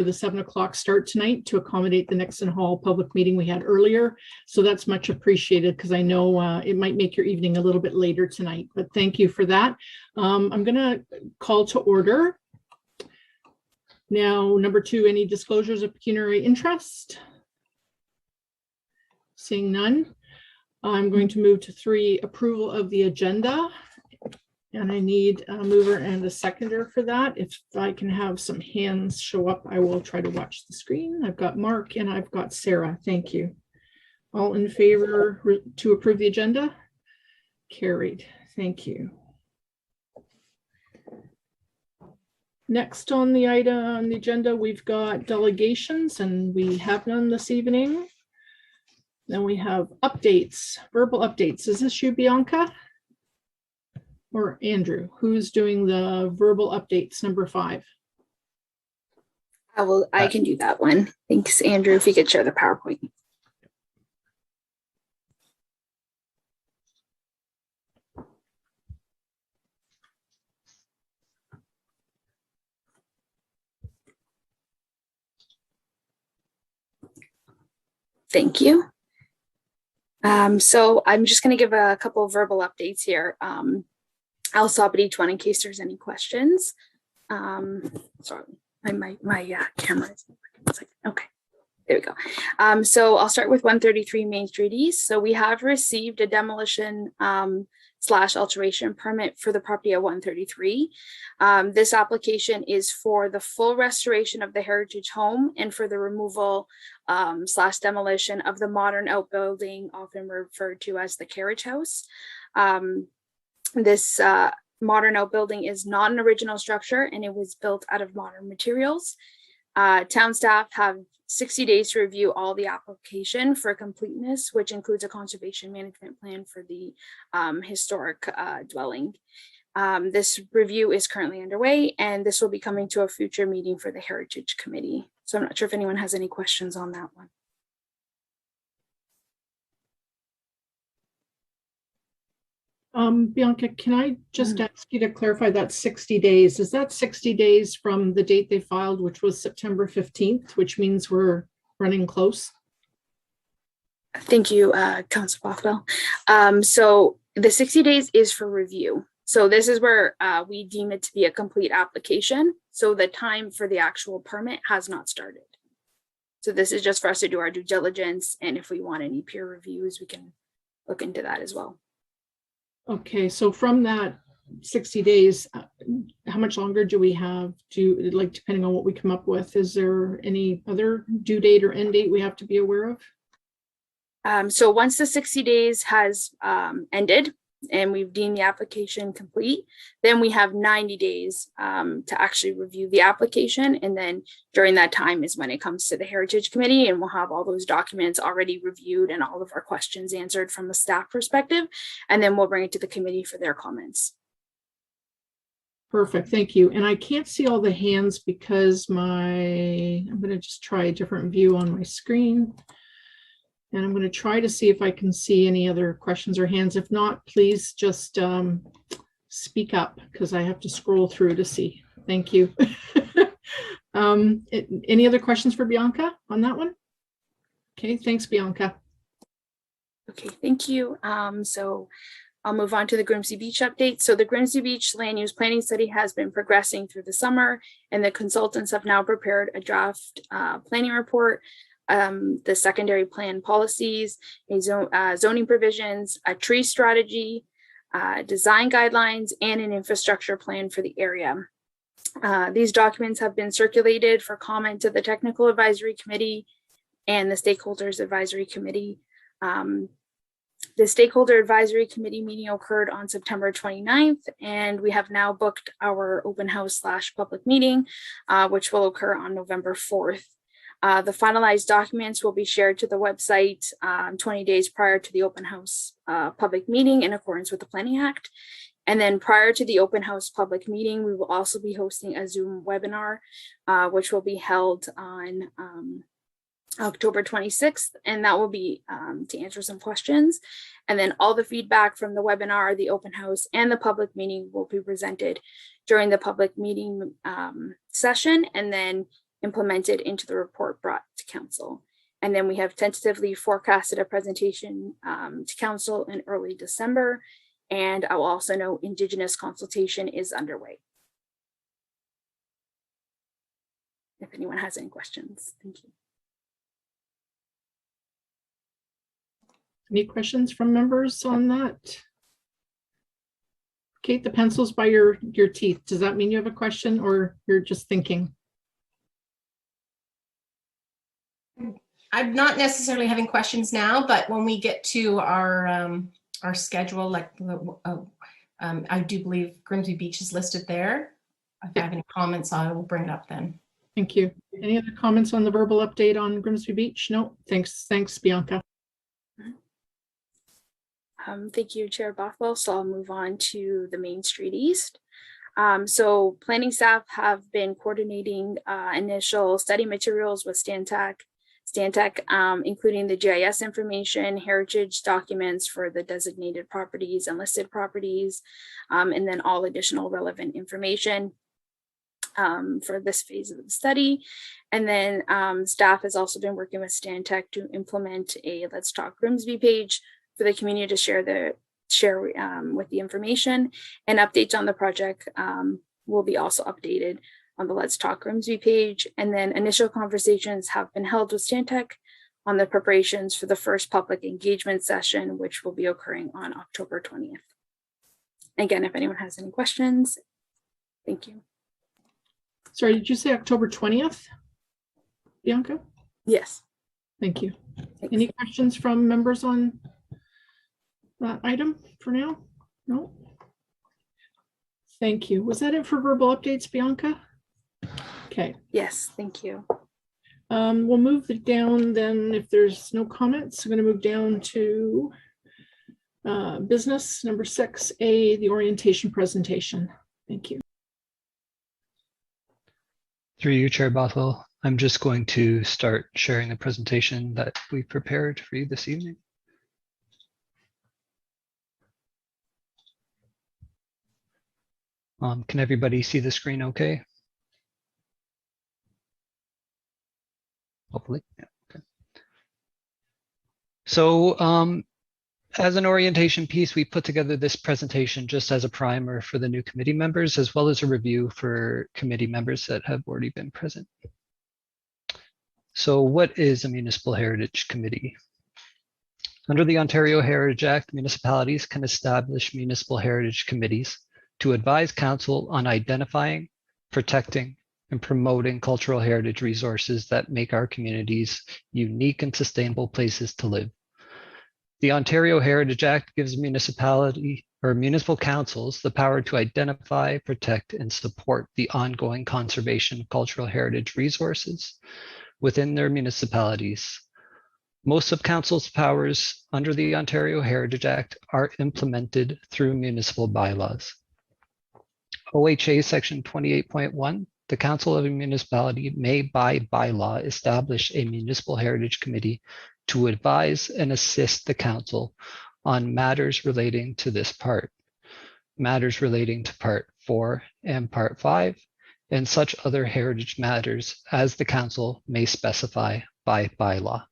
for the 7 o'clock start tonight to accommodate the Nixon Hall public meeting we had earlier. So that's much appreciated because I know it might make your evening a little bit later tonight, but thank you for that. I'm going to call to order. Now, number 2, any disclosures of pecuniary interest? Seeing none, I'm going to move to 3, approval of the agenda. And I need a mover and a seconder for that. If I can have some hands show up, I will try to watch the screen. I've got Mark and I've got Sarah. Thank you. All in favor to approve the agenda? Carried. Thank you. Next on the item on the agenda, we've got delegations, and we have none this evening. Then we have updates, verbal updates. Is this you, Bianca? Or Andrew? Who's doing the verbal updates, number 5? I can do that one. Thanks, Andrew, if you could share the PowerPoint. Thank you. So I'm just going to give a couple of verbal updates here. I'll stop at each one in case there's any questions. Sorry, my camera isn't working. Okay, there we go. So I'll start with 133 Main Street East. So we have received a demolition / alteration permit for the property at 133. This application is for the full restoration of the heritage home and for the removal / demolition of the modern outbuilding, often referred to as the carriage house. This modern outbuilding is not an original structure, and it was built out of modern materials. Town staff have 60 days to review all the application for completeness, which includes a conservation management plan for the historic dwelling. This review is currently underway, and this will be coming to a future meeting for the Heritage Committee. So I'm not sure if anyone has any questions on that one. Bianca, can I just ask you to clarify that 60 days? Is that 60 days from the date they filed, which was September 15th, which means we're running close? Thank you, Councilor Bothwell. So the 60 days is for review. So this is where we deem it to be a complete application. So the time for the actual permit has not started. So this is just for us to do our due diligence. And if we want any peer reviews, we can look into that as well. Okay, so from that 60 days, how much longer do we have to, like, depending on what we come up with? Is there any other due date or end date we have to be aware of? So once the 60 days has ended and we've deemed the application complete, then we have 90 days to actually review the application. And then during that time is when it comes to the Heritage Committee, and we'll have all those documents already reviewed and all of our questions answered from the staff perspective. And then we'll bring it to the committee for their comments. Perfect, thank you. And I can't see all the hands because I'm going to just try a different view on my screen. And I'm going to try to see if I can see any other questions or hands. If not, please just speak up because I have to scroll through to see. Thank you. Any other questions for Bianca on that one? Okay, thanks, Bianca. Okay, thank you. So I'll move on to the Grimsby Beach update. So the Grimsby Beach land use planning study has been progressing through the summer, and the consultants have now prepared a draft planning report. The secondary plan policies, zoning provisions, a tree strategy, design guidelines, and an infrastructure plan for the area. These documents have been circulated for comment to the Technical Advisory Committee and the Stakeholders Advisory Committee. The Stakeholder Advisory Committee meeting occurred on September 29th, and we have now booked our open house / public meeting, which will occur on November 4th. The finalized documents will be shared to the website 20 days prior to the open house public meeting in accordance with the Planning Act. And then prior to the open house public meeting, we will also be hosting a Zoom webinar, which will be held on October 26th. And that will be to answer some questions. And then all the feedback from the webinar, the open house, and the public meeting will be presented during the public meeting session. And then implemented into the report brought to council. And then we have tentatively forecasted a presentation to council in early December. And I will also note Indigenous consultation is underway. If anyone has any questions, thank you. Any questions from members on that? Kate, the pencil's by your teeth. Does that mean you have a question or you're just thinking? I'm not necessarily having questions now, but when we get to our schedule, like I do believe Grimsby Beach is listed there. If I have any comments, I will bring it up then. Thank you. Any other comments on the verbal update on Grimsby Beach? No, thanks, Bianca. Thank you, Chair Bothwell. So I'll move on to the Main Street East. So planning staff have been coordinating initial study materials with Stantec, including the GIS information, heritage documents for the designated properties and listed properties, and then all additional relevant information for this phase of the study. And then staff has also been working with Stantec to implement a Let's Talk Grimsby page for the community to share with the information, and updates on the project will be also updated on the Let's Talk Grimsby page. And then initial conversations have been held with Stantec on the preparations for the first public engagement session, which will be occurring on October 20th. Again, if anyone has any questions, thank you. Sorry, did you say October 20th, Bianca? Yes. Thank you. Thanks. Any questions from members on that item for now? No? Thank you. Was that it for verbal updates, Bianca? Okay. Yes, thank you. We'll move it down then. If there's no comments, I'm going to move down to business number 6A, the orientation presentation. Thank you. Through you, Chair Bothwell, I'm just going to start sharing the presentation that we prepared for you this evening. Can everybody see the screen okay? Hopefully, yeah, okay. So as an orientation piece, we put together this presentation just as a primer for the new committee members, as well as a review for committee members that have already been present. So what is a Municipal Heritage Committee? Under the Ontario Heritage Act, municipalities can establish municipal heritage committees to advise council on identifying, protecting, and promoting cultural heritage resources that make our communities unique and sustainable places to live. The Ontario Heritage Act gives municipality or municipal councils the power to identify, protect, and support the ongoing conservation of cultural heritage resources within their municipalities. Most of council's powers under the Ontario Heritage Act are implemented through municipal bylaws. OHA section 28.1, the council of a municipality may by bylaw establish a municipal heritage committee to advise and assist the council on matters relating to this part, matters relating to part 4 and part 5, and such other heritage matters as the council may specify by bylaw.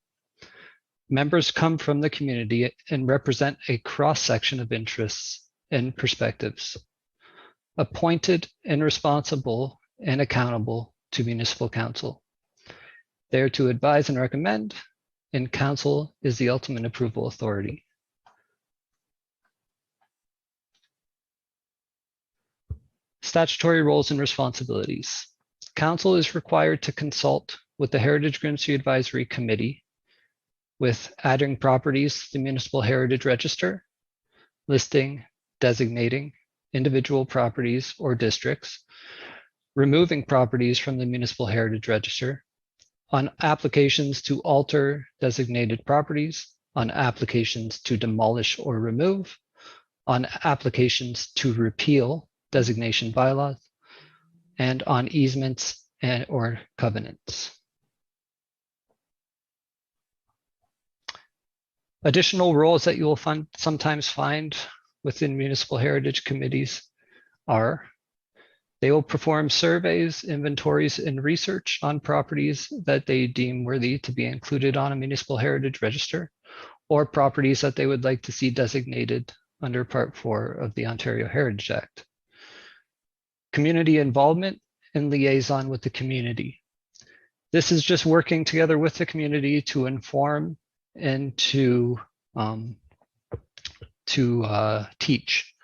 Members come from the community and represent a cross-section of interests and perspectives, appointed and responsible and accountable to municipal council. They are to advise and recommend, and council is the ultimate approval authority. Statutory roles and responsibilities. Council is required to consult with the Heritage Grimsby Advisory Committee with adding properties to the Municipal Heritage Register, listing, designating individual properties or districts, removing properties from the Municipal Heritage Register, on applications to alter designated properties, on applications to demolish or remove, on applications to repeal designation bylaws, and on easements and or covenants. Additional roles that you will sometimes find within municipal heritage committees are They will perform surveys, inventories, and research on properties that they deem worthy to be included on a municipal heritage register, or properties that they would like to see designated under Part 4 of the Ontario Heritage Act. Community involvement and liaison with the community. This is just working together with the community to inform and to teach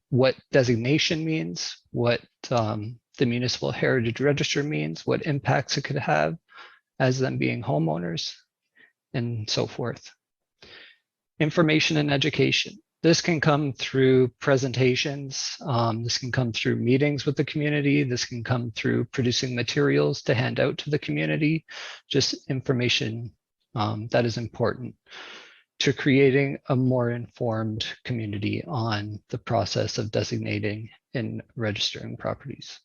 what designation means, what the Municipal Heritage Register means, what impacts it could have as them being homeowners, and so forth. Information and education. This can come through presentations. This can come through meetings with the community. This can come through producing materials to hand out to the community, just information that is important to creating a more informed community on the process of designating and registering properties.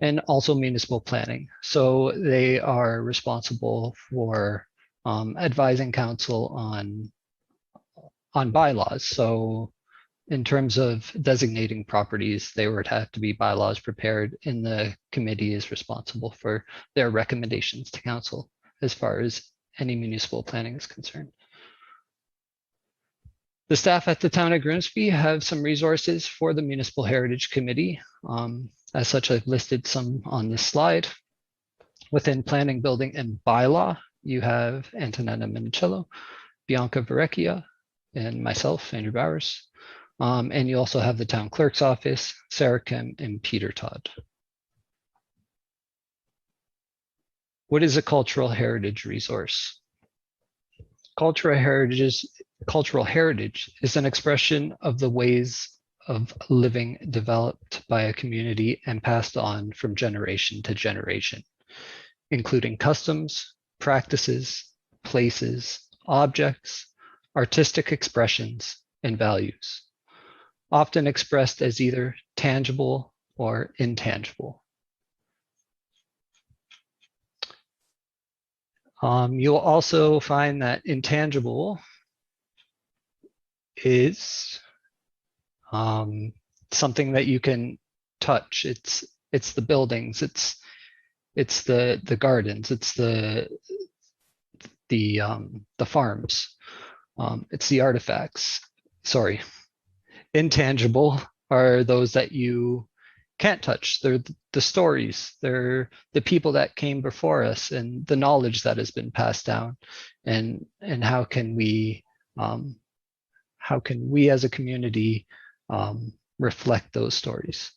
And also municipal planning. So they are responsible for advising council on bylaws. So in terms of designating properties, they would have to be bylaws prepared, and the committee is responsible for their recommendations to council as far as any municipal planning is concerned. The staff at the town of Grimsby have some resources for the Municipal Heritage Committee. As such, I've listed some on this slide. Within planning, building, and bylaw, you have Antonella Minicello, Bianca Verrecchia, and myself, Andrew Bowers. And you also have the town clerk's office, Sarah Kim, and Peter Todd. What is a cultural heritage resource? Cultural heritage is an expression of the ways of living developed by a community and passed on from generation to generation, including customs, practices, places, objects, artistic expressions, and values, often expressed as either tangible or intangible. You'll also find that intangible is something that you can touch. It's the buildings, it's the gardens, it's the farms, it's the artifacts. Sorry, intangible are those that you can't touch. They're the stories, they're the people that came before us and the knowledge that has been passed down, and how can we as a community reflect those stories.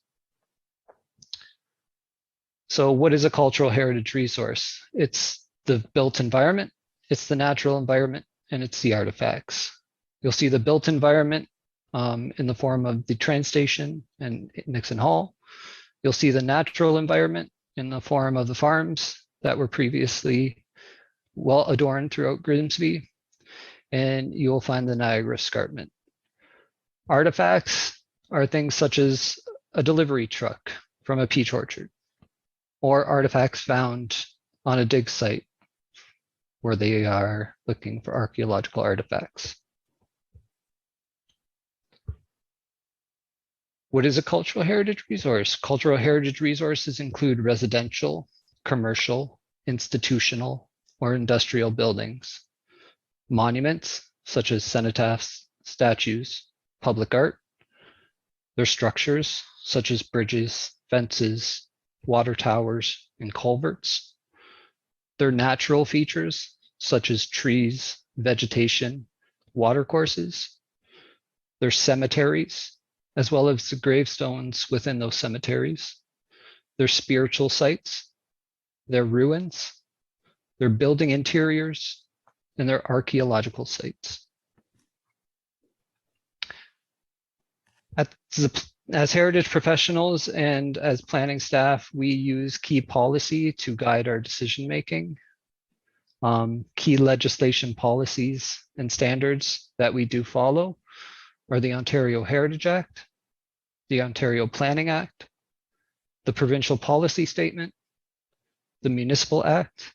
So what is a cultural heritage resource? It's the built environment, it's the natural environment, and it's the artifacts. You'll see the built environment in the form of the train station and Nixon Hall. You'll see the natural environment in the form of the farms that were previously well adorned throughout Grimsby. And you'll find the Niagara Escarpment. Artifacts are things such as a delivery truck from a peach orchard, or artifacts found on a dig site where they are looking for archaeological artifacts. What is a cultural heritage resource? Cultural heritage resources include residential, commercial, institutional, or industrial buildings, monuments such as cenotaphs, statues, public art, their structures such as bridges, fences, water towers, and culverts, their natural features such as trees, vegetation, watercourses, their cemeteries, as well as the gravestones within those cemeteries, their spiritual sites, their ruins, their building interiors, and their archaeological sites. As heritage professionals and as planning staff, we use key policy to guide our decision-making. Key legislation policies and standards that we do follow are the Ontario Heritage Act, the Ontario Planning Act, the Provincial Policy Statement, the Municipal Act,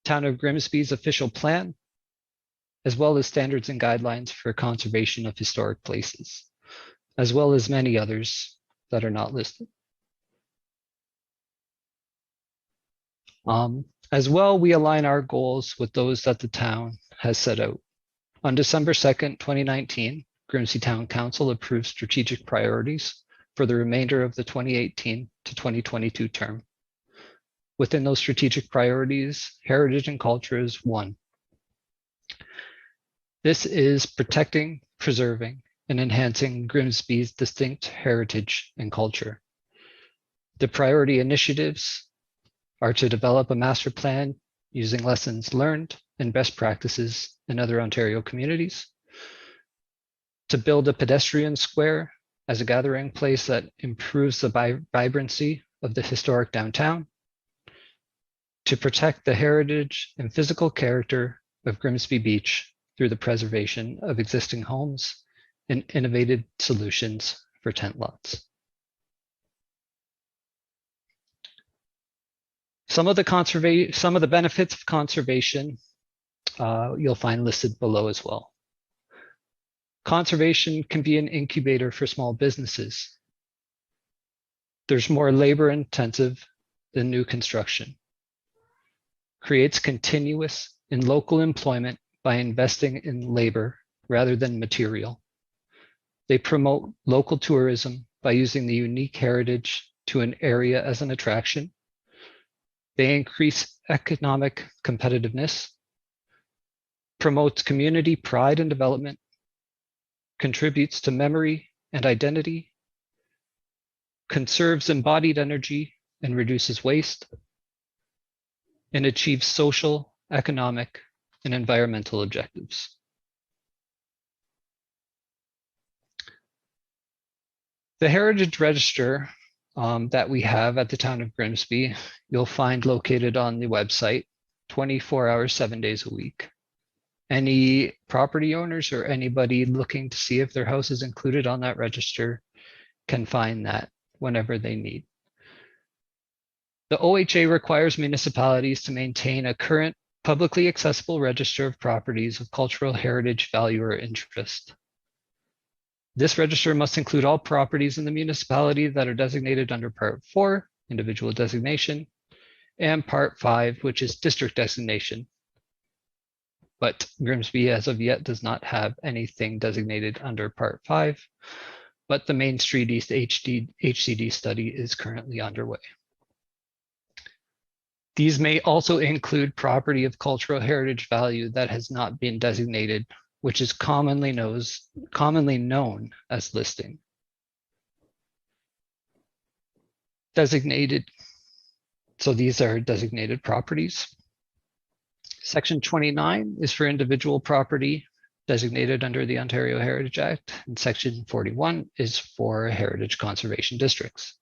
Town of Grimsby's official plan, as well as standards and guidelines for conservation of historic places, as well as many others that are not listed. As well, we align our goals with those that the town has set out. On December 2nd, 2019, Grimsby Town Council approved strategic priorities for the remainder of the 2018 to 2022 term. Within those strategic priorities, heritage and culture is one. This is protecting, preserving, and enhancing Grimsby's distinct heritage and culture. The priority initiatives are to develop a master plan using lessons learned and best practices in other Ontario communities, to build a pedestrian square as a gathering place that improves the vibrancy of the historic downtown, to protect the heritage and physical character of Grimsby Beach through the preservation of existing homes and innovative solutions for tent lots. Some of the benefits of conservation you'll find listed below as well. Conservation can be an incubator for small businesses. There's more labor intensive than new construction. Creates continuous and local employment by investing in labor rather than material. They promote local tourism by using the unique heritage to an area as an attraction. They increase economic competitiveness, promotes community pride and development, contributes to memory and identity, conserves embodied energy and reduces waste, and achieves social, economic, and environmental objectives. The Heritage Register that we have at the town of Grimsby, you'll find located on the website 24 hours, 7 days a week. Any property owners or anybody looking to see if their house is included on that register can find that whenever they need. The OHA requires municipalities to maintain a current publicly accessible register of properties of cultural heritage value or interest. This register must include all properties in the municipality that are designated under Part 4, individual designation, and Part 5, which is district designation. But Grimsby as of yet does not have anything designated under Part 5, but the Main Street East HCD study is currently underway. These may also include property of cultural heritage value that has not been designated, which is commonly known as listing. Designated, so these are designated properties. Section 29 is for individual property designated under the Ontario Heritage Act, and Section 41 is for heritage conservation districts.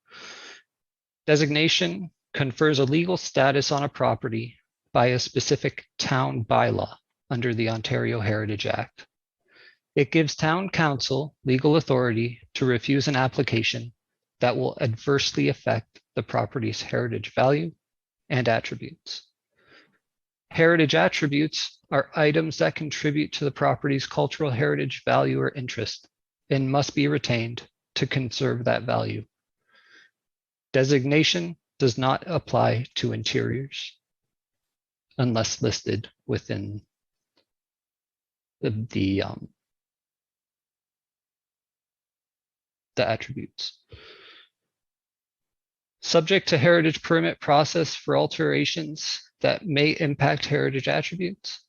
Designation confers a legal status on a property by a specific town bylaw under the Ontario Heritage Act. It gives town council legal authority to refuse an application that will adversely affect the property's heritage value and attributes. Heritage attributes are items that contribute to the property's cultural heritage value or interest and must be retained to conserve that value. Designation does not apply to interiors unless listed within the attributes. Subject to heritage permit process for alterations that may impact heritage attributes.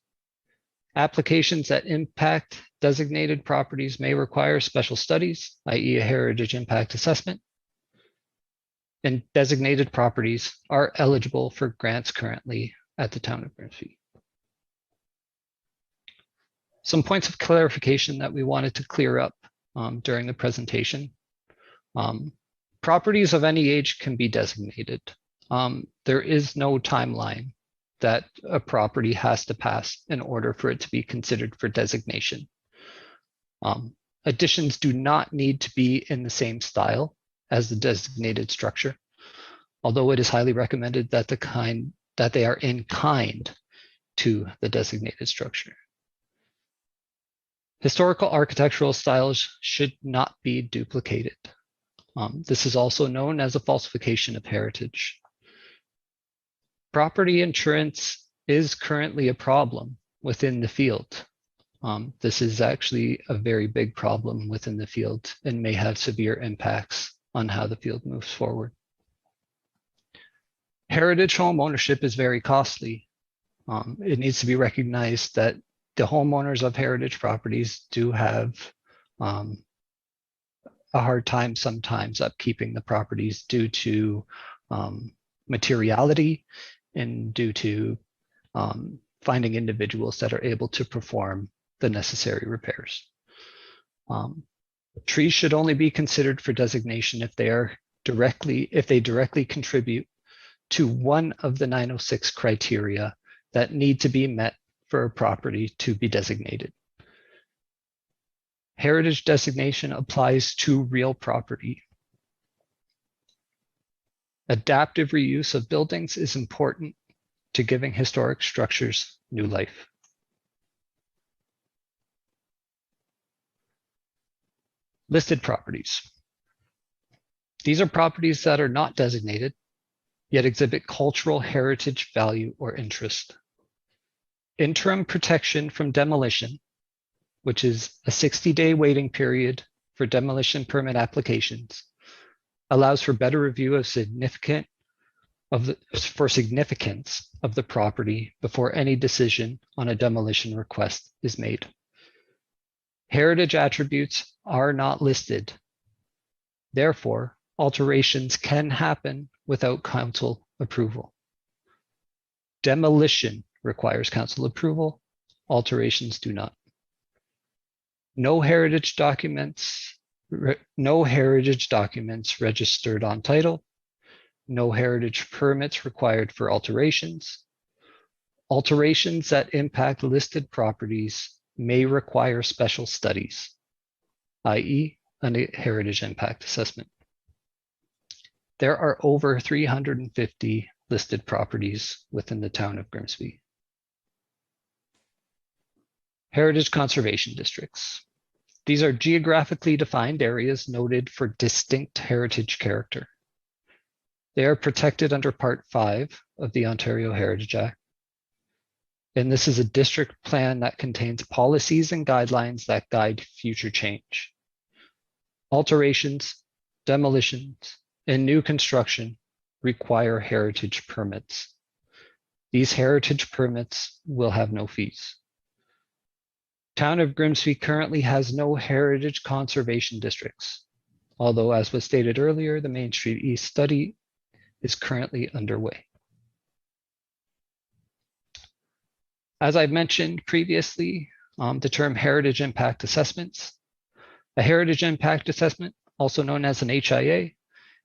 Applications that impact designated properties may require special studies, i.e. a heritage impact assessment. And designated properties are eligible for grants currently at the town of Grimsby. Some points of clarification that we wanted to clear up during the presentation. Properties of any age can be designated. There is no timeline that a property has to pass in order for it to be considered for designation. Additions do not need to be in the same style as the designated structure, although it is highly recommended that they are in kind to the designated structure. Historical architectural styles should not be duplicated. This is also known as a falsification of heritage. Property insurance is currently a problem within the field. This is actually a very big problem within the field and may have severe impacts on how the field moves forward. Heritage home ownership is very costly. It needs to be recognized that the homeowners of heritage properties do have a hard time sometimes upkeeping the properties due to materiality and due to finding individuals that are able to perform the necessary repairs. Trees should only be considered for designation if they directly contribute to one of the 906 criteria that need to be met for a property to be designated. Heritage designation applies to real property. Adaptive reuse of buildings is important to giving historic structures new life. Listed properties. These are properties that are not designated, yet exhibit cultural heritage value or interest. Interim protection from demolition, which is a 60-day waiting period for demolition permit applications, allows for better review of significance of the property before any decision on a demolition request is made. Heritage attributes are not listed. Therefore, alterations can happen without council approval. Demolition requires council approval. Alterations do not. No heritage documents registered on title. No heritage permits required for alterations. Alterations that impact listed properties may require special studies, i.e., a heritage impact assessment. There are over 350 listed properties within the town of Grimsby. Heritage conservation districts. These are geographically defined areas noted for distinct heritage character. They are protected under Part 5 of the Ontario Heritage Act. And this is a district plan that contains policies and guidelines that guide future change. Alterations, demolitions, and new construction require heritage permits. These heritage permits will have no fees. Town of Grimsby currently has no heritage conservation districts, although as was stated earlier, the Main Street East study is currently underway. As I've mentioned previously, the term heritage impact assessments. A heritage impact assessment, also known as an HIA,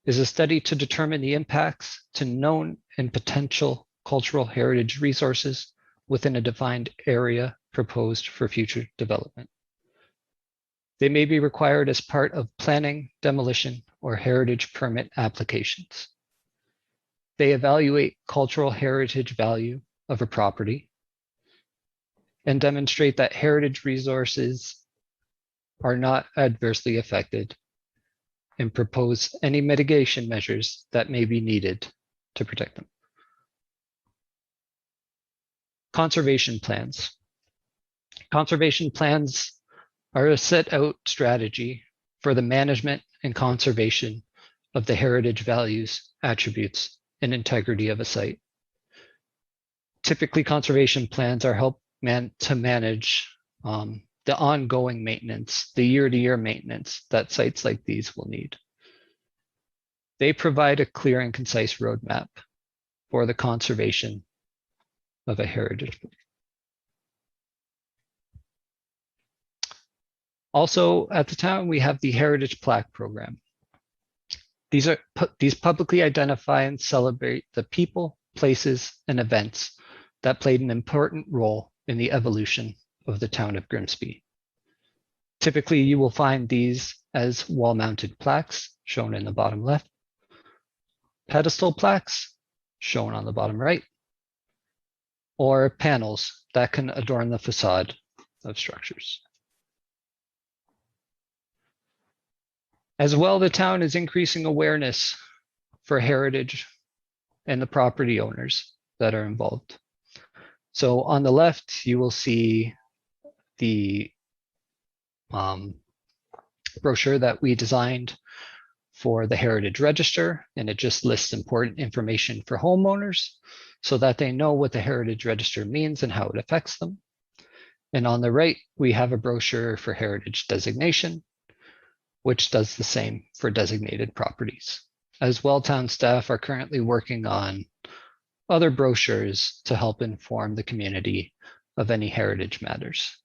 is a study to determine the impacts to known and potential cultural heritage resources within a defined area proposed for future development. They may be required as part of planning, demolition, or heritage permit applications. They evaluate cultural heritage value of a property and demonstrate that heritage resources are not adversely affected and propose any mitigation measures that may be needed to protect them. Conservation plans. Conservation plans are a set out strategy for the management and conservation of the heritage values, attributes, and integrity of a site. Typically, conservation plans are helped to manage the ongoing maintenance, the year-to-year maintenance that sites like these will need. They provide a clear and concise roadmap for the conservation of a heritage. Also, at the town, we have the Heritage Plaque program. These publicly identify and celebrate the people, places, and events that played an important role in the evolution of the town of Grimsby. Typically, you will find these as wall-mounted plaques, shown in the bottom left, pedestal plaques, shown on the bottom right, or panels that can adorn the facade of structures. As well, the town is increasing awareness for heritage and the property owners that are involved. So on the left, you will see the brochure that we designed for the Heritage Register, and it just lists important information for homeowners so that they know what the Heritage Register means and how it affects them. And on the right, we have a brochure for heritage designation, which does the same for designated properties. As well, town staff are currently working on other brochures to help inform the community of any heritage matters.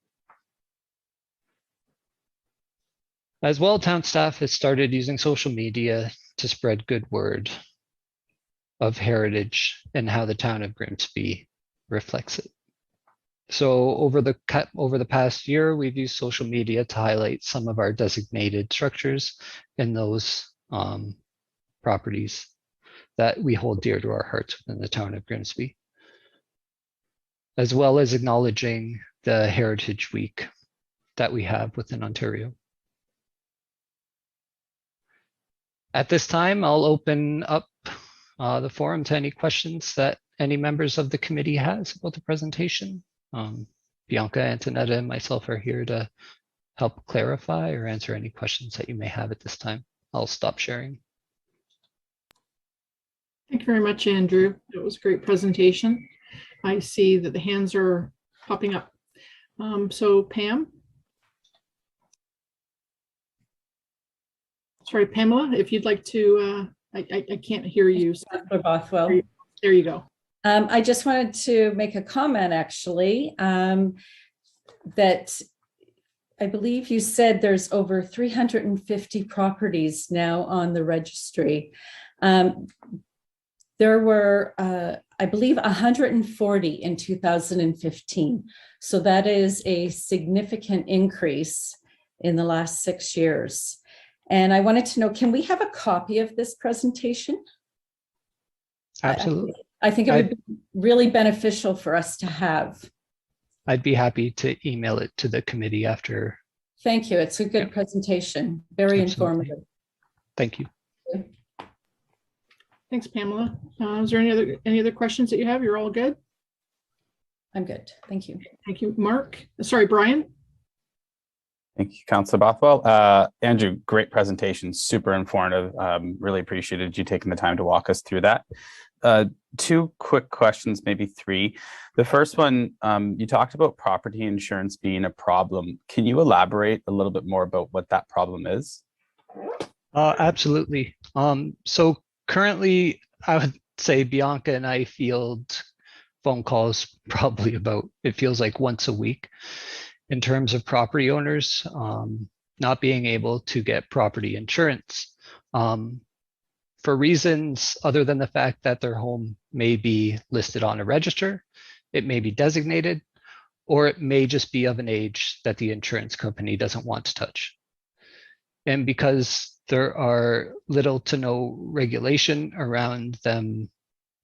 As well, town staff has started using social media to spread good word of heritage and how the town of Grimsby reflects it. So over the past year, we've used social media to highlight some of our designated structures in those properties that we hold dear to our hearts within the town of Grimsby, as well as acknowledging the Heritage Week that we have within Ontario. At this time, I'll open up the forum to any questions that any members of the committee has about the presentation. Bianca, Antonetta, and myself are here to help clarify or answer any questions that you may have at this time. I'll stop sharing. Thank you very much, Andrew. That was a great presentation. I see that the hands are popping up. So Pam? Sorry, Pamela, if you'd like to, I can't hear you. So Bothwell. there you go. I just wanted to make a comment, actually, that I believe you said there's over 350 properties now on the registry. There were, I believe, 140 in 2015. So that is a significant increase in the last 6 years. And I wanted to know, can we have a copy of this presentation? Absolutely. I think it would be really beneficial for us to have. I'd be happy to email it to the committee after. Thank you. It's a good presentation. Very Absolutely. informative. Thank you. Thanks, Pamela. Is there any other questions that you have? You're all good? I'm good. Thank you. Thank you, Mark. Sorry, Brian. Thank you, Councillor Bothwell. Andrew, great presentation, super informative. Really appreciated you taking the time to walk us through that. 2 quick questions, maybe 3. The first one, you talked about property insurance being a problem. Can you elaborate a little bit more about what that problem is? Absolutely. So currently, I would say Bianca and I field phone calls probably about, it feels like once a week, in terms of property owners not being able to get property insurance for reasons other than the fact that their home may be listed on a register, it may be designated, or it may just be of an age that the insurance company doesn't want to touch. And because there are little to no regulation around them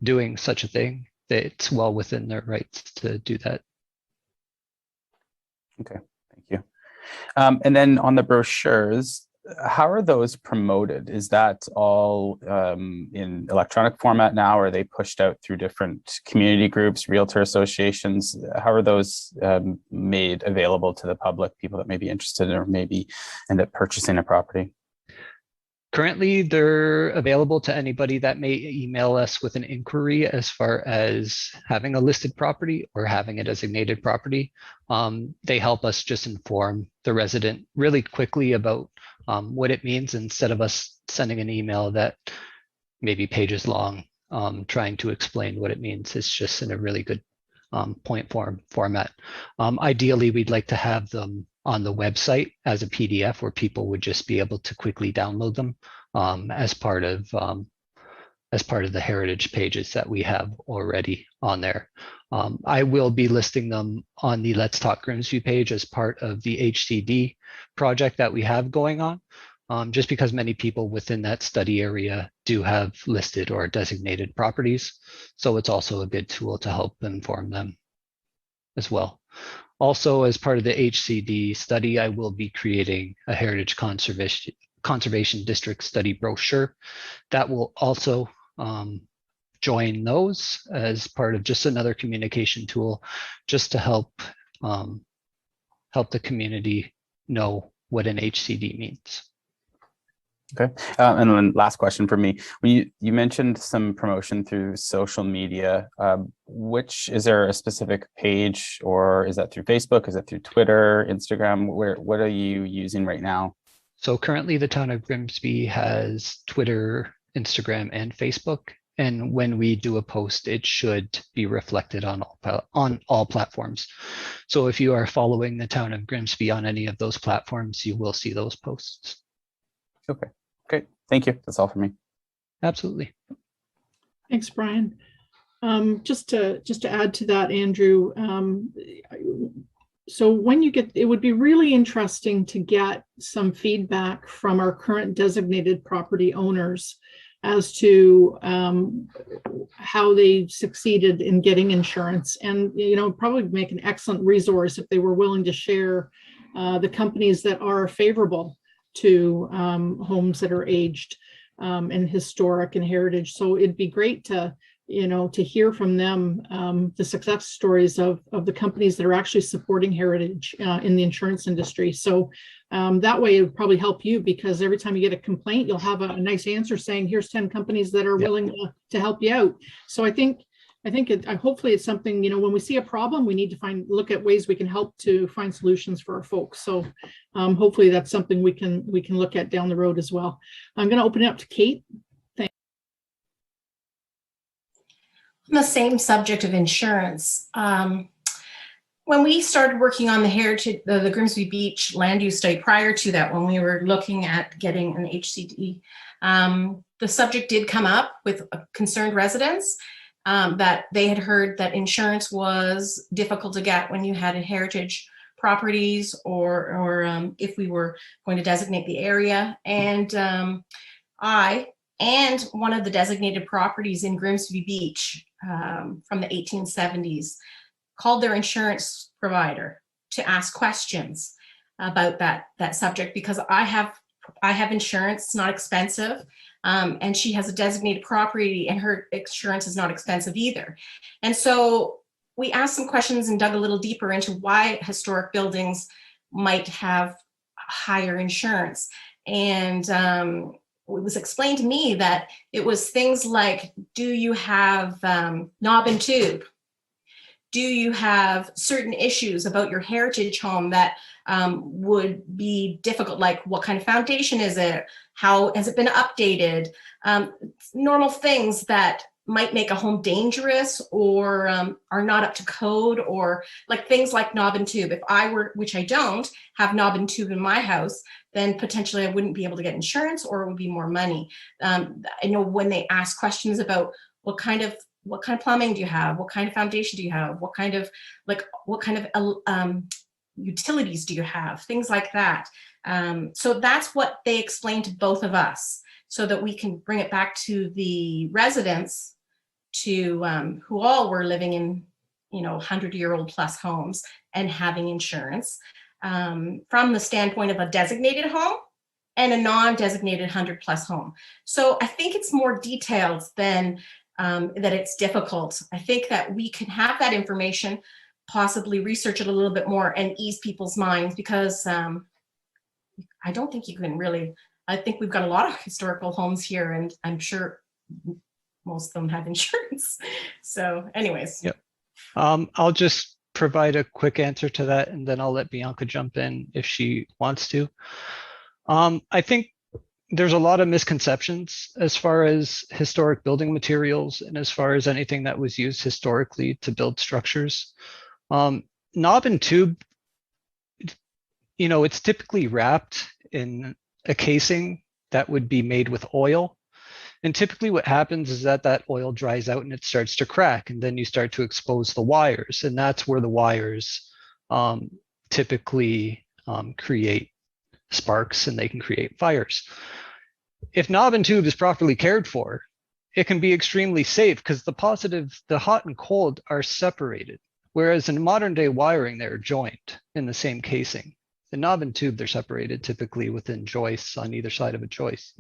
doing such a thing, it's well within their rights to do that. Okay, thank you. And then on the brochures, how are those promoted? Is that all in electronic format now, or are they pushed out through different community groups, realtor associations? How are those made available to the public, people that may be interested in or maybe end up purchasing a property? Currently, they're available to anybody that may email us with an inquiry as far as having a listed property or having a designated property. They help us just inform the resident really quickly about what it means, instead of us sending an email that maybe pages long trying to explain what it means. It's just in a really good point format. Ideally, we'd like to have them on the website as a PDF where people would just be able to quickly download them as part of the heritage pages that we have already on there. I will be listing them on the Let's Talk Grimsby page as part of the HCD project that we have going on, just because many people within that study area do have listed or designated properties. So it's also a good tool to help inform them as well. Also, as part of the HCD study, I will be creating a Heritage Conservation District study brochure that will also join those as part of just another communication tool, just to help help the community know what an HCD means. Okay. And then last question for me. When you mentioned some promotion through social media, which is there a specific page, or is that through Facebook? Is it through Twitter, Instagram? What are you using right now? So currently the town of Grimsby has Twitter, Instagram, and Facebook. And when we do a post, it should be reflected on all platforms. So if you are following the town of Grimsby on any of those platforms, you will see those posts. Okay, great. Thank you. That's all for me. Absolutely. Thanks, Brian. Just to add to that, Andrew, so when you get, it would be really interesting to get some feedback from our current designated property owners as to how they succeeded in getting insurance, and probably make an excellent resource if they were willing to share the companies that are favorable to homes that are aged and historic and heritage. So it'd be great to hear from them the success stories of the companies that are actually supporting heritage in the insurance industry. So that way it would probably help you, because every time you get a complaint, you'll have a nice answer saying, here's 10 companies that are willing to help you out. So I think hopefully it's something, when we see a problem, we need to look at ways we can help to find solutions for our folks. So hopefully that's something we can look at down the road as well. I'm going to open it up to Kate. On the same subject of insurance, when we started working on the Grimsby Beach land use study, prior to that, when we were looking at getting an HCD, the subject did come up with concerned residents that they had heard that insurance was difficult to get when you had heritage properties, or if we were going to designate the area. And I and one of the designated properties in Grimsby Beach from the 1870s called their insurance provider to ask questions about that subject, because I have insurance. It's not expensive, and she has a designated property and her insurance is not expensive either. And so we asked some questions and dug a little deeper into why historic buildings might have higher insurance. And it was explained to me that it was things like, do you have knob and tube? Do you have certain issues about your heritage home that would be difficult? Like, what kind of foundation is it? How has it been updated? Normal things that might make a home dangerous or are not up to code, or like things like knob and tube. If I were, which I don't, have knob and tube in my house, then potentially I wouldn't be able to get insurance, or it would be more money. I know when they ask questions about what kind of plumbing do you have? What kind of foundation do you have? What kind of utilities do you have? Things like that. So that's what they explained to both of us, so that we can bring it back to the residents, to who all were living in 100-year-old plus homes and having insurance, from the standpoint of a designated home and a non-designated 100+ home. So I think it's more detailed than that it's difficult. I think that we can have that information, possibly research it a little bit more and ease people's minds, because I don't think you can really, I think we've got a lot of historical homes here, and I'm sure most of them have insurance. So anyways. Yep. I'll just provide a quick answer to that, and then I'll let Bianca jump in if she wants to. I think there's a lot of misconceptions as far as historic building materials and as far as anything that was used historically to build structures. Knob and tube, it's typically wrapped in a casing that would be made with oil. And typically what happens is that oil dries out and it starts to crack, and then you start to expose the wires. And that's where the wires typically create sparks, and they can create fires. If knob and tube is properly cared for, it can be extremely safe, because the hot and cold are separated. Whereas in modern day wiring, they're joined in the same casing. The knob and tube, they're separated typically within joists on either side of a joist.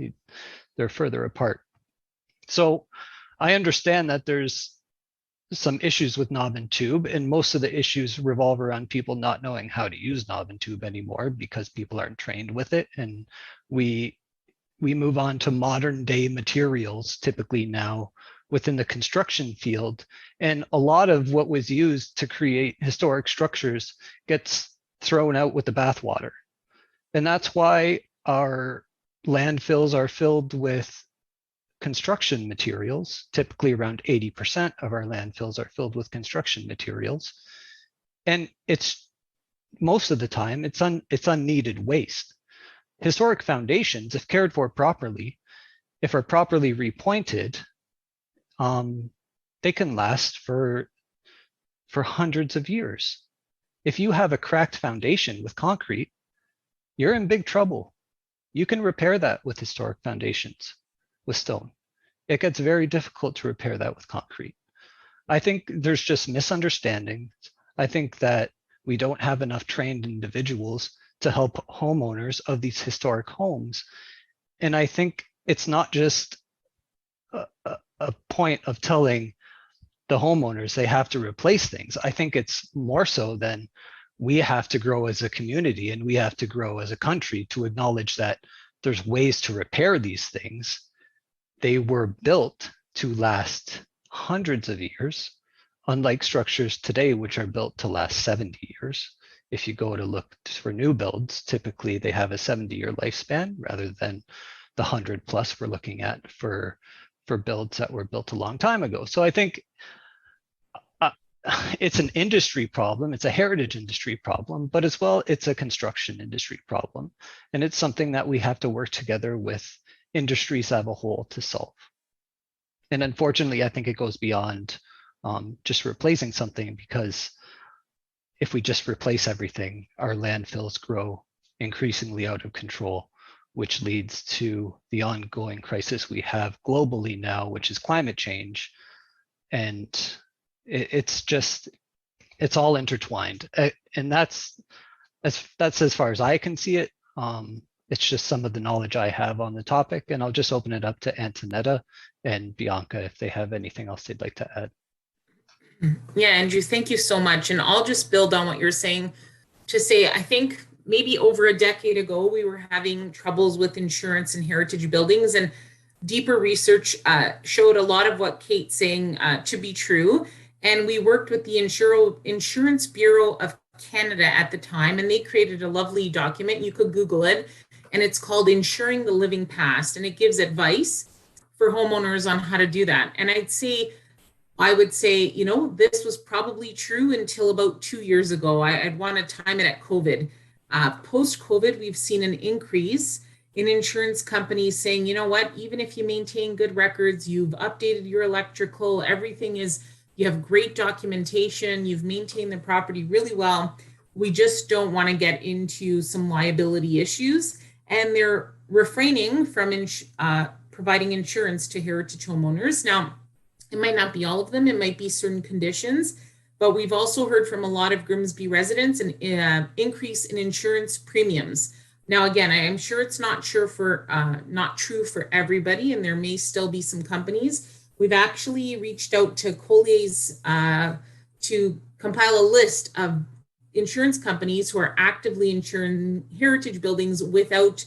They're further apart. So I understand that there's some issues with knob and tube, and most of the issues revolve around people not knowing how to use knob and tube anymore because people aren't trained with it. And we move on to modern day materials typically now within the construction field. And a lot of what was used to create historic structures gets thrown out with the bathwater. And that's why our landfills are filled with construction materials. Typically around 80% of our landfills are filled with construction materials. And it's most of the time it's unneeded waste. Historic foundations, if cared for properly, if are properly repointed, they can last for hundreds of years. If you have a cracked foundation with concrete, you're in big trouble. You can repair that with historic foundations, with stone. It gets very difficult to repair that with concrete. I think there's just misunderstandings. I think that we don't have enough trained individuals to help homeowners of these historic homes. And I think it's not just a point of telling the homeowners they have to replace things. I think it's more so than we have to grow as a community and we have to grow as a country to acknowledge that there's ways to repair these things. They were built to last hundreds of years, unlike structures today, which are built to last 70 years. If you go to look for new builds, typically they have a 70-year lifespan rather than the 100 plus we're looking at for builds that were built a long time ago. So I think it's an industry problem. It's a heritage industry problem, but as well, it's a construction industry problem. And it's something that we have to work together with industries as a whole to solve. And unfortunately, I think it goes beyond just replacing something, because if we just replace everything, our landfills grow increasingly out of control, which leads to the ongoing crisis we have globally now, which is climate change. And it's all intertwined. And that's as far as I can see it. It's just some of the knowledge I have on the topic, and I'll just open it up to Antonetta and Bianca if they have anything else they'd like to add. Yeah, Andrew, thank you so much. And I'll just build on what you're saying to say, I think maybe over a decade ago, we were having troubles with insurance in heritage buildings, and deeper research showed a lot of what Kate's saying to be true. And we worked with the Insurance Bureau of Canada at the time, and they created a lovely document. You could Google it, and it's called Insuring the Living Past. And it gives advice for homeowners on how to do that. And I would say, you know, this was probably true until about 2 years ago. I'd want to time it at COVID. Post-COVID, we've seen an increase in insurance companies saying, you know what, even if you maintain good records, you've updated your electrical, you have great documentation, you've maintained the property really well, we just don't want to get into some liability issues. And they're refraining from providing insurance to heritage homeowners. Now, it might not be all of them, it might be certain conditions, but we've also heard from a lot of Grimsby residents an increase in insurance premiums. Now, again, I am sure it's not true for everybody, and there may still be some companies. We've actually reached out to Collier's to compile a list of insurance companies who are actively insuring heritage buildings without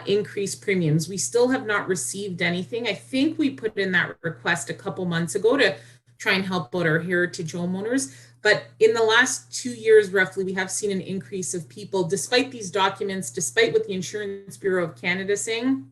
increased premiums. We still have not received anything. I think we put in that request a couple months ago to try and help out our heritage homeowners. But in the last 2 years, roughly, we have seen an increase of people, despite these documents, despite what the Insurance Bureau of Canada is saying,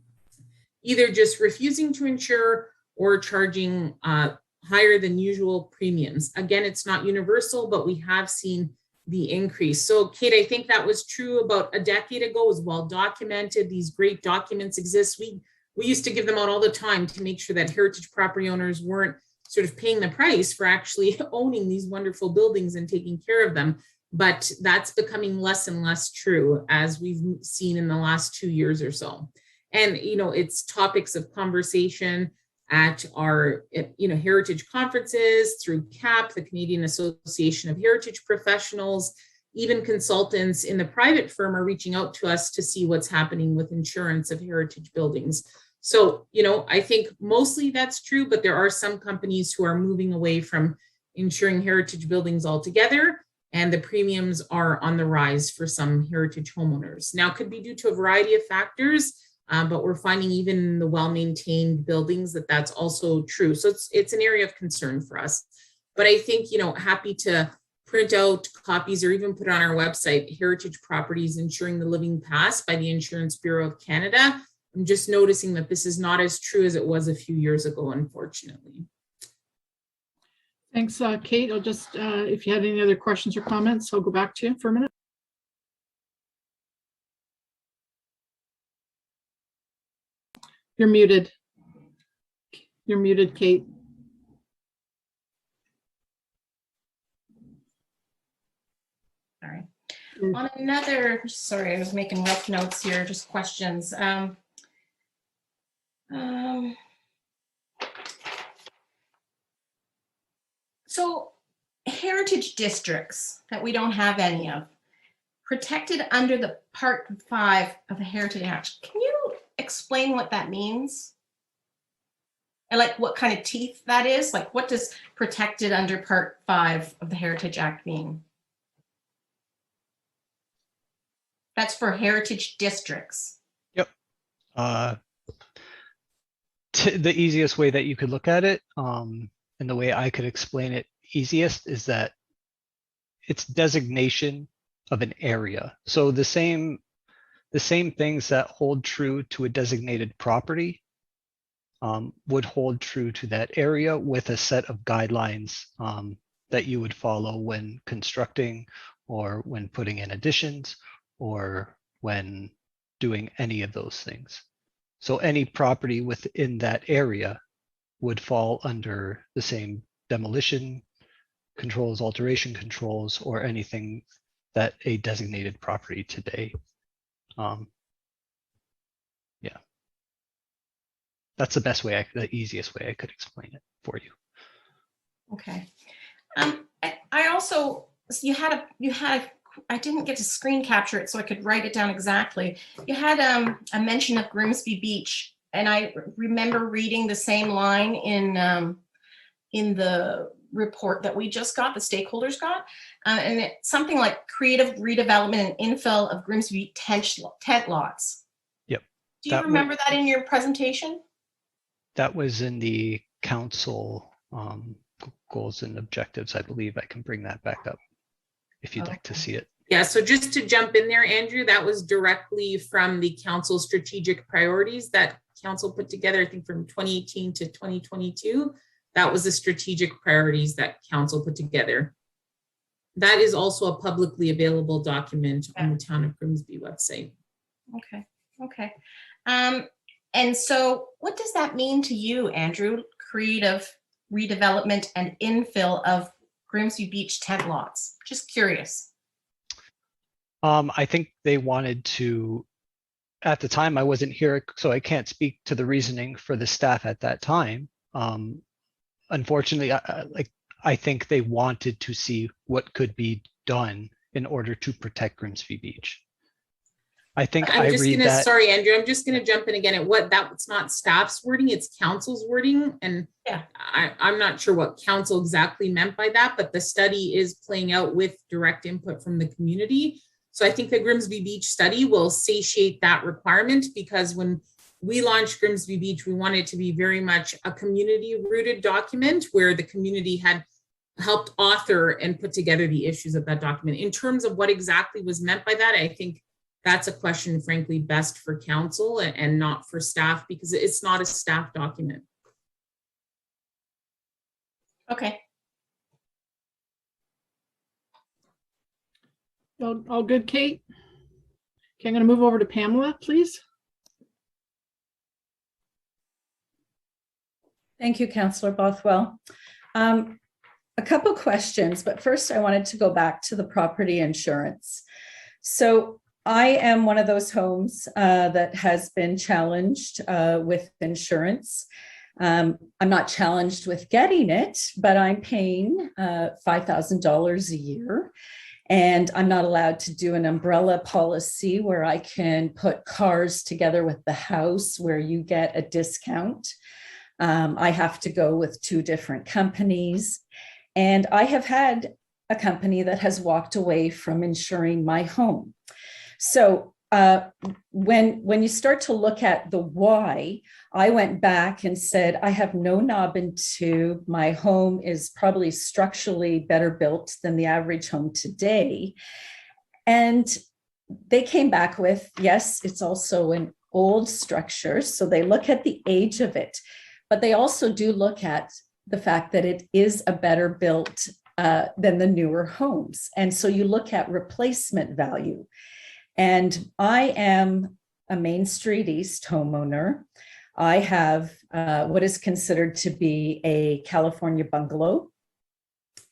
either just refusing to insure or charging higher than usual premiums. Again, it's not universal, but we have seen the increase. So Kate, I think that was true about a decade ago, is well documented. These great documents exist. We used to give them out all the time to make sure that heritage property owners weren't sort of paying the price for actually owning these wonderful buildings and taking care of them. But that's becoming less and less true, as we've seen in the last 2 years or so. And, you know, it's topics of conversation at our, heritage conferences, through CAP, the Canadian Association of Heritage Professionals. Even consultants in the private firm are reaching out to us to see what's happening with insurance of heritage buildings. So, I think mostly that's true, but there are some companies who are moving away from insuring heritage buildings altogether, and the premiums are on the rise for some heritage homeowners. Now, it could be due to a variety of factors, but we're finding even in the well-maintained buildings that's also true. So it's an area of concern for us. But I think, happy to print out copies or even put on our website, Heritage Properties Insuring the Living Past by the Insurance Bureau of Canada. I'm just noticing that this is not as true as it was a few years ago, unfortunately. Thanks, Kate. I'll just, if you had any other questions or comments, I'll go back to you for a minute. You're muted. You're muted, Kate. Sorry. On another, sorry, I was making rough notes here, just questions. So heritage districts that we don't have any of, protected under the Part 5 of the Heritage Act. Can you explain what that means? And like what kind of teeth that is? Like what does protected under Part 5 of the Heritage Act mean? That's for heritage districts. Yep. The easiest way that you could look at it, and the way I could explain it easiest, is that it's designation of an area. So the same things that hold true to a designated property would hold true to that area, with a set of guidelines that you would follow when constructing, or when putting in additions, or when doing any of those things. So any property within that area would fall under the same demolition controls, alteration controls, or anything that a designated property today. Yeah, that's the best way, the easiest way I could explain it for you. Okay. I also, so I didn't get to screen capture it so I could write it down exactly. You had a mention of Grimsby Beach, and I remember reading the same line in the report that we just got, the stakeholders got, and it's something like creative redevelopment and infill of Grimsby tent lots. Yep. Do you remember that in your presentation? That was in the council goals and objectives. I believe I can bring that back up if you'd like to see it. Yeah, so just to jump in there, Andrew, that was directly from the council strategic priorities that council put together, I think from 2018 to 2022. That was the strategic priorities that council put together. That is also a publicly available document on the Town of Grimsby website. Okay, okay. And so what does that mean to you, Andrew? Creative redevelopment and infill of Grimsby Beach tent lots? Just curious. I think they wanted to, at the time I wasn't here, so I can't speak to the reasoning for the staff at that time. Unfortunately, I think they wanted to see what could be done in order to protect Grimsby Beach. I think sorry, Andrew, I'm just gonna jump in again at that's not staff's wording, it's council's wording. And yeah, I'm not sure what council exactly meant by that, but the study is playing out with direct input from the community. So I think the Grimsby Beach study will satiate that requirement, because when we launched Grimsby Beach, we wanted it to be very much a community rooted document where the community had helped author and put together the issues of that document. In terms of what exactly was meant by that, I think that's a question, frankly, best for council and not for staff, because it's not a staff document. Okay. All good, Kate? Okay, I'm going to move over to Pamela, please. Thank you, Councillor Bothwell. A couple questions, but first I wanted to go back to the property insurance. So I am one of those homes that has been challenged with insurance. I'm not challenged with getting it, but I'm paying $5,000 a year. And I'm not allowed to do an umbrella policy where I can put cars together with the house where you get a discount. I have to go with 2 different companies. And I have had a company that has walked away from insuring my home. So when you start to look at the why, I went back and said, I have no knob and tube. My home is probably structurally better built than the average home today. And they came back with, yes, it's also an old structure. So they look at the age of it, but they also do look at the fact that it is a better built than the newer homes. And so you look at replacement value. And I am a Main Street East homeowner. I have what is considered to be a California bungalow.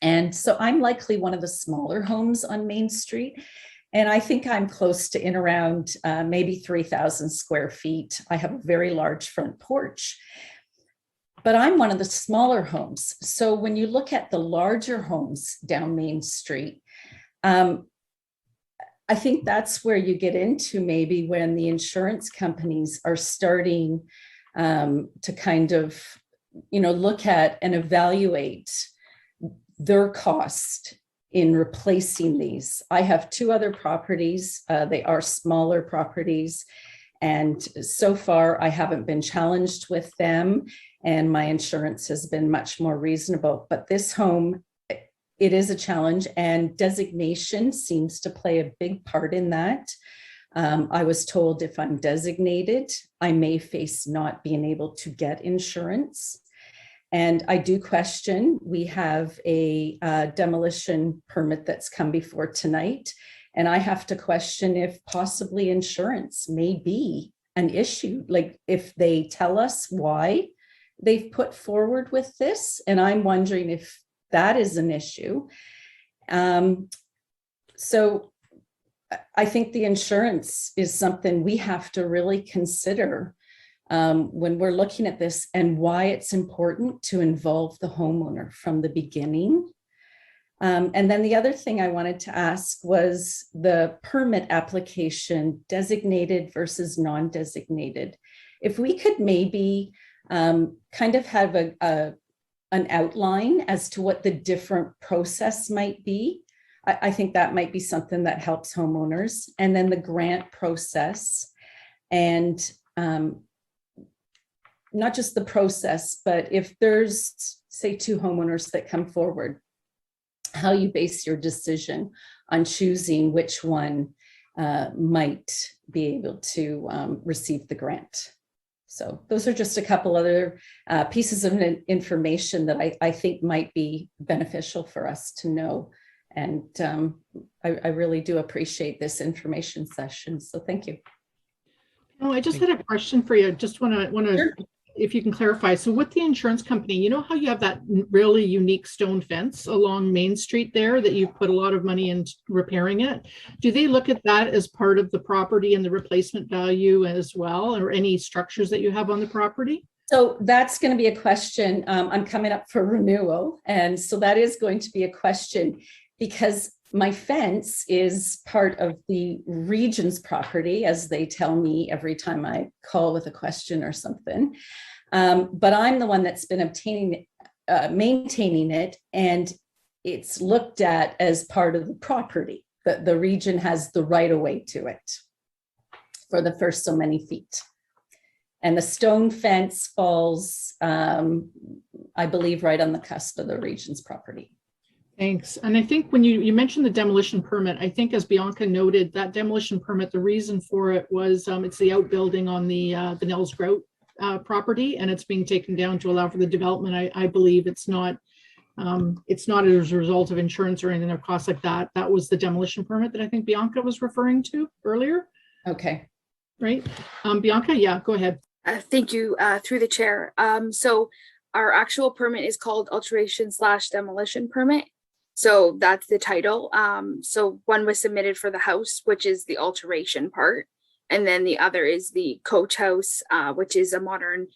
And so I'm likely one of the smaller homes on Main Street. And I think I'm close to in around maybe 3,000 square feet. I have a very large front porch. But I'm one of the smaller homes. So when you look at the larger homes down Main Street, I think that's where you get into maybe when the insurance companies are starting to kind of, look at and evaluate their cost in replacing these. I have 2 other properties. They are smaller properties. And so far, I haven't been challenged with them. And my insurance has been much more reasonable. But this home, it is a challenge, and designation seems to play a big part in that. I was told if I'm designated, I may face not being able to get insurance. And I do question, we have a demolition permit that's come before tonight. And I have to question if possibly insurance may be an issue. Like if they tell us why they've put forward with this, and I'm wondering if that is an issue. So I think the insurance is something we have to really consider when we're looking at this, and why it's important to involve the homeowner from the beginning. And then the other thing I wanted to ask was the permit application, designated versus non-designated. If we could maybe kind of have an outline as to what the different process might be. I think that might be something that helps homeowners. And then the grant process, and not just the process, but if there's, say, 2 homeowners that come forward, how you base your decision on choosing which one might be able to receive the grant. So those are just a couple other pieces of information that I think might be beneficial for us to know. And I really do appreciate this information session. So thank you. I just had a question for you. Just want to, Sure. If you can clarify. So with the insurance company, you know how you have that really unique stone fence along Main Street there that you've put a lot of money into repairing it? Do they look at that as part of the property and the replacement value as well, or any structures that you have on the property? So that's going to be a question. I'm coming up for renewal. And so that is going to be a question, because my fence is part of the region's property, as they tell me every time I call with a question or something. But I'm the one that's been maintaining it, and it's looked at as part of the property. The region has the right of way to it for the first so many feet. And the stone fence falls, I believe, right on the cusp of the region's property. Thanks. And I think when you mentioned the demolition permit, I think as Bianca noted, that demolition permit, the reason for it was it's the outbuilding on the Nels Grout property, and it's being taken down to allow for the development. I believe it's not as a result of insurance or anything or costs like that. That was the demolition permit that I think Bianca was referring to earlier. Okay. Right. Bianca, yeah, go ahead. Thank you, through the chair. So our actual permit is called Alteration / Demolition Permit. So that's the title. So one was submitted for the house, which is the alteration part. And then the other is the coach house, which is a modern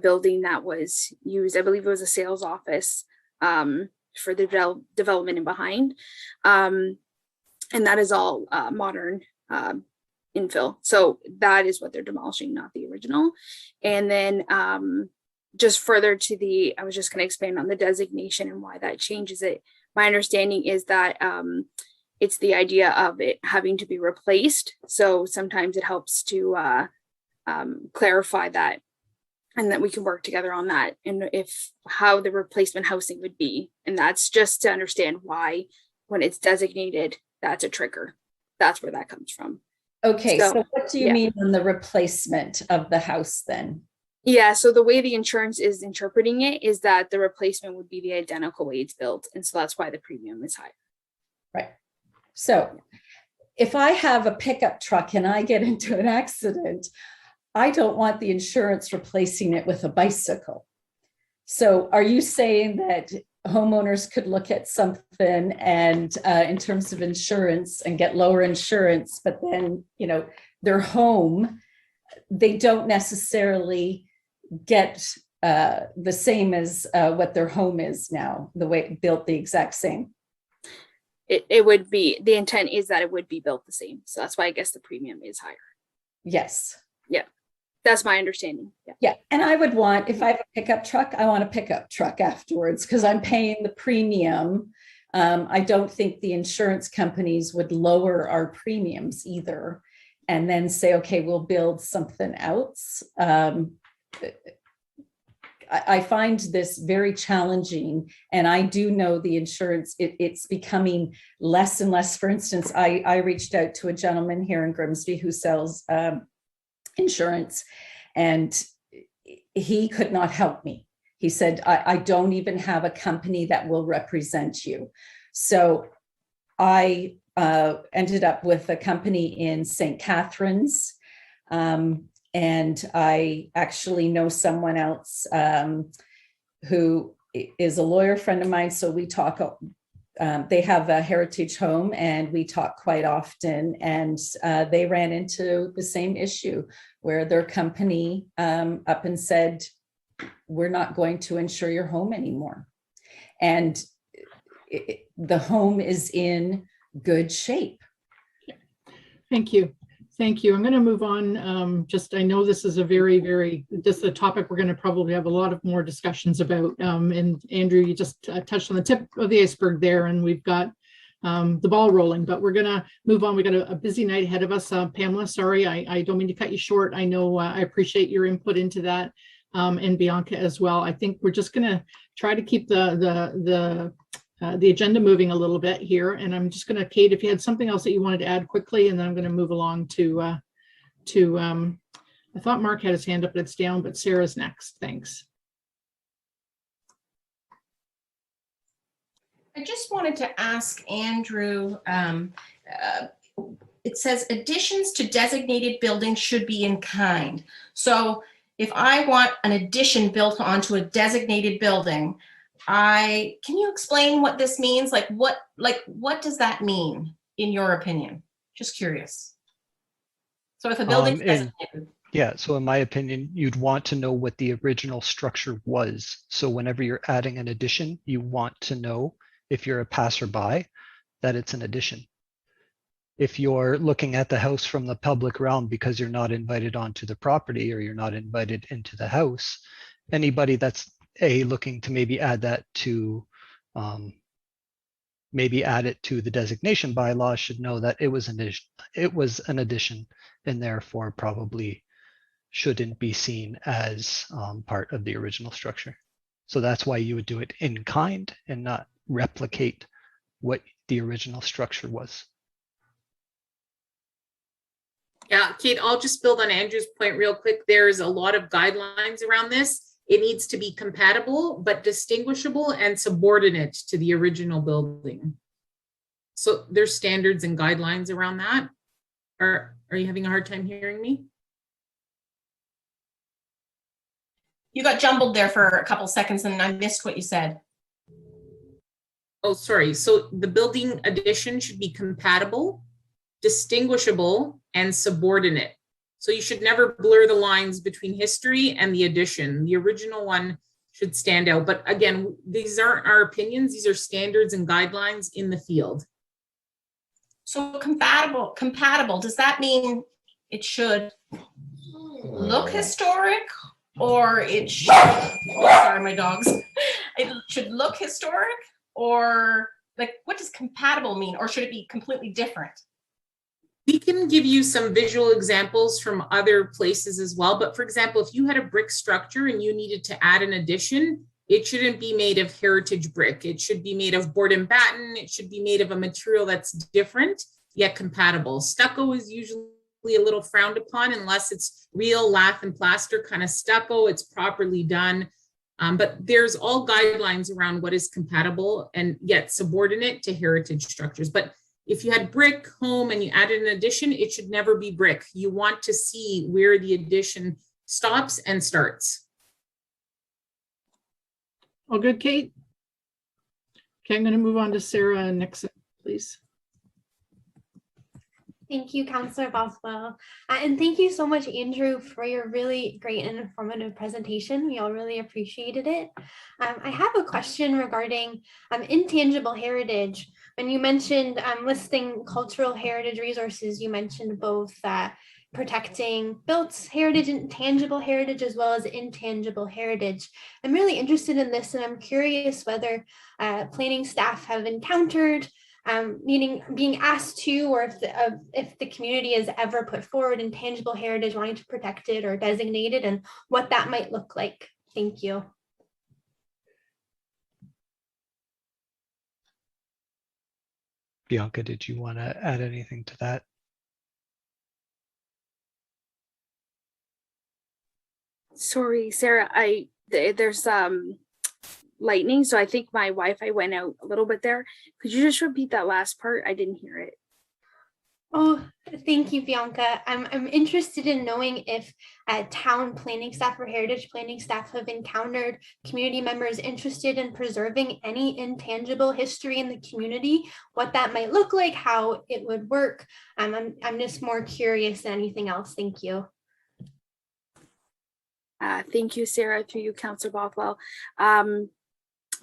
building that was used, I believe it was a sales office for the development and behind. And that is all modern infill. So that is what they're demolishing, not the original. And then just further to I was just going to expand on the designation and why that changes it. My understanding is that it's the idea of it having to be replaced. So sometimes it helps to clarify that, and that we can work together on that, and how the replacement housing would be. And that's just to understand why, when it's designated, that's a trigger. That's where that comes from. Okay, so what do you yeah. mean on the replacement of the house then? Yeah, so the way the insurance is interpreting it is that the replacement would be the identical way it's built. And so that's why the premium is higher. Right. So if I have a pickup truck and I get into an accident, I don't want the insurance replacing it with a bicycle. So are you saying that homeowners could look at something and in terms of insurance and get lower insurance, but then, their home, they don't necessarily get the same as what their home is now, the way built the exact same? It would be, the intent is that it would be built the same. So that's why I guess the premium is higher. Yes. Yeah. That's my understanding. Yeah. Yeah. And I would want, if I have a pickup truck, I want a pickup truck afterwards because I'm paying the premium. I don't think the insurance companies would lower our premiums either and then say, okay, we'll build something else. I find this very challenging, and I do know the insurance, it's becoming less and less. For instance, I reached out to a gentleman here in Grimsby who sells insurance, and he could not help me. He said, I don't even have a company that will represent you. So I ended up with a company in St. Catharines, and I actually know someone else who is a lawyer friend of mine. So we talk, they have a heritage home and we talk quite often. And they ran into the same issue where their company up and said, we're not going to insure your home anymore. And the home is in good shape. Thank you. Thank you. I'm going to move on. I know this is a very, just a topic we're going to probably have a lot of more discussions about. And Andrew, you just touched on the tip of the iceberg there, and we've got the ball rolling, but we're going to move on. We got a busy night ahead of us. Pamela, sorry, I don't mean to cut you short. I know I appreciate your input into that, and Bianca as well. I think we're just going to try to keep the agenda moving a little bit here. And I'm just going to, Kate, if you had something else that you wanted to add quickly, and then I'm going to move along to I thought Mark had his hand up, but it's down, but Sarah's next. Thanks. I just wanted to ask Andrew, it says additions to designated buildings should be in kind. So if I want an addition built onto a designated building, can you explain what this means? What does that mean in your opinion? Just curious. So if a building so in my opinion, you'd want to know what the original structure was. So whenever you're adding an addition, you want to know, if you're a passerby, that it's an addition. If you're looking at the house from the public realm because you're not invited onto the property or you're not invited into the house, anybody that's looking to maybe add that to maybe add it to the designation bylaw should know that it was an addition and therefore probably shouldn't be seen as part of the original structure. So that's why you would do it in kind and not replicate what the original structure was. Yeah, Kate, I'll just build on Andrew's point real quick. There's a lot of guidelines around this. It needs to be compatible, but distinguishable and subordinate to the original building. So there's standards and guidelines around that. Are you having a hard time hearing me? You got jumbled there for a couple seconds and I missed what you said. Oh, sorry. So the building addition should be compatible, distinguishable, and subordinate. So you should never blur the lines between history and the addition. The original one should stand out. But again, these aren't our opinions. These are standards and guidelines in the field. So compatible, does that mean it should look historic or it should, oh, sorry, my dogs. It should look historic or like, what does compatible mean? Or should it be completely different? We can give you some visual examples from other places as well. But for example, if you had a brick structure and you needed to add an addition, it shouldn't be made of heritage brick. It should be made of board and batten. It should be made of a material that's different yet compatible. Stucco is usually a little frowned upon unless it's real lath and plaster kind of stucco. It's properly done. But there's all guidelines around what is compatible and yet subordinate to heritage structures. But if you had brick home and you added an addition, it should never be brick. You want to see where the addition stops and starts. All good, Kate? Okay, I'm going to move on to Sarah Nixon, please. Thank you, Councillor Bothwell. And thank you so much, Andrew, for your really great and informative presentation. We all really appreciated it. I have a question regarding intangible heritage. When you mentioned listing cultural heritage resources, you mentioned both protecting built heritage and tangible heritage as well as intangible heritage. I'm really interested in this, and I'm curious whether planning staff have encountered meaning being asked to, or if the community has ever put forward intangible heritage, wanting to protect it or designate it, and what that might look like. Thank you. Bianca, did you want to add anything to that? Sorry, Sarah, there's lightning, so I think my Wi-Fi went out a little bit there. Could you just repeat that last part? I didn't hear it. Oh, thank you, Bianca. I'm interested in knowing if town planning staff or heritage planning staff have encountered community members interested in preserving any intangible history in the community, what that might look like, how it would work. I'm just more curious than anything else. Thank you. Thank you, Sarah, through you, Councillor Bothwell.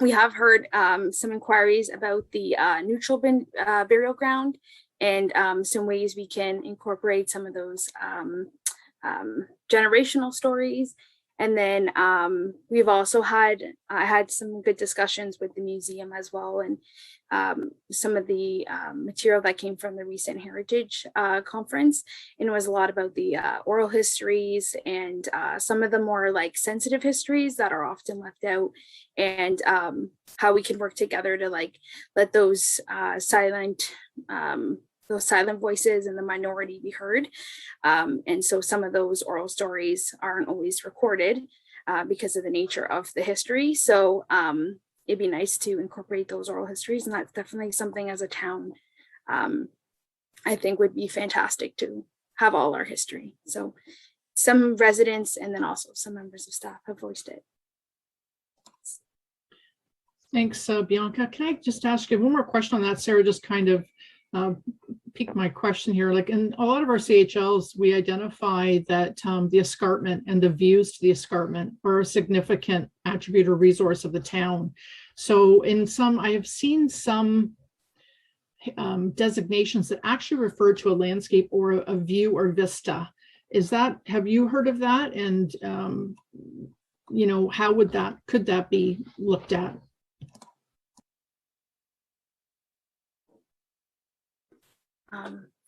We have heard some inquiries about the neutral burial ground and some ways we can incorporate some of those generational stories. And then we've also had some good discussions with the museum as well, and some of the material that came from the recent Heritage conference. And it was a lot about the oral histories and some of the more like sensitive histories that are often left out, and how we can work together to like let those silent voices in the minority be heard. And so some of those oral stories aren't always recorded because of the nature of the history. So it'd be nice to incorporate those oral histories, and that's definitely something as a town I think would be fantastic to have all our history. So some residents and then also some members of staff have voiced it. Thanks, Bianca. Can I just ask you one more question on that, Sarah? Just kind of piqued my question here. Like in a lot of our CHLs, we identify that the escarpment and the views to the escarpment are a significant attribute or resource of the town. So in some, I have seen some designations that actually refer to a landscape or a view or vista. Is that, have you heard of that? And you know, how would could that be looked at?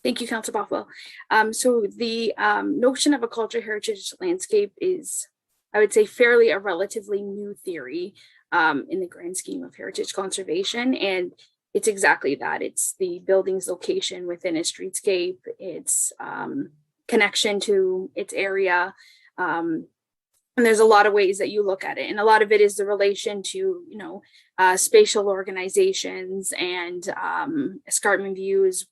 Thank you, Councillor Bothwell. So the notion of a cultural heritage landscape is, I would say, fairly a relatively new theory in the grand scheme of heritage conservation. And it's exactly that. It's the building's location within a streetscape, its connection to its area. And there's a lot of ways that you look at it. And a lot of it is the relation to, you know, spatial organizations and escarpment views,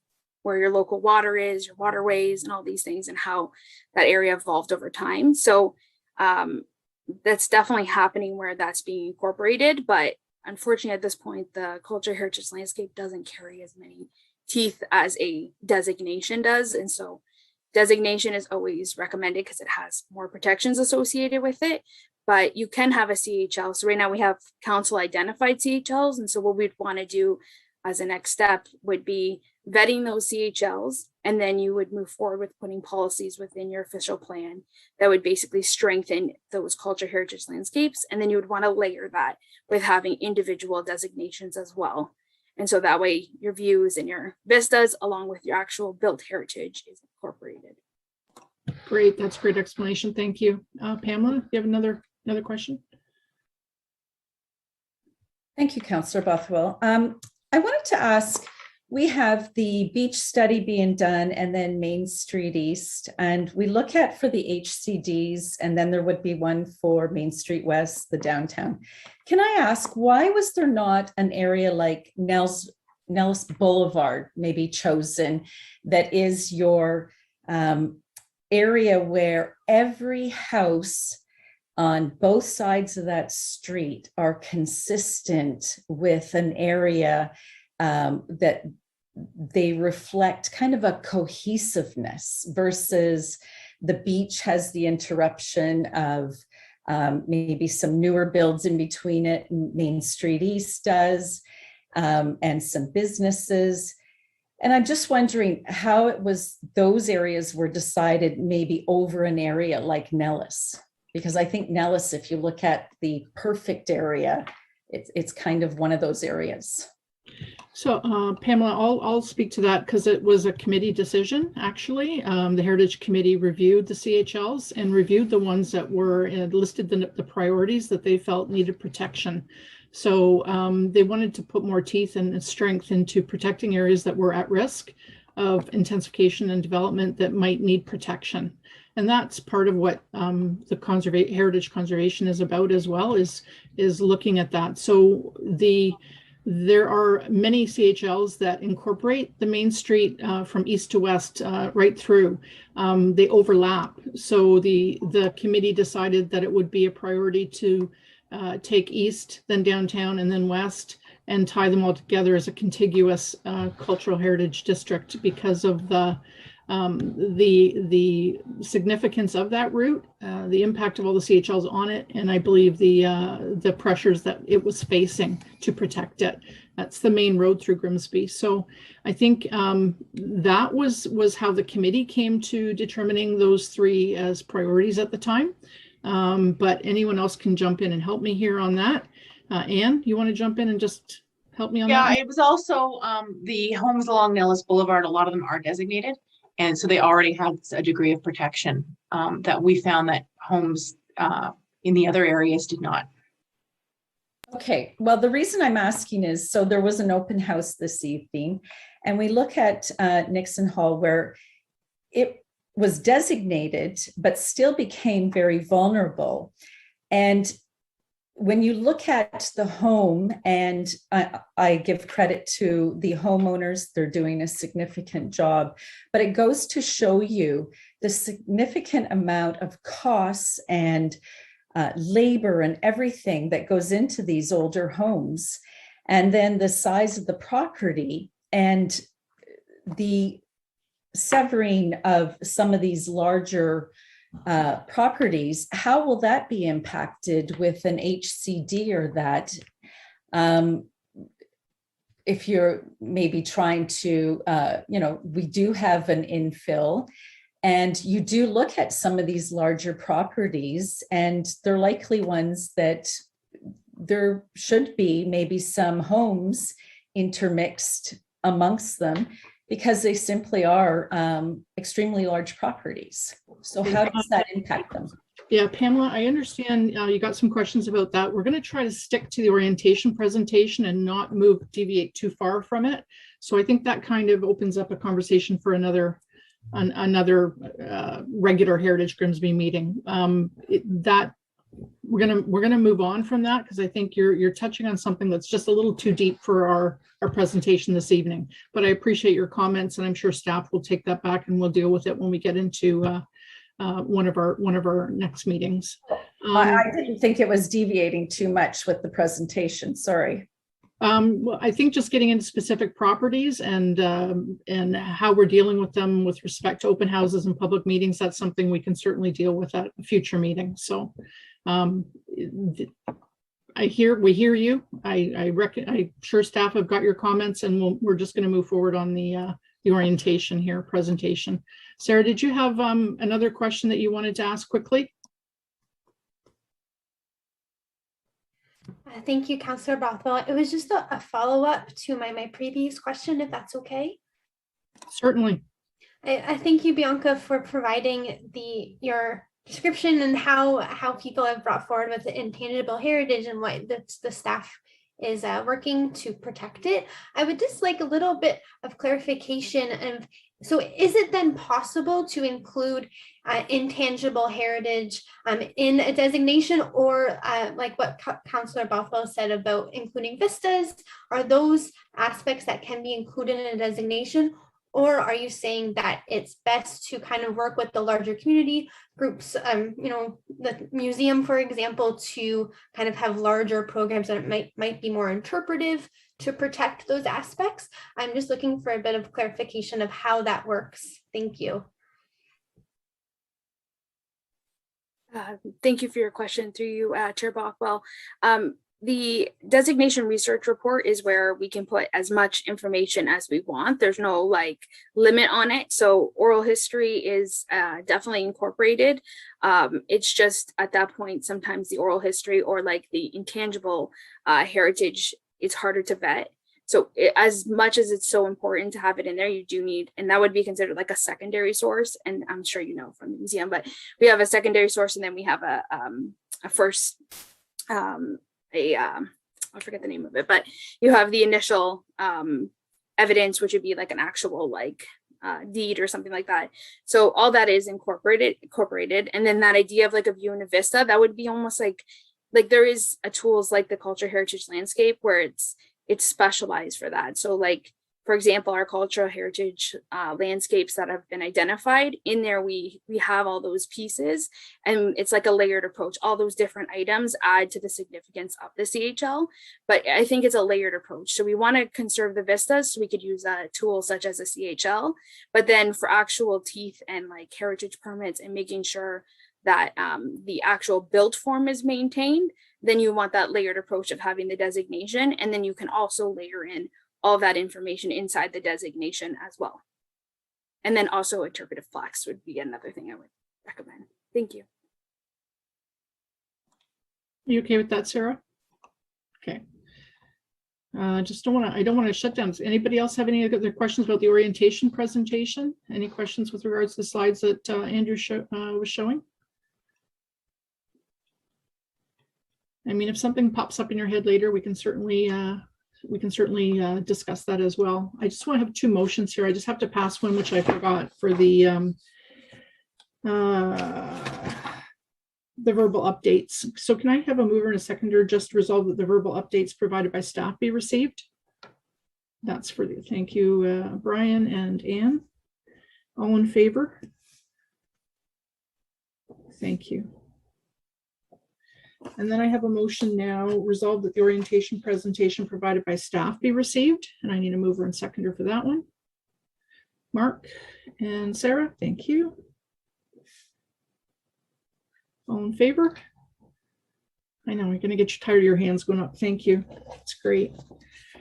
where your local water is, your waterways, and all these things, and how that area evolved over time. So that's definitely happening where that's being incorporated. But unfortunately, at this point, the cultural heritage landscape doesn't carry as many teeth as a designation does. And so designation is always recommended because it has more protections associated with it. But you can have a CHL. So right now we have council identified CHLs. And so what we'd want to do as a next step would be vetting those CHLs, and then you would move forward with putting policies within your official plan that would basically strengthen those culture heritage landscapes. And then you would want to layer that with having individual designations as well. And so that way your views and your vistas along with your actual built heritage is incorporated. Great, that's a great explanation. Thank you. Pamela, you have another question? Thank you, Councillor Bothwell. I wanted to ask, we have the beach study being done and then Main Street East, and we look at for the HCDs, and then there would be one for Main Street West, the downtown. Can I ask, why was there not an area like Nellis Boulevard maybe chosen that is your area where every house on both sides of that street are consistent with an area that they reflect kind of a cohesiveness versus the beach has the interruption of maybe some newer builds in between it, Main Street East does, and some businesses. And I'm just wondering how it was those areas were decided maybe over an area like Nellis, because I think Nellis, if you look at the perfect area, it's kind of one of those areas. So Pamela, I'll speak to that because it was a committee decision, actually. The Heritage Committee reviewed the CHLs and reviewed the ones that were listed the priorities that they felt needed protection. So they wanted to put more teeth and strength into protecting areas that were at risk of intensification and development that might need protection. And that's part of what the heritage conservation is about as well, is looking at that. So there are many CHLs that incorporate the Main Street from east to west right through. They overlap. So the committee decided that it would be a priority to take east, then downtown, and then west, and tie them all together as a contiguous cultural heritage district because of the significance of that route, the impact of all the CHLs on it, and I believe the pressures that it was facing to protect it. That's the main road through Grimsby. So I think that was how the committee came to determining those three as priorities at the time. But anyone else can jump in and help me here on that. Anne, you want to jump in and just help me on that? Yeah, it was also the homes along Nellis Boulevard, a lot of them are designated. And so they already have a degree of protection that we found that homes in the other areas did not. Okay, well, the reason I'm asking is, so there was an open house this evening, and we look at Nixon Hall where it was designated, but still became very vulnerable. And when you look at the home, and I give credit to the homeowners, they're doing a significant job, but it goes to show you the significant amount of costs and labor and everything that goes into these older homes. And then the size of the property and the severing of some of these larger properties, how will that be impacted with an HCD or that? If you're maybe trying to, we do have an infill, and you do look at some of these larger properties, and they're likely ones that there should be maybe some homes intermixed amongst them, because they simply are extremely large properties. So how does that impact them? Yeah, Pamela, I understand you got some questions about that. We're going to try to stick to the orientation presentation and not deviate too far from it. So I think that kind of opens up a conversation for another regular Heritage Grimsby meeting. We're gonna move on from that, because I think you're touching on something that's just a little too deep for our presentation this evening. But I appreciate your comments, and I'm sure staff will take that back and we'll deal with it when we get into one of our next meetings. I didn't think it was deviating too much with the presentation. Sorry. Well, I think just getting into specific properties and how we're dealing with them with respect to open houses and public meetings, that's something we can certainly deal with at a future meeting. So we hear you. I'm sure staff have got your comments, and we're just going to move forward on the orientation here, presentation. Sarah, did you have another question that you wanted to ask quickly? Thank you, Councillor Bothwell. It was just a follow-up to my previous question, if that's okay. Certainly. I thank you, Bianca, for providing your description and how people have brought forward with the intangible heritage and what the staff is working to protect it. I would just like a little bit of clarification of, so is it then possible to include intangible heritage in a designation, or like what Councillor Bothwell said about including vistas? Are those aspects that can be included in a designation? Or are you saying that it's best to kind of work with the larger community groups, the museum, for example, to kind of have larger programs that might be more interpretive to protect those aspects? I'm just looking for a bit of clarification of how that works. Thank you. Thank you for your question, through you, Chair Bothwell. The designation research report is where we can put as much information as we want. There's no like limit on it. So oral history is definitely incorporated. It's just at that point, sometimes the oral history or like the intangible heritage is harder to vet. So as much as it's so important to have it in there, you do need, and that would be considered like a secondary source. And I'm sure you know from the museum, but we have a secondary source, and then we have a first, I forget the name of it, but you have the initial evidence, which would be like an actual like deed or something like that. So all that is incorporated. And then that idea of like a view and a vista, that would be almost like there is a tools like the culture heritage landscape where it's specialized for that. So like, for example, our cultural heritage landscapes that have been identified in there, we have all those pieces, and it's like a layered approach. All those different items add to the significance of the CHL, but I think it's a layered approach. So we want to conserve the vistas, so we could use a tool such as a CHL, but then for actual teeth and like heritage permits and making sure that the actual built form is maintained, then you want that layered approach of having the designation, and then you can also layer in all that information inside the designation as well. And then also interpretive plaques would be another thing I would recommend. Thank you. Are you okay with that, Sarah? Okay. I don't want to shut down. Does anybody else have any other questions about the orientation presentation? Any questions with regards to the slides that Andrew was showing? I mean, if something pops up in your head later, we can certainly discuss that as well. I just want to have two motions here. I just have to pass one, which I forgot, for the verbal updates. So can I have a mover and a seconder just resolve that the verbal updates provided by staff be received? That's for the, thank you, Brian and Anne. All in favor? Thank you. And then I have a motion now, resolve that the orientation presentation provided by staff be received. And I need a mover and seconder for that one. Mark and Sarah, thank you. All in favor? I know, you're going to get you tired of your hands going up. Thank you. That's great.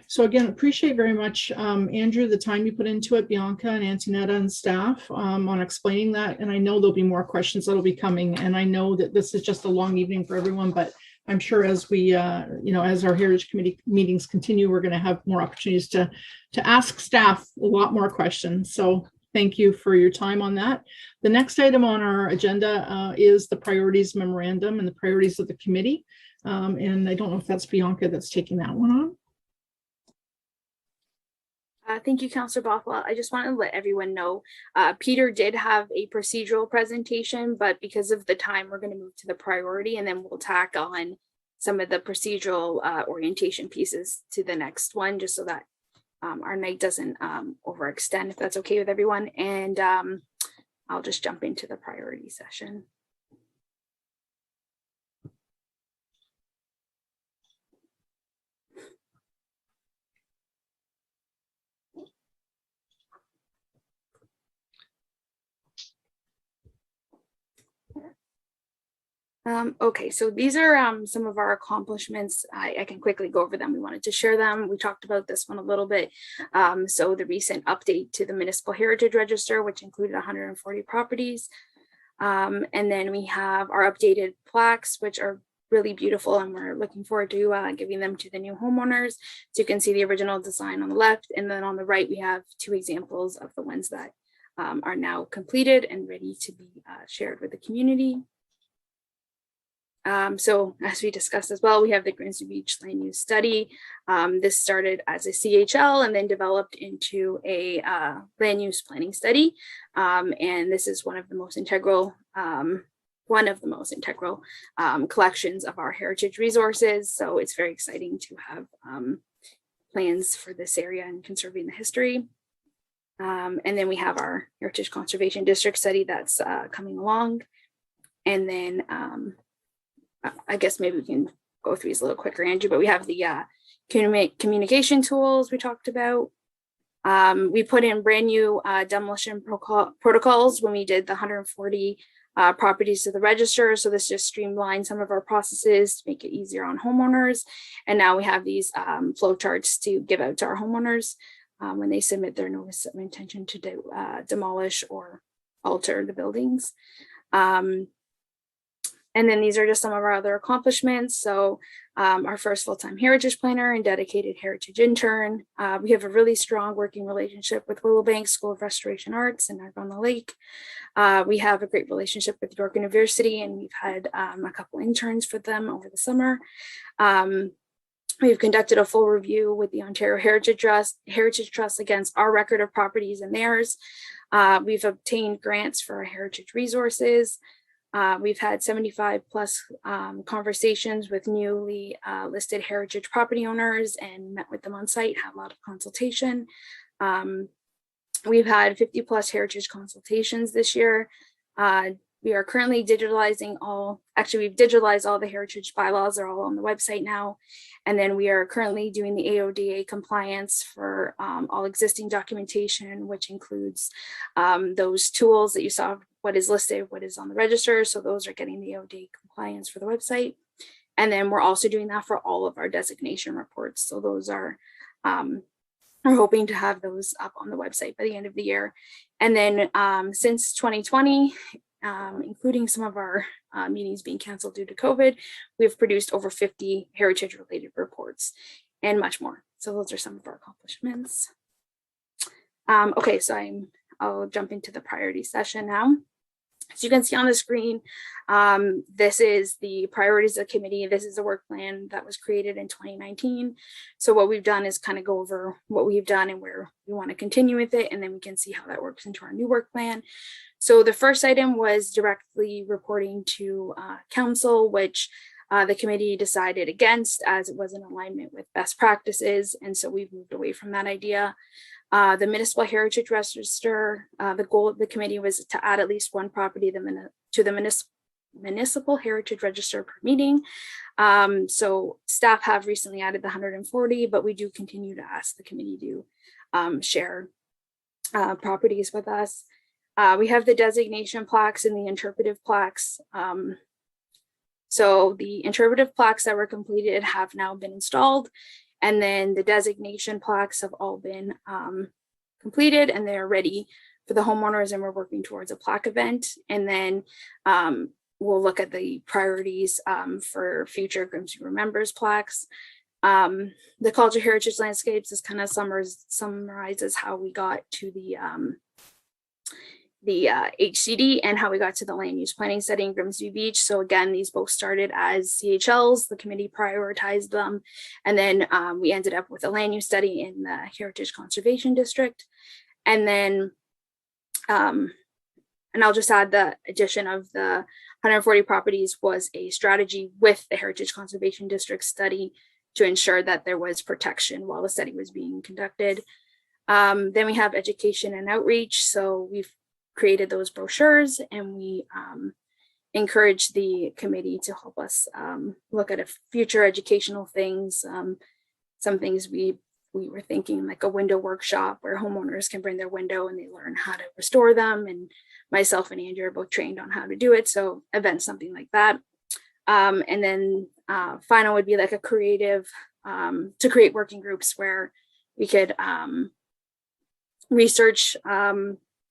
So again, appreciate very much, Andrew, the time you put into it, Bianca and Antonetta and staff on explaining that. And I know there'll be more questions that'll be coming. And I know that this is just a long evening for everyone, but I'm sure as we, as our Heritage Committee meetings continue, we're going to have more opportunities to ask staff a lot more questions. So thank you for your time on that. The next item on our agenda is the priorities memorandum and the priorities of the committee. And I don't know if that's Bianca that's taking that one on. Thank you, Councillor Bothwell. I just want to let everyone know, Peter did have a procedural presentation, but because of the time, we're going to move to the priority, and then we'll tack on some of the procedural orientation pieces to the next one, just so that our night doesn't overextend, if that's okay with everyone. And I'll just jump into the priority session. Okay, so these are some of our accomplishments. I can quickly go over them. We wanted to share them. We talked about this one a little bit. So the recent update to the Municipal Heritage Register, which included 140 properties. And then we have our updated plaques, which are really beautiful, and we're looking forward to giving them to the new homeowners. So you can see the original design on the left, and then on the right, we have 2 examples of the ones that are now completed and ready to be shared with the community. So as we discussed as well, we have the Grimsby Beach land use study. This started as a CHL and then developed into a land use planning study. And this is one of the most integral collections of our heritage resources. So it's very exciting to have plans for this area and conserving the history. And then we have our Heritage Conservation District study that's coming along. And then I guess maybe we can go through these a little quicker, Andrew, but we have the communication tools we talked about. We put in brand new demolition protocols when we did the 140 properties to the register. So this just streamlined some of our processes to make it easier on homeowners. And now we have these flow charts to give out to our homeowners when they submit their notice of intention to demolish or alter the buildings. And then these are just some of our other accomplishments. So our first full-time heritage planner and dedicated heritage intern. We have a really strong working relationship with Willowbank School of Restoration Arts in Niagara-on-the-Lake. We have a great relationship with York University, and we've had a couple interns for them over the summer. We've conducted a full review with the Ontario Heritage Trust against our record of properties and theirs. We've obtained grants for our heritage resources. We've had 75 plus conversations with newly listed heritage property owners and met with them on site, had a lot of consultation. We've had 50 plus heritage consultations this year. We are currently digitalizing we've digitalized all the heritage bylaws. They're all on the website now. And then we are currently doing the AODA compliance for all existing documentation, which includes those tools that you saw, what is listed, what is on the register. So those are getting the AODA compliance for the website. And then we're also doing that for all of our designation reports. So those are, we're hoping to have those up on the website by the end of the year. And then since 2020, including some of our meetings being canceled due to COVID, we've produced over 50 heritage related reports and much more. So those are some of our accomplishments. Okay, so I'll jump into the priority session now. As you can see on the screen, this is the priorities of the committee. This is a work plan that was created in 2019. So what we've done is kind of go over what we've done and where we want to continue with it, and then we can see how that works into our new work plan. So the first item was directly reporting to council, which the committee decided against as it was in alignment with best practices. And so we've moved away from that idea. The Municipal Heritage Register, the goal of the committee was to add at least one property to the Municipal Heritage Register per meeting. So staff have recently added the 140, but we do continue to ask the committee to share properties with us. We have the designation plaques and the interpretive plaques. So the interpretive plaques that were completed have now been installed. And then the designation plaques have all been completed and they're ready for the homeowners, and we're working towards a plaque event. And then we'll look at the priorities for future Grimsby Remembers plaques. The Culture Heritage Landscapes is kind of summarizes how we got to the HCD and how we got to the land use planning study in Grimsby Beach. So again, these both started as CHLs, the committee prioritized them. And then we ended up with a land use study in the Heritage Conservation District. And then, and I'll just add the addition of the 140 properties was a strategy with the Heritage Conservation District study to ensure that there was protection while the study was being conducted. Then we have education and outreach. So we've created those brochures, and we encourage the committee to help us look at future educational things. Some things we were thinking like a window workshop where homeowners can bring their window and they learn how to restore them. And myself and Andrew are both trained on how to do it. So events, something like that. And then final would be like a creative, to create working groups where we could research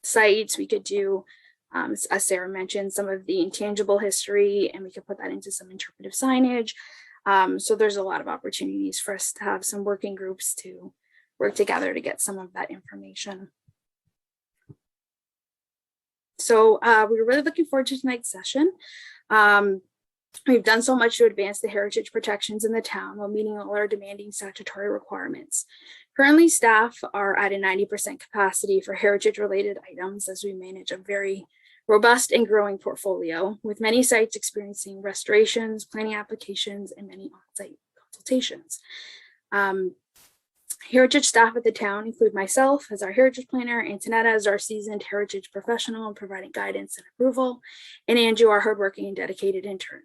sites, we could do, as Sarah mentioned, some of the intangible history, and we could put that into some interpretive signage. So there's a lot of opportunities for us to have some working groups to work together to get some of that information. So we're really looking forward to tonight's session. We've done so much to advance the heritage protections in the town while meeting all our demanding statutory requirements. Currently, staff are at a 90% capacity for heritage-related items as we manage a very robust and growing portfolio, with many sites experiencing restorations, planning applications, and many on-site consultations. Heritage staff at the town include myself as our heritage planner, Antonetta as our seasoned heritage professional and providing guidance and approval, and Andrew, our hardworking and dedicated intern.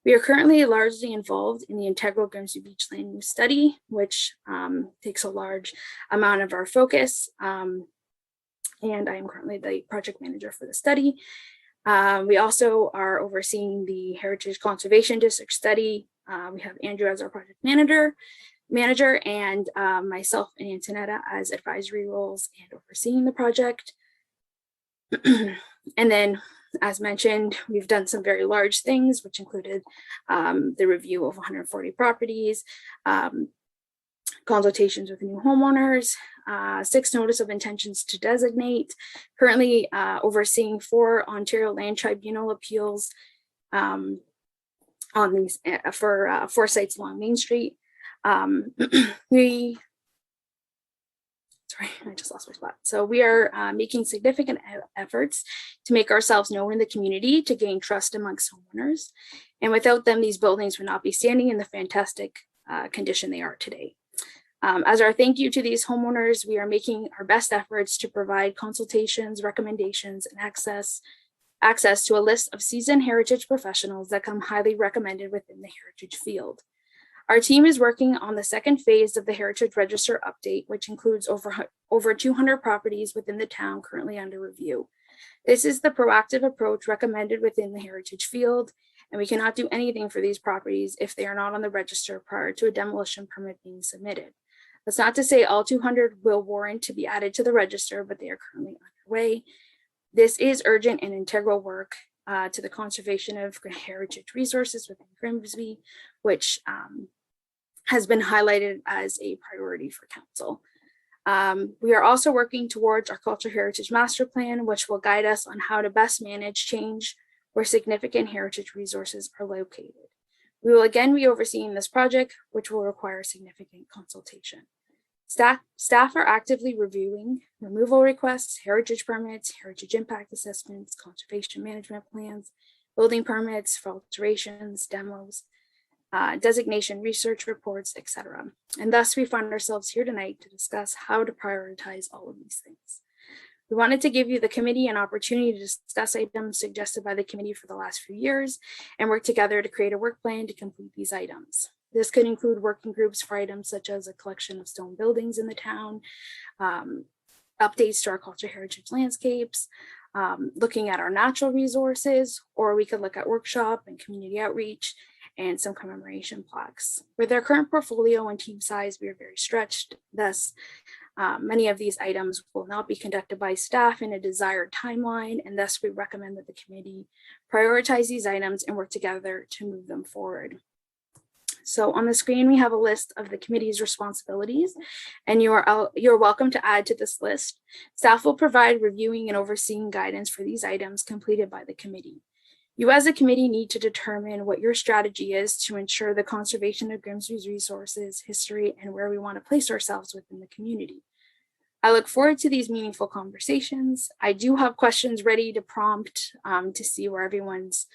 We are currently largely involved in the integral Grimsby Beach land use study, which takes a large amount of our focus. And I am currently the project manager for the study. We also are overseeing the Heritage Conservation District study. We have Andrew as our project manager, and myself and Antonetta as advisory roles and overseeing the project. And then, as mentioned, we've done some very large things, which included the review of 140 properties, consultations with new homeowners, 6 notice of intentions to designate, currently overseeing 4 Ontario Land Tribunal appeals on these for 4 sites along Main Street. Sorry, I just lost my spot. So we are making significant efforts to make ourselves known in the community to gain trust amongst homeowners. And without them, these buildings would not be standing in the fantastic condition they are today. As our thank you to these homeowners, we are making our best efforts to provide consultations, recommendations, and access to a list of seasoned heritage professionals that come highly recommended within the heritage field. Our team is working on the second phase of the Heritage Register update, which includes over 200 properties within the town currently under review. This is the proactive approach recommended within the heritage field, and we cannot do anything for these properties if they are not on the register prior to a demolition permit being submitted. That's not to say all 200 will warrant to be added to the register, but they are currently underway. This is urgent and integral work to the conservation of heritage resources within Grimsby, which has been highlighted as a priority for council. We are also working towards our Cultural Heritage Master Plan, which will guide us on how to best manage change where significant heritage resources are located. We will again be overseeing this project, which will require significant consultation. Staff are actively reviewing removal requests, heritage permits, heritage impact assessments, conservation management plans, building permits for alterations, demos, designation research reports, etc. And thus we find ourselves here tonight to discuss how to prioritize all of these things. We wanted to give you, the committee, an opportunity to discuss items suggested by the committee for the last few years and work together to create a work plan to complete these items. This could include working groups for items such as a collection of stone buildings in the town, updates to our cultural heritage landscapes, looking at our natural resources, or we could look at workshop and community outreach and some commemoration plaques. With our current portfolio and team size, we are very stretched. Thus, many of these items will not be conducted by staff in a desired timeline, and thus we recommend that the committee prioritize these items and work together to move them forward. So on the screen, we have a list of the committee's responsibilities, and you're welcome to add to this list. Staff will provide reviewing and overseeing guidance for these items completed by the committee. You as a committee need to determine what your strategy is to ensure the conservation of Grimsby's resources, history, and where we want to place ourselves within the community. I look forward to these meaningful conversations. I do have questions ready to prompt to see where everyone's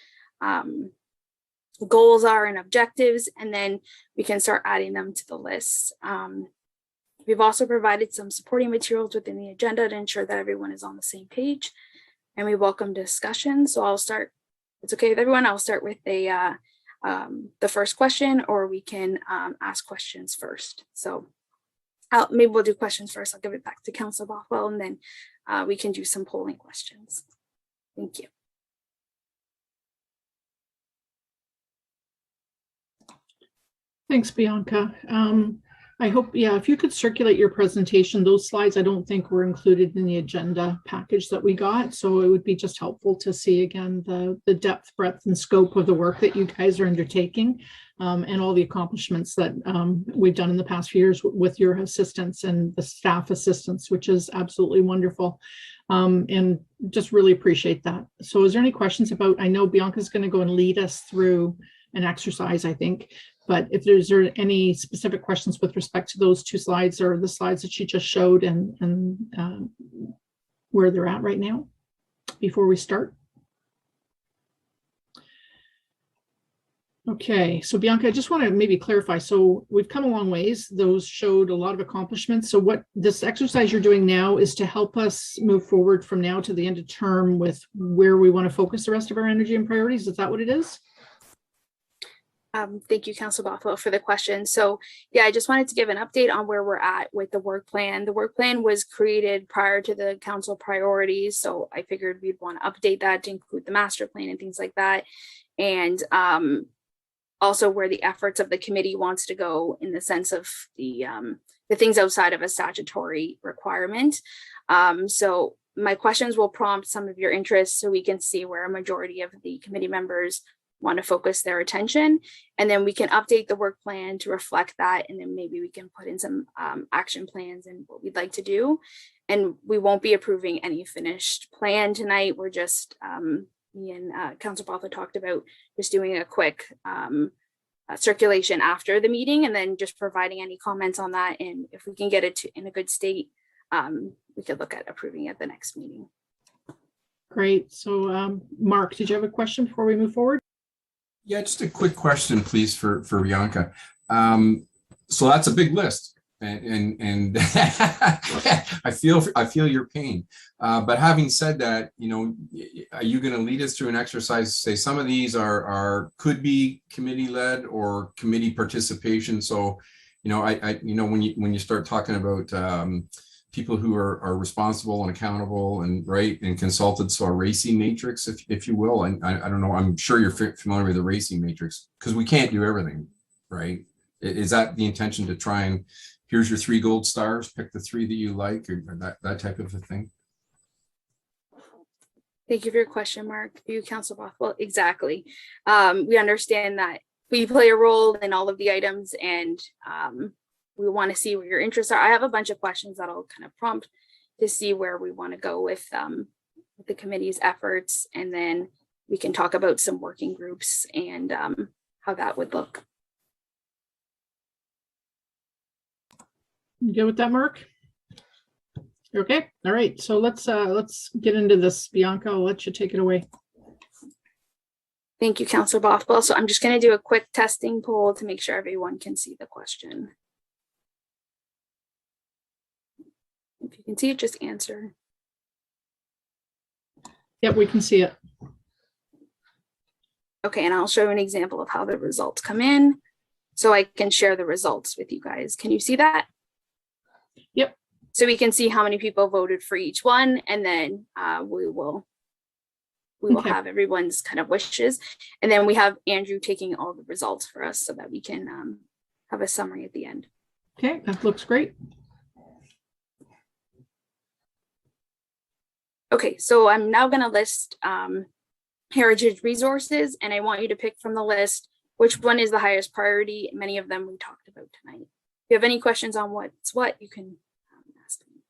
goals are and objectives, and then we can start adding them to the list. We've also provided some supporting materials within the agenda to ensure that everyone is on the same page, and we welcome discussion. So I'll start. It's okay with everyone. I'll start with the first question, or we can ask questions first. So maybe we'll do questions first. I'll give it back to Councillor Bothwell, and then we can do some polling questions. Thank you. Thanks, Bianca. I hope, yeah, if you could circulate your presentation, those slides I don't think were included in the agenda package that we got. So it would be just helpful to see again the depth, breadth, and scope of the work that you guys are undertaking, and all the accomplishments that we've done in the past few years with your assistance and the staff assistance, which is absolutely wonderful. And just really appreciate that. So is there any questions about, I know Bianca's going to go and lead us through an exercise, I think, but if there's any specific questions with respect to those two slides or the slides that she just showed and where they're at right now before we start. Okay, so Bianca, I just want to maybe clarify. So we've come a long ways. Those showed a lot of accomplishments. So what this exercise you're doing now is to help us move forward from now to the end of term with where we want to focus the rest of our energy and priorities. Is that what it is? Thank you, Councilor Bothwell, for the question. So yeah, I just wanted to give an update on where we're at with the work plan. The work plan was created prior to the council priorities. So I figured we'd want to update that to include the master plan and things like that. And also where the efforts of the committee wants to go in the sense of the things outside of a statutory requirement. So my questions will prompt some of your interests so we can see where a majority of the committee members want to focus their attention, and then we can update the work plan to reflect that, and then maybe we can put in some action plans and what we'd like to do. And we won't be approving any finished plan tonight. We're just me and Councilor Bothwell talked about just doing a quick circulation after the meeting, and then just providing any comments on that, and if we can get it in a good state, we could look at approving it at the next meeting. Great. So Mark, did you have a question before we move forward? Yeah, just a quick question, please, for Bianca. So that's a big list, and I feel your pain. But having said that, you know, are you going to lead us through an exercise? Say some of these could be committee led or committee participation. So, you know, when you start talking about people who are responsible and accountable and consulted. So a racing matrix, if you will. And I don't know, I'm sure you're familiar with the racing matrix, because we can't do everything, right? Is that the intention, to try and here's your 3 gold stars, pick the 3 that you like, or that type of a thing? Thank you for your question, Mark. You, Councilor Bothwell, exactly. We understand that we play a role in all of the items, and we want to see where your interests are. I have a bunch of questions that'll kind of prompt to see where we want to go with the committee's efforts, and then we can talk about some working groups and how that would look. You good with that, Mark? Okay. All right. So let's get into this. Bianca, I'll let you take it away. Thank you, Councilor Bothwell. So I'm just going to do a quick testing poll to make sure everyone can see the question. If you can see it, just answer. Yep, we can see it. Okay, and I'll show an example of how the results come in so I can share the results with you guys. Can you see that? Yep. So we can see how many people voted for each one, and then we will Okay. have everyone's kind of wishes. And then we have Andrew taking all the results for us so that we can have a summary at the end. Okay, that looks great. Okay, so I'm now going to list heritage resources, and I want you to pick from the list which one is the highest priority. Many of them we talked about tonight. If you have any questions on what's what, you can ask me.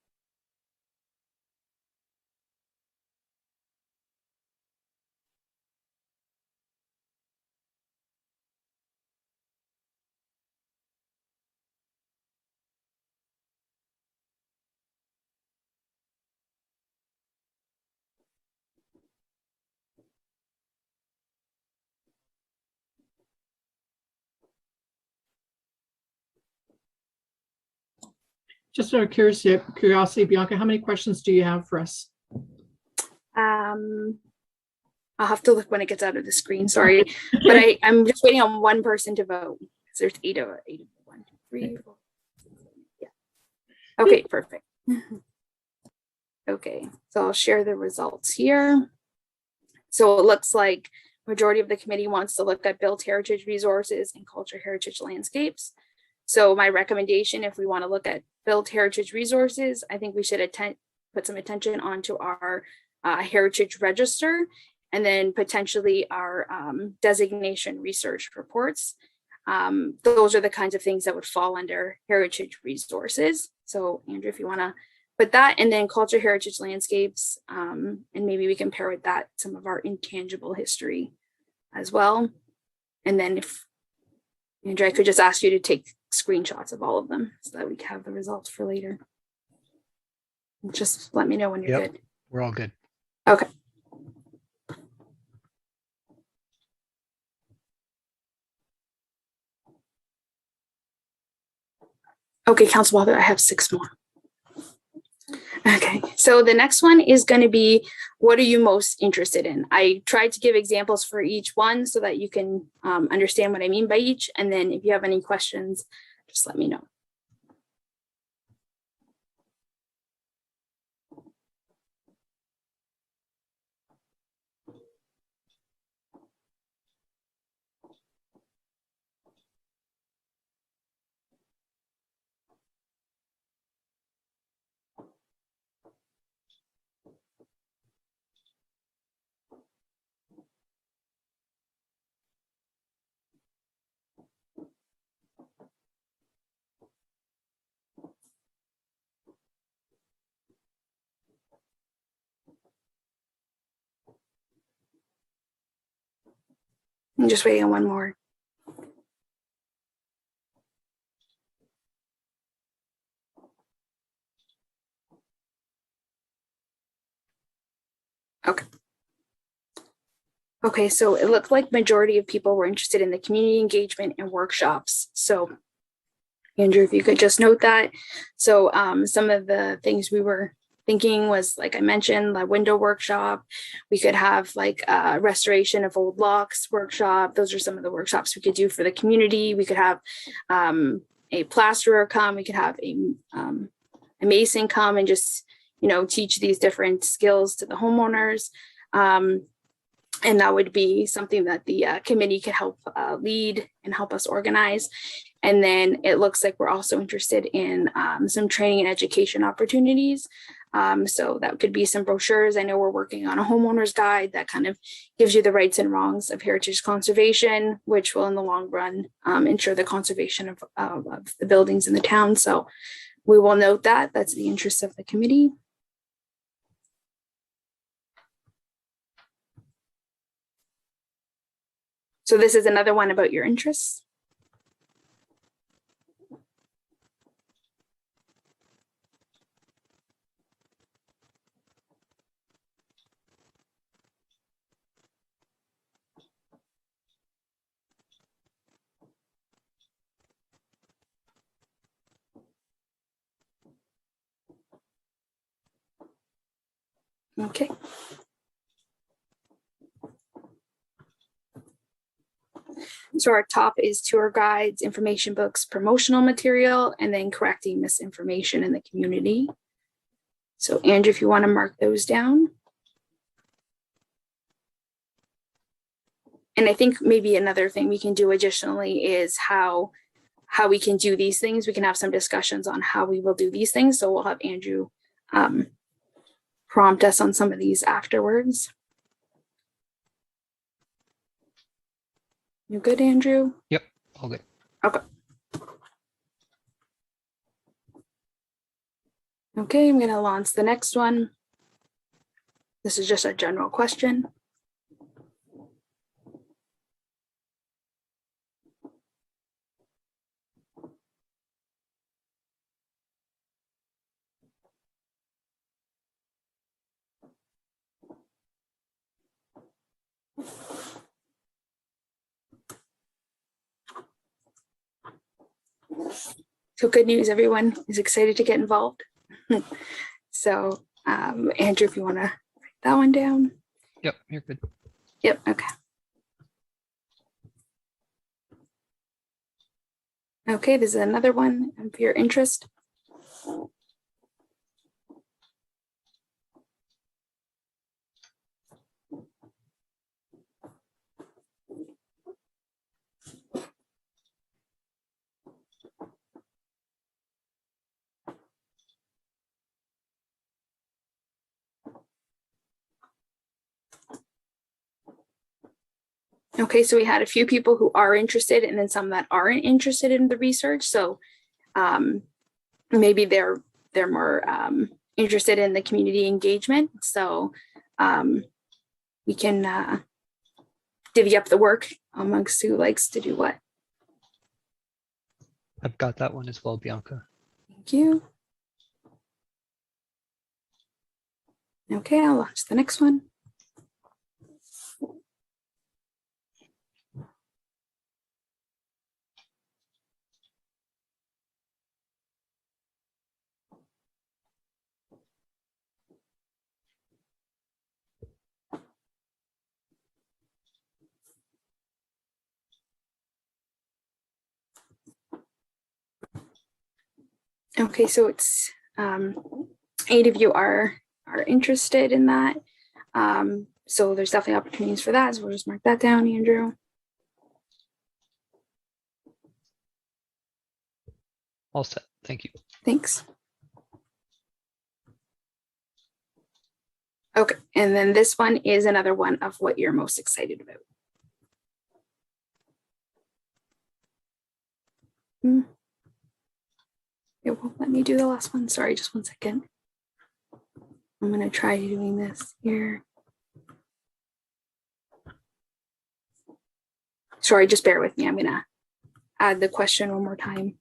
Just out of curiosity, Bianca, how many questions do you have for us? I'll have to look when it gets out of the screen, sorry. But I'm just waiting on one person to vote. So there's 8 of 1, 2, 3, 4. Yeah. Okay, perfect. Okay, so I'll share the results here. So it looks like majority of the committee wants to look at built heritage resources and culture heritage landscapes. So my recommendation, if we want to look at built heritage resources, I think we should put some attention onto our heritage register, and then potentially our designation research reports. Those are the kinds of things that would fall under heritage resources. So Andrew, if you want to put that, and then culture heritage landscapes, and maybe we can pair with that some of our intangible history as well. And then if Andrew, I could just ask you to take screenshots of all of them so that we can have the results for later. Just let me know when you're Yep. good. We're all good. Okay. Okay, Council Walker, I have 6 more. Okay, so the next one is going to be, what are you most interested in? I tried to give examples for each one so that you can understand what I mean by each. And then if you have any questions, just let me know. I'm just waiting on one more. Okay. Okay, so it looked like majority of people were interested in the community engagement and workshops. So Andrew, if you could just note that. So some of the things we were thinking was, like I mentioned, the window workshop. We could have like a restoration of old locks workshop. Those are some of the workshops we could do for the community. We could have a plasterer come. We could have a mason come and just, you know, teach these different skills to the homeowners. And that would be something that the committee could help lead and help us organize. And then it looks like we're also interested in some training and education opportunities. So that could be some brochures. I know we're working on a homeowner's guide that kind of gives you the rights and wrongs of heritage conservation, which will in the long run ensure the conservation of the buildings in the town. So we will note that that's the interest of the committee. So this is another one about your interests. Okay. So our top is tour guides, information books, promotional material, and then correcting misinformation in the community. So Andrew, if you want to mark those down. And I think maybe another thing we can do additionally is how we can do these things. We can have some discussions on how we will do these things. So we'll have Andrew prompt us on some of these afterwards. You good, Andrew? Yep, all good. Okay. Okay, I'm going to launch the next one. This is just a general question. So good news, everyone is excited to get involved. So Andrew, if you want to write that one down. Yep, you're good. Yep, okay. Okay, this is another one for your interest. Okay, so we had a few people who are interested and then some that aren't interested in the research. So maybe they're more interested in the community engagement. So we can divvy up the work amongst who likes to do what. I've got that one as well, Bianca. Thank you. Okay, I'll launch the next one. Okay, so it's 8 of you are interested in that. So there's definitely opportunities for that. So we'll just mark that down, Andrew. All set. Thank you. Thanks. Okay, and then this one is another one of what you're most excited about. It won't let me do the last one. Sorry, just 1 second. I'm going to try doing this here. Sorry, just bear with me. I'm going to add the question one more time.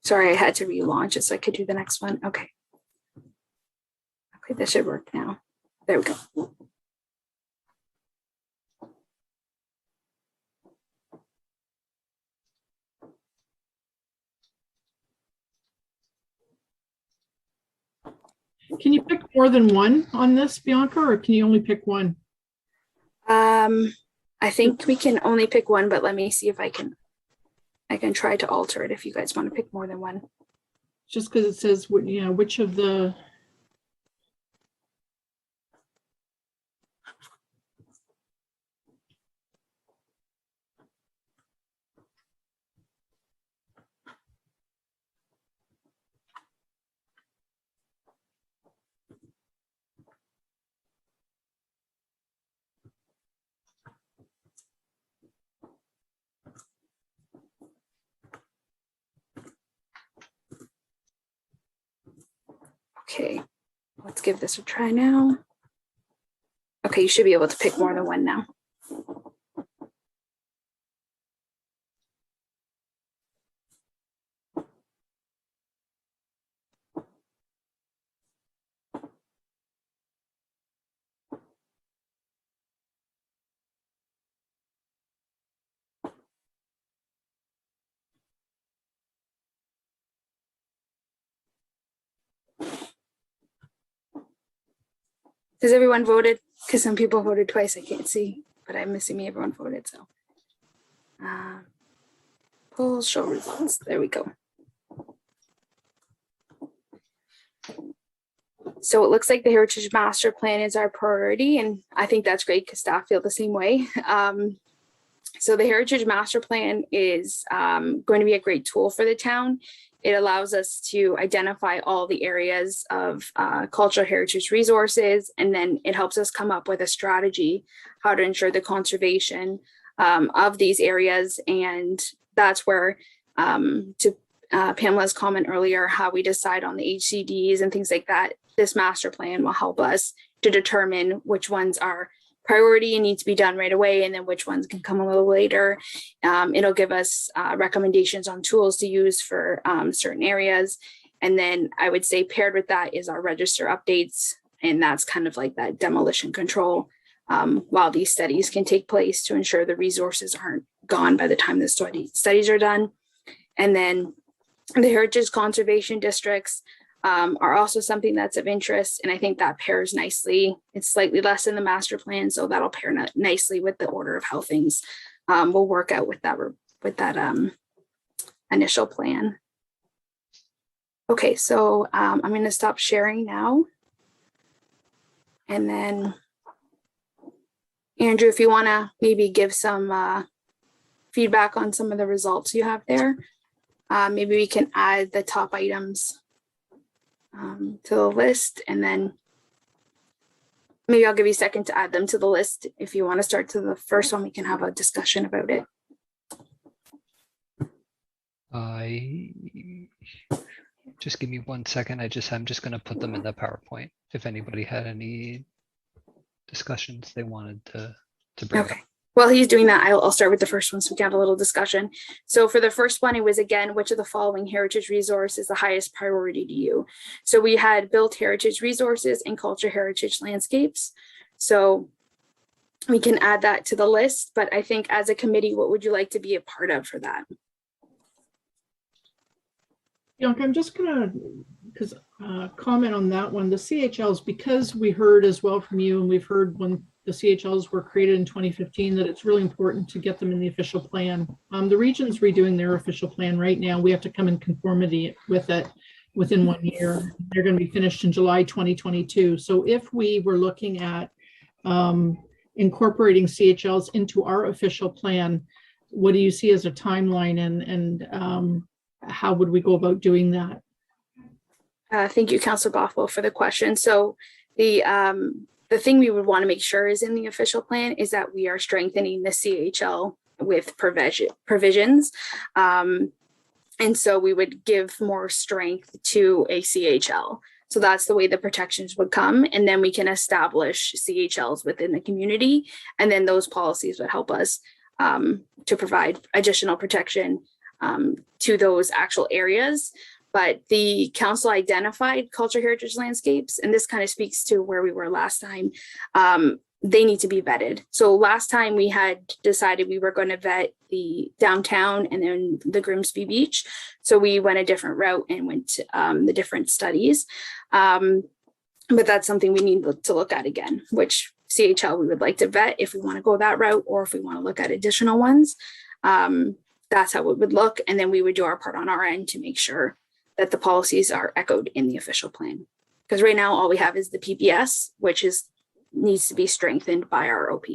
Sorry, I had to relaunch it so I could do the next one. Okay. Okay, this should work now. There we go. Can you pick more than one on this, Bianca, or can you only pick one? I think we can only pick one, but let me see if I can try to alter it if you guys want to pick more than one. Just because it says, you know, which of the. Okay, let's give this a try now. Okay, you should be able to pick more than one now. Has everyone voted? Because some people voted twice, I can't see, but I'm assuming everyone voted, so. Polls show results, there we go. So it looks like the Heritage Master Plan is our priority, and I think that's great because staff feel the same way. So the Heritage Master Plan is going to be a great tool for the town. It allows us to identify all the areas of cultural heritage resources, and then it helps us come up with a strategy how to ensure the conservation of these areas. And that's where, to Pamela's comment earlier, how we decide on the HCDs and things like that, this master plan will help us to determine which ones are priority and need to be done right away, and then which ones can come a little later. It'll give us recommendations on tools to use for certain areas. And then I would say paired with that is our register updates. And that's kind of like that demolition control while these studies can take place to ensure the resources aren't gone by the time the studies are done. And then the heritage conservation districts are also something that's of interest. And I think that pairs nicely. It's slightly less in the master plan, so that'll pair nicely with the order of how things will work out with that initial plan. Okay, so I'm going to stop sharing now. And then Andrew, if you want to maybe give some feedback on some of the results you have there, maybe we can add the top items to the list, and then maybe I'll give you a second to add them to the list. If you want to start to the first one, we can have a discussion about it. Just give me 1 second. I'm just going to put them in the PowerPoint. If anybody had any discussions they wanted to bring up. Okay. While he's doing that, I'll start with the first one so we can have a little discussion. So for the first one, it was again, which of the following heritage resource is the highest priority to you? So we had built heritage resources and culture heritage landscapes. So we can add that to the list, but I think as a committee, what would you like to be a part of for that? Bianca, I'm just gonna comment on that one. The CHLs, because we heard as well from you, and we've heard when the CHLs were created in 2015, that it's really important to get them in the official plan. The region's redoing their official plan right now. We have to come in conformity with it within 1 year. They're going to be finished in July 2022. So if we were looking at incorporating CHLs into our official plan, what do you see as a timeline, and how would we go about doing that? Thank you, Councillor Bothwell, for the question. So the thing we would want to make sure is in the official plan is that we are strengthening the CHL with provisions. And so we would give more strength to a CHL. So that's the way the protections would come. And then we can establish CHLs within the community. And then those policies would help us to provide additional protection to those actual areas. But the council identified culture heritage landscapes, and this kind of speaks to where we were last time. They need to be vetted. So last time we had decided we were going to vet the downtown and then the Grimsby beach. So we went a different route and went to the different studies. But that's something we need to look at again, which CHL we would like to vet if we want to go that route, or if we want to look at additional ones. That's how it would look. And then we would do our part on our end to make sure that the policies are echoed in the official plan. Because right now all we have is the PPS, which needs to be strengthened by our OP.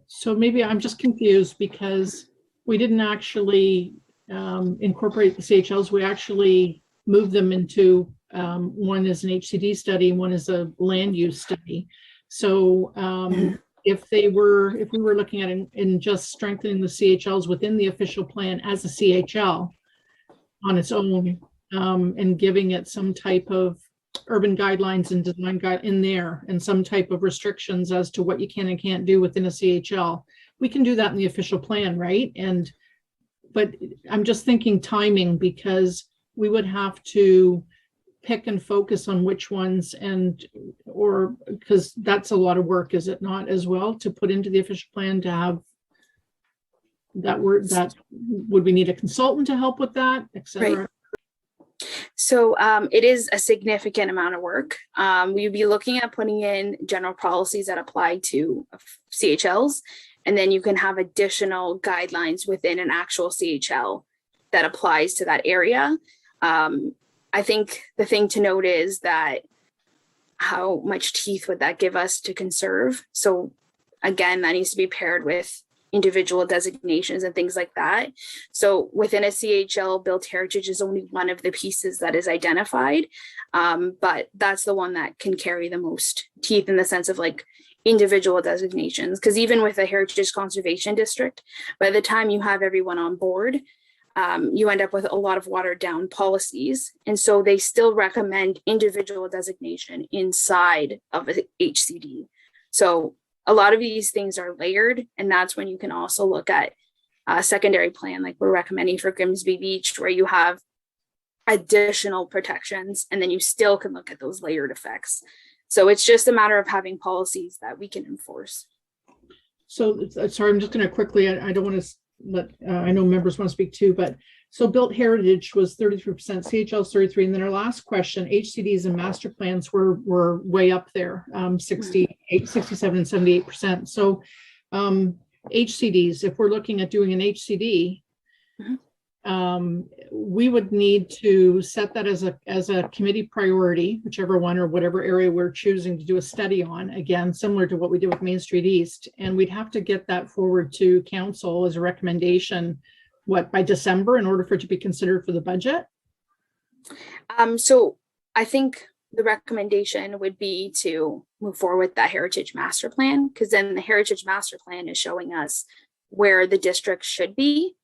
So maybe I'm just confused because we didn't actually incorporate the CHLs. We actually moved them into one is an HCD study, one is a land use study. So if we were looking at in just strengthening the CHLs within the official plan as a CHL on its own, and giving it some type of urban guidelines and design guide in there, and some type of restrictions as to what you can and can't do within a CHL, we can do that in the official plan, right? But I'm just thinking timing, because we would have to pick and focus on which ones, or because that's a lot of work, is it not, as well, to put into the official plan to have that word? That would we need a consultant to help with that, etc.? Right. So it is a significant amount of work. We'd be looking at putting in general policies that apply to CHLs, and then you can have additional guidelines within an actual CHL that applies to that area. I think the thing to note is that how much teeth would that give us to conserve? So again, that needs to be paired with individual designations and things like that. So within a CHL, built heritage is only one of the pieces that is identified, but that's the one that can carry the most teeth in the sense of like individual designations. Because even with a heritage conservation district, by the time you have everyone on board, you end up with a lot of watered down policies. And so they still recommend individual designation inside of a HCD. So a lot of these things are layered, and that's when you can also look at a secondary plan, like we're recommending for Grimsby Beach, where you have additional protections, and then you still can look at those layered effects. So it's just a matter of having policies that we can enforce. So sorry, I'm just going to quickly, I don't want to let, I know members want to speak too, but so built heritage was 33%, CHL 33%, and then our last question, HCDs and master plans were way up there, 68, 67 and 78%. So HCDs, if we're looking at doing an HCD, we would need to set that as a committee priority, whichever one or whatever area we're choosing to do a study on, again, similar to what we did with Main Street East. And we'd have to get that forward to council as a recommendation, what, by December, in order for it to be considered for the budget? So I think the recommendation would be to move forward with that Heritage Master Plan, because then the Heritage Master Plan is showing us where the district should be.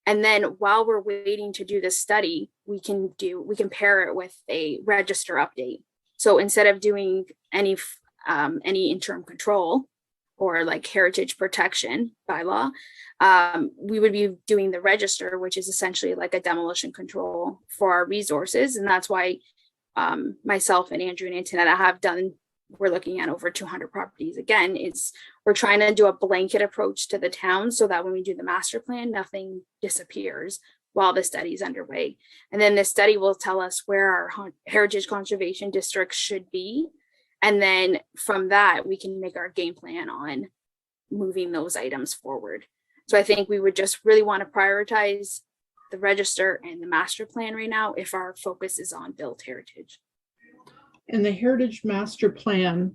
And then while we're waiting to do this study, we can pair it with a register update. So instead of doing any interim control or like heritage protection bylaw, we would be doing the register, which is essentially like a demolition control for our resources. And that's why myself and Andrew and Antonetta have done, we're looking at over 200 properties. Again, we're trying to do a blanket approach to the town so that when we do the master plan, nothing disappears while the study is underway. And then the study will tell us where our heritage conservation districts should be. And then from that, we can make our game plan on moving those items forward. So I think we would just really want to prioritize the register and the master plan right now if our focus is on built heritage. And the Heritage Master Plan,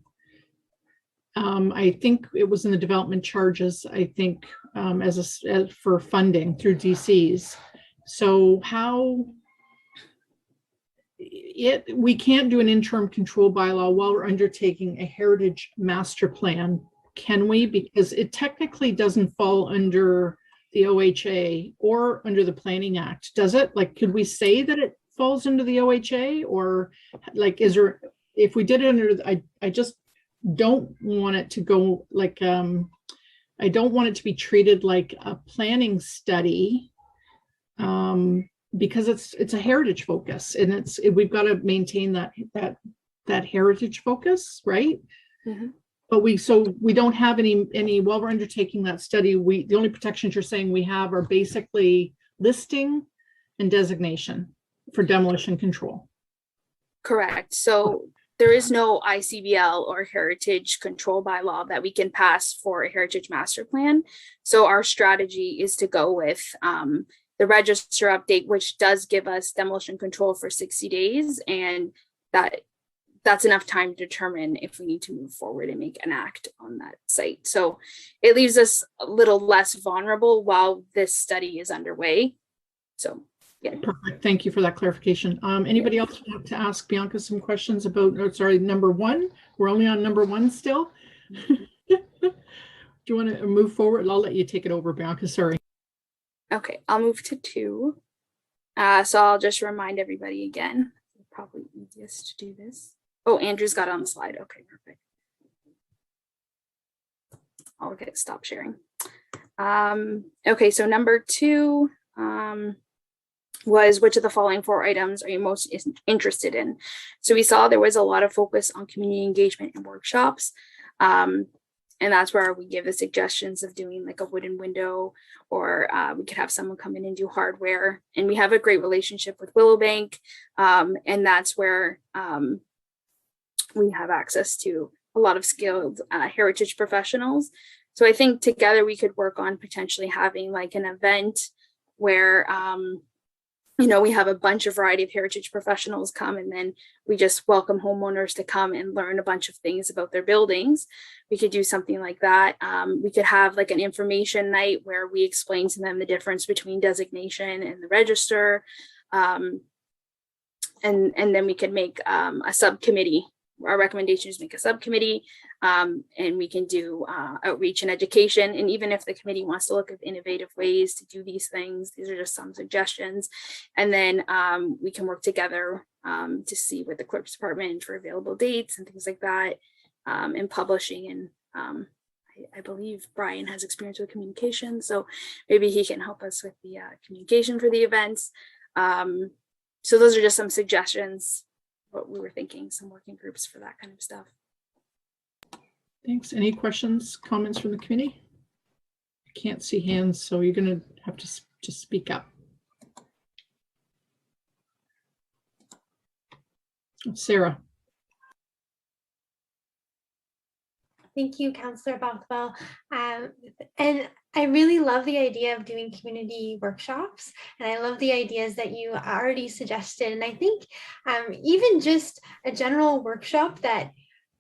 I think it was in the development charges, I think, as for funding through DCs. So we can't do an interim control bylaw while we're undertaking a Heritage Master Plan, can we? Because it technically doesn't fall under the OHA or under the Planning Act, does it? Like, could we say that it falls into the OHA, or like, is there, if we did it under, I just don't want it to go like, I don't want it to be treated like a planning study, because it's a heritage focus, and we've got to maintain that heritage focus, right? Mm-hmm. But we don't have any while we're undertaking that study, the only protections you're saying we have are basically listing and designation for demolition control. Correct. So there is no ICBL or heritage control bylaw that we can pass for a heritage master plan. So our strategy is to go with the register update, which does give us demolition control for 60 days. And that's enough time to determine if we need to move forward and make an act on that site. So it leaves us a little less vulnerable while this study is underway. So yeah. Perfect. Thank you for that clarification. Anybody else want to ask Bianca some questions about, number one? We're only on number one still. Do you want to move forward? I'll let you take it over, Bianca. Sorry. Okay, I'll move to 2. So I'll just remind everybody again, probably easiest to do this. Oh, Andrew's got it on the slide. Okay, perfect. I'll stop sharing. Okay, so number 2 was, which of the following 4 items are you most interested in? So we saw there was a lot of focus on community engagement and workshops. And that's where we give the suggestions of doing like a wooden window, or we could have someone come in and do hardware. And we have a great relationship with Willowbank. And that's where we have access to a lot of skilled heritage professionals. So I think together we could work on potentially having like an event where, we have a bunch of variety of heritage professionals come, and then we just welcome homeowners to come and learn a bunch of things about their buildings. We could do something like that. We could have like an information night where we explain to them the difference between designation and the register. And then we could make a subcommittee. Our recommendation is make a subcommittee, and we can do outreach and education. And even if the committee wants to look at innovative ways to do these things, these are just some suggestions. And then we can work together to see with the clerk's department for available dates and things like that, and publishing. And I believe Brian has experience with communication, so maybe he can help us with the communication for the events. So those are just some suggestions. What we were thinking, some working groups for that kind of stuff. Thanks. Any questions, comments from the committee? I can't see hands, so you're going to have to just speak up. Sarah. Thank you, Councillor Bothwell. And I really love the idea of doing community workshops. And I love the ideas that you already suggested. And I think even just a general workshop that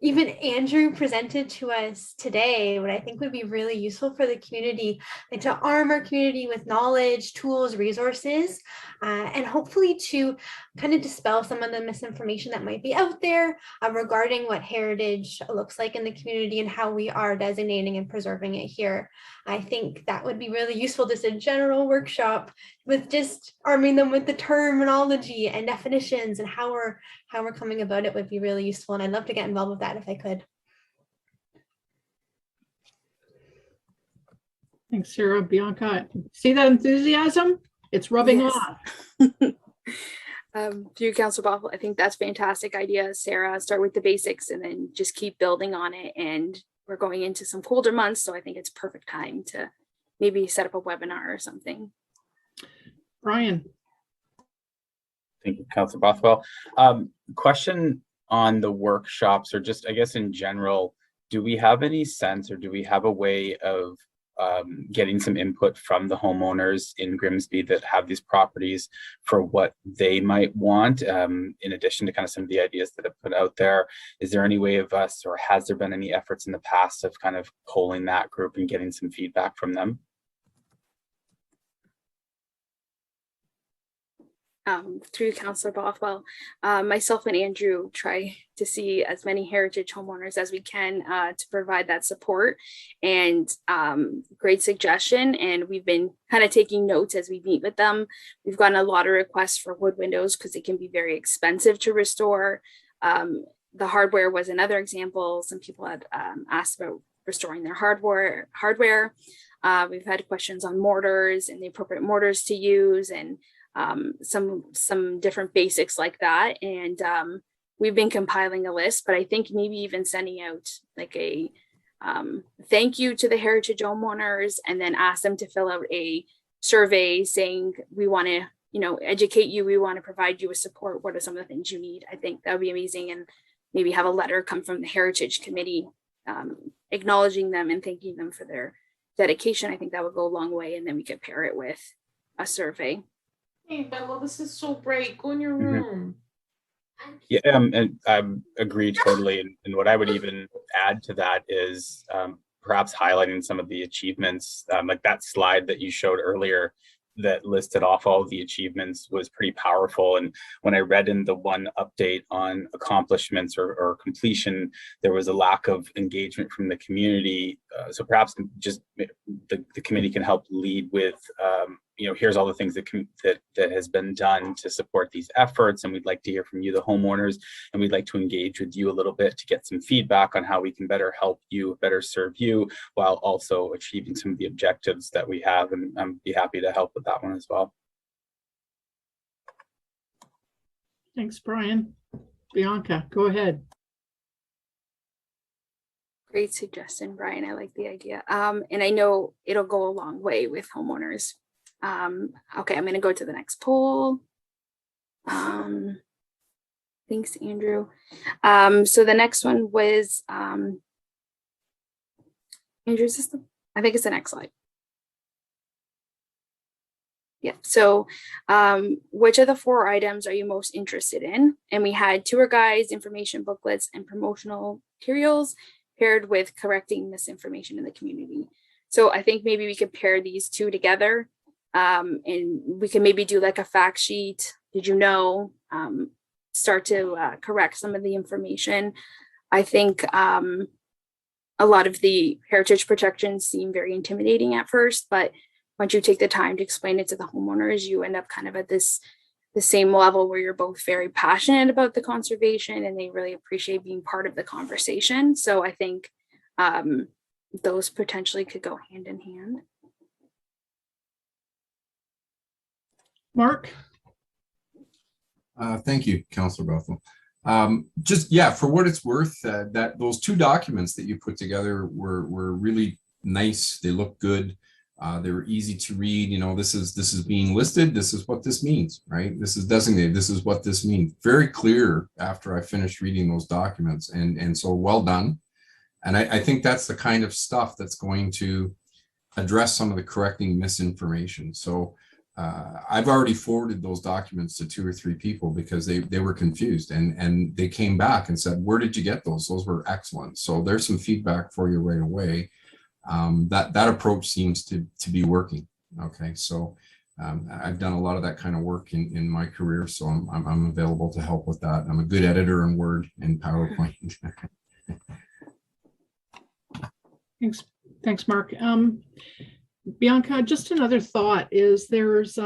even Andrew presented to us today, what I think would be really useful for the community, like to arm our community with knowledge, tools, resources, and hopefully to kind of dispel some of the misinformation that might be out there regarding what heritage looks like in the community and how we are designating and preserving it here. I think that would be really useful, just a general workshop with just arming them with the terminology and definitions and how we're coming about it would be really useful. And I'd love to get involved with that if I could. Thanks, Sarah. Bianca, see that enthusiasm? It's rubbing Yes. off. Through Councillor Bothwell, I think that's fantastic idea, Sarah. Start with the basics and then just keep building on it. And we're going into some colder months, so I think it's perfect time to maybe set up a webinar or something. Brian. Thank you, Councillor Bothwell. Question on the workshops, or just I guess in general, do we have any sense, or do we have a way of getting some input from the homeowners in Grimsby that have these properties for what they might want, in addition to kind of some of the ideas that have put out there? Is there any way of us, or has there been any efforts in the past of kind of polling that group and getting some feedback from them? Through Councillor Bothwell, myself and Andrew try to see as many heritage homeowners as we can to provide that support, and great suggestion. And we've been kind of taking notes as we meet with them. We've gotten a lot of requests for wood windows because they can be very expensive to restore. The hardware was another example. Some people had asked about restoring their hardware. We've had questions on mortars and the appropriate mortars to use, and some different basics like that. And we've been compiling a list, but I think maybe even sending out like a thank you to the heritage homeowners, and then ask them to fill out a survey saying, we want to, educate you, we want to provide you with support, what are some of the things you need? I think that would be amazing. And maybe have a letter come from the Heritage Committee acknowledging them and thanking them for their dedication. I think that would go a long way, and then we could pair it with a survey. Hey, Bella, this is so bright. Go in your room. Yeah, and I agree totally. And what I would even add to that is perhaps highlighting some of the achievements, like that slide that you showed earlier that listed off all of the achievements was pretty powerful. And when I read in the one update on accomplishments or completion, there was a lack of engagement from the community. So perhaps just the committee can help lead with, here's all the things that has been done to support these efforts. And we'd like to hear from you, the homeowners, and we'd like to engage with you a little bit to get some feedback on how we can better help you, better serve you, while also achieving some of the objectives that we have. And I'd be happy to help with that one as well. Thanks, Brian. Bianca, go ahead. Great suggestion, Brian. I like the idea. And I know it'll go a long way with homeowners. Okay, I'm going to go to the next poll. Thanks, Andrew. So the next one was, Andrew, is this I think it's the next slide. Yeah, so which of the 4 items are you most interested in? And we had tour guides, information booklets, and promotional materials paired with correcting misinformation in the community. So I think maybe we could pair these 2 together. And we can maybe do like a fact sheet. Did you know? Start to correct some of the information. I think a lot of the heritage protections seem very intimidating at first, but once you take the time to explain it to the homeowners, you end up kind of at the same level where you're both very passionate about the conservation and they really appreciate being part of the conversation. So I think those potentially could go hand in hand. Mark? Thank you, Councillor Bothwell. For what it's worth, that those 2 documents that you put together were really nice. They look good. They were easy to read. This is being listed. This is what this means, right? This is designated. This is what this means. Very clear after I finished reading those documents, and so well done. And I think that's the kind of stuff that's going to address some of the correcting misinformation. So I've already forwarded those documents to 2 or 3 people because they were confused, and they came back and said, where did you get those? Those were excellent. So there's some feedback for you right away. That approach seems to be working. Okay, so I've done a lot of that kind of work in my career, so I'm available to help with that. I'm a good editor in Word and PowerPoint. Thanks, Mark. Bianca, just another thought is there's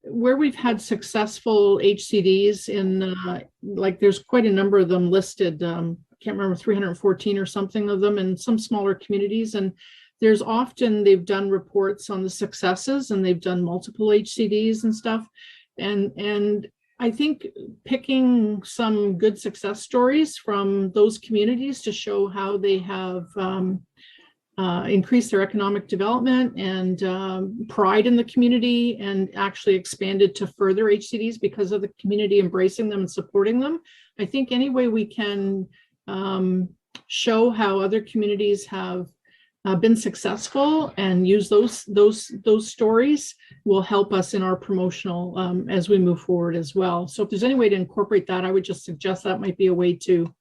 where we've had successful HCDs in like there's quite a number of them listed. I can't remember, 314 or something of them in some smaller communities. And there's often they've done reports on the successes, and they've done multiple HCDs and stuff. And I think picking some good success stories from those communities to show how they have increased their economic development and pride in the community, and actually expanded to further HCDs because of the community embracing them and supporting them. I think any way we can show how other communities have been successful and use those stories will help us in our promotional as we move forward as well. So if there's any way to incorporate that, I would just suggest that might be a way to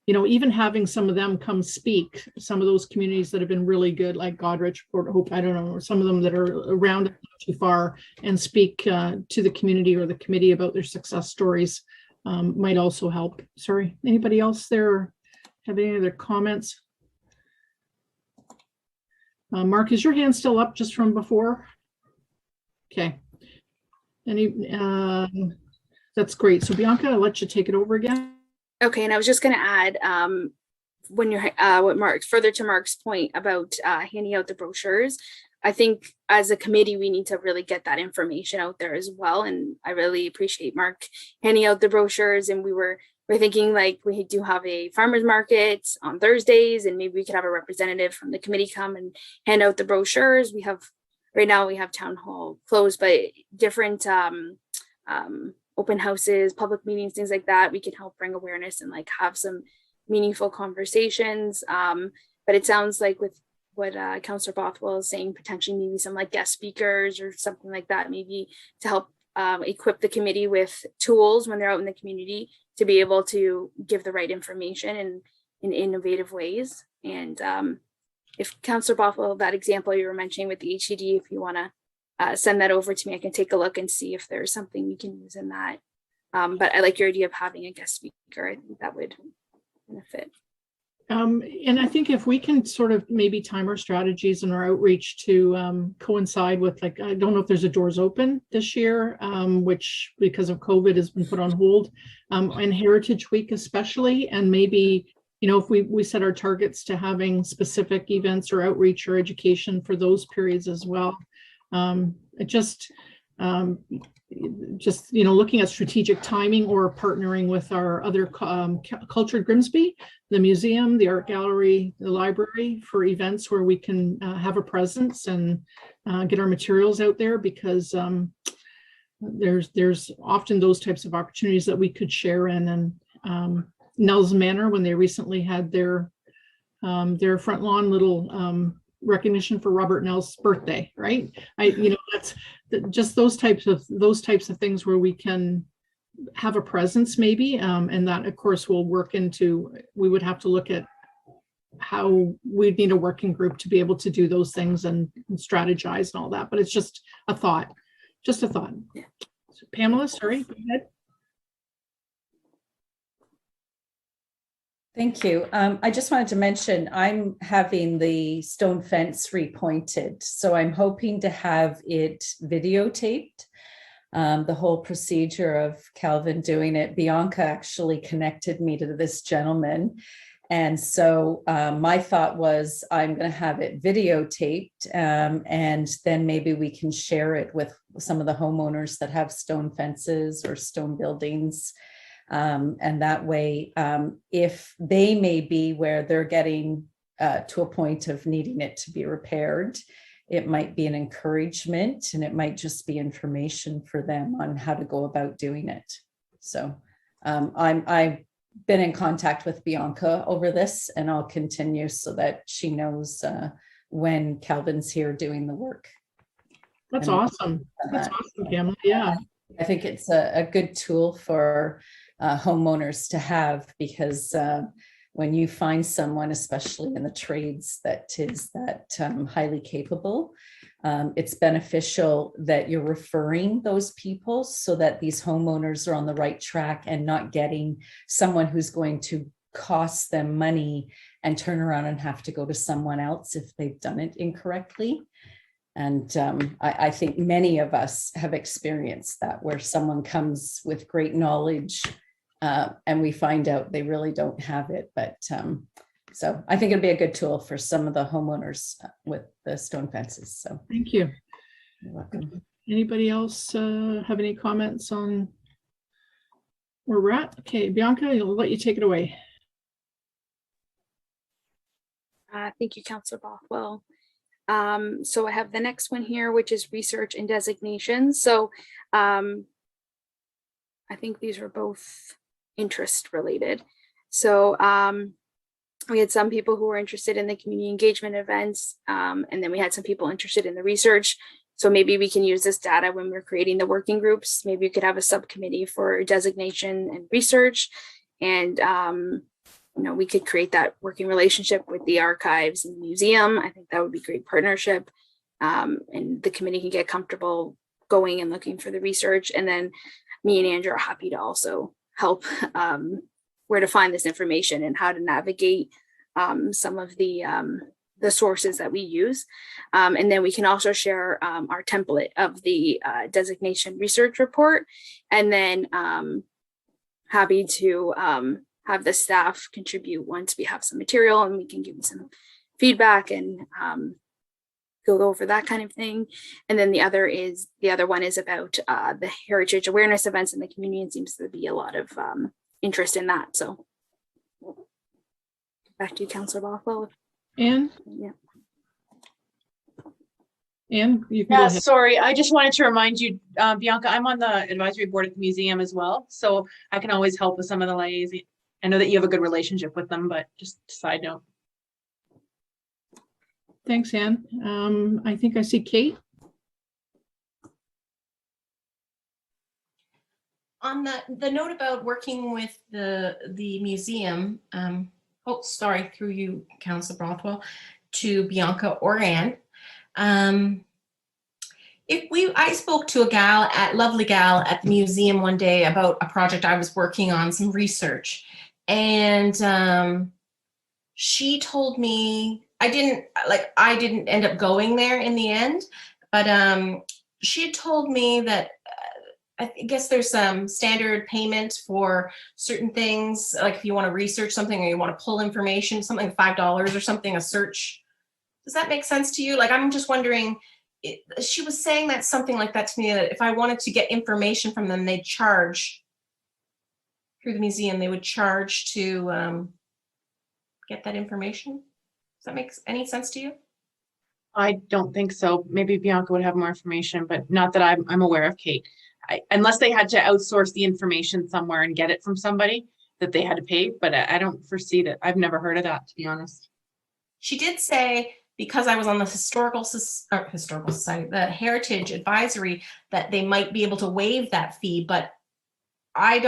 you know, even having some of them come speak, some of those communities that have been really good, like Godrich, Port Hope, I don't know, or some of them that are around not too far, and speak to the community or the committee about their success stories might also help. Sorry, anybody else there have any other comments? Mark, is your hand still up just from before? Okay. That's great. So Bianca, I'll let you take it over again. Okay, and I was just going to add, when you're further to Mark's point about handing out the brochures, I think as a committee we need to really get that information out there as well. And I really appreciate Mark handing out the brochures. And we're thinking, like, we do have a farmers market on Thursdays, and maybe we could have a representative from the committee come and hand out the brochures. We have right now we have town hall closed, but different open houses, public meetings, things like that, we can help bring awareness and like have some meaningful conversations. But it sounds like with what Councillor Bothwell is saying, potentially maybe some like guest speakers or something like that, maybe to help equip the committee with tools when they're out in the community to be able to give the right information in innovative ways. And if Councillor Bothwell, that example you were mentioning with the HCD, if you want to send that over to me, I can take a look and see if there's something we can use in that. But I like your idea of having a guest speaker. I think that would benefit. And I think if we can sort of maybe time our strategies and our outreach to coincide with, like, I don't know if there's a Doors Open this year, which because of COVID has been put on hold, and Heritage Week especially, and maybe, you know, if we set our targets to having specific events or outreach or education for those periods as well. Just you know, looking at strategic timing or partnering with our other culture at Grimsby, the museum, the art gallery, the library, for events where we can have a presence and get our materials out there, because there's often those types of opportunities that we could share in. And Nels Manor, when they recently had their front lawn little recognition for Robert Nell's birthday, right? You know, that's just those types of things where we can have a presence maybe, and that of course will work into, we would have to look at how we'd need a working group to be able to do those things and strategize and all that, but it's just a thought. So, Pamela, sorry, go ahead. Thank you. I just wanted to mention I'm having the stone fence repointed, so I'm hoping to have it videotaped, the whole procedure of Calvin doing it. Bianca actually connected me to this gentleman. And so my thought was I'm going to have it videotaped, and then maybe we can share it with some of the homeowners that have stone fences or stone buildings. And that way, if they may be where they're getting to a point of needing it to be repaired, it might be an encouragement, and it might just be information for them on how to go about doing it. So I been in contact with Bianca over this, and I'll continue so that she knows when Calvin's here doing the work. That's And awesome. That's awesome, Pamela. Yeah. I think it's a good tool for homeowners to have, because when you find someone, especially in the trades, that is that highly capable, it's beneficial that you're referring those people so that these homeowners are on the right track and not getting someone who's going to cost them money and turn around and have to go to someone else if they've done it incorrectly. And I think many of us have experienced that, where someone comes with great knowledge and we find out they really don't have it. But so I think it'd be a good tool for some of the homeowners with the stone fences. So Thank you. you're welcome. Anybody else have any comments on where we're at? Okay, Bianca, I'll let you take it away. Thank you, Councillor Bothwell. So I have the next one here, which is research and designations. So I think these are both interest related. So we had some people who were interested in the community engagement events, and then we had some people interested in the research. So maybe we can use this data when we're creating the working groups. Maybe you could have a subcommittee for designation and research, and you know, we could create that working relationship with the archives and the museum. I think that would be great partnership, and the committee can get comfortable going and looking for the research. And then me and Andrew are happy to also help where to find this information and how to navigate some of the sources that we use. And then we can also share our template of the designation research report, and then happy to have the staff contribute once we have some material and we can give you some feedback and go over that kind of thing. And then the other one is about the heritage awareness events in the community, and seems to be a lot of interest in that. So back to you, Councillor Bothwell. Anne? Yeah. Anne, you can Yeah, go ahead. sorry. I just wanted to remind you, Bianca, I'm on the advisory board at the museum as well, so I can always help with some of the liaison. I know that you have a good relationship with them, but just a side note. Thanks, Anne. I think I see Kate. On the note about working with the museum, oh, sorry, through you, Councillor Brothwell, to Bianca or Anne. I spoke to a lovely gal at the museum one day about a project I was working on, some research. And she told me, I didn't end up going there in the end, but she had told me that I guess there's some standard payment for certain things, like if you want to research something or you want to pull information, something $5 or something, a search. Does that make sense to you? Like, I'm just wondering, she was saying that something like that to me, that if I wanted to get information from them, they'd charge through the museum, they would charge to get that information. Does that make any sense to you? I don't think so. Maybe Bianca would have more information, but not that I'm aware of, Kate. Unless they had to outsource the information somewhere and get it from somebody that they had to pay, but I don't foresee that. I've never heard of that, to be honest. She did say, because I was on the historical society, the heritage advisory, that they might be able to waive that fee, but I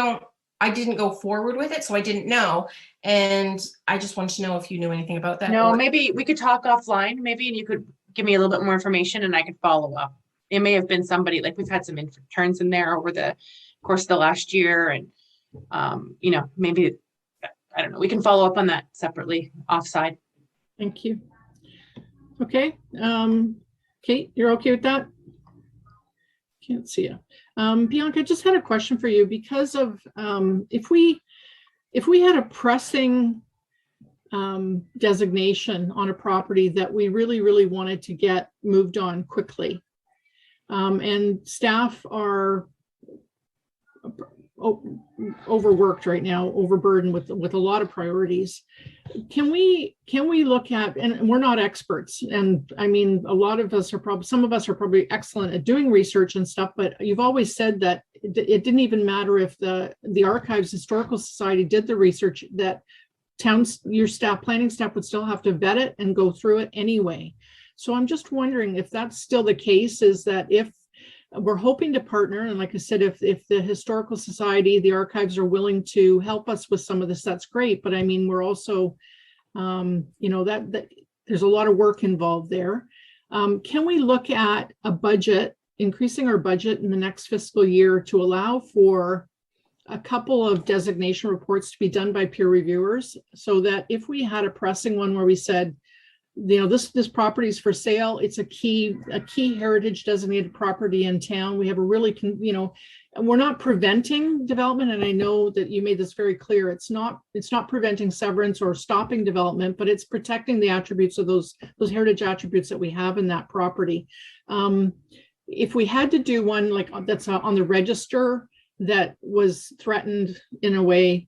didn't go forward with it, so I didn't know. And I just wanted to know if you knew anything about that. No, maybe we could talk offline, maybe, and you could give me a little bit more information and I could follow up. It may have been somebody, like we've had some interns in there over the course of the last year, and you know, maybe, I don't know, we can follow up on that separately offside. Thank you. Okay, Kate, you're okay with that? Can't see you. Bianca, just had a question for you, because of if we had a pressing designation on a property that we really wanted to get moved on quickly, and staff are overworked right now, overburdened with a lot of priorities. Can we look at, and we're not experts, and I mean, a lot of us are probably, some of us are probably excellent at doing research and stuff, but you've always said that it didn't even matter if the Archives Historical Society did the research, that your planning staff would still have to vet it and go through it anyway. So I'm just wondering if that's still the case, is that if we're hoping to partner, and like I said, if the Historical Society, the Archives are willing to help us with some of this, that's great. But I mean, we're also, that there's a lot of work involved there. Can we look at a budget, increasing our budget in the next fiscal year to allow for a couple of designation reports to be done by peer reviewers, so that if we had a pressing one where we said, this property is for sale, it's a key heritage designated property in town, we have a really, we're not preventing development, and I know that you made this very clear, it's not preventing severance or stopping development, but it's protecting the attributes of those heritage attributes that we have in that property. If we had to do one like that's on the register that was threatened in a way,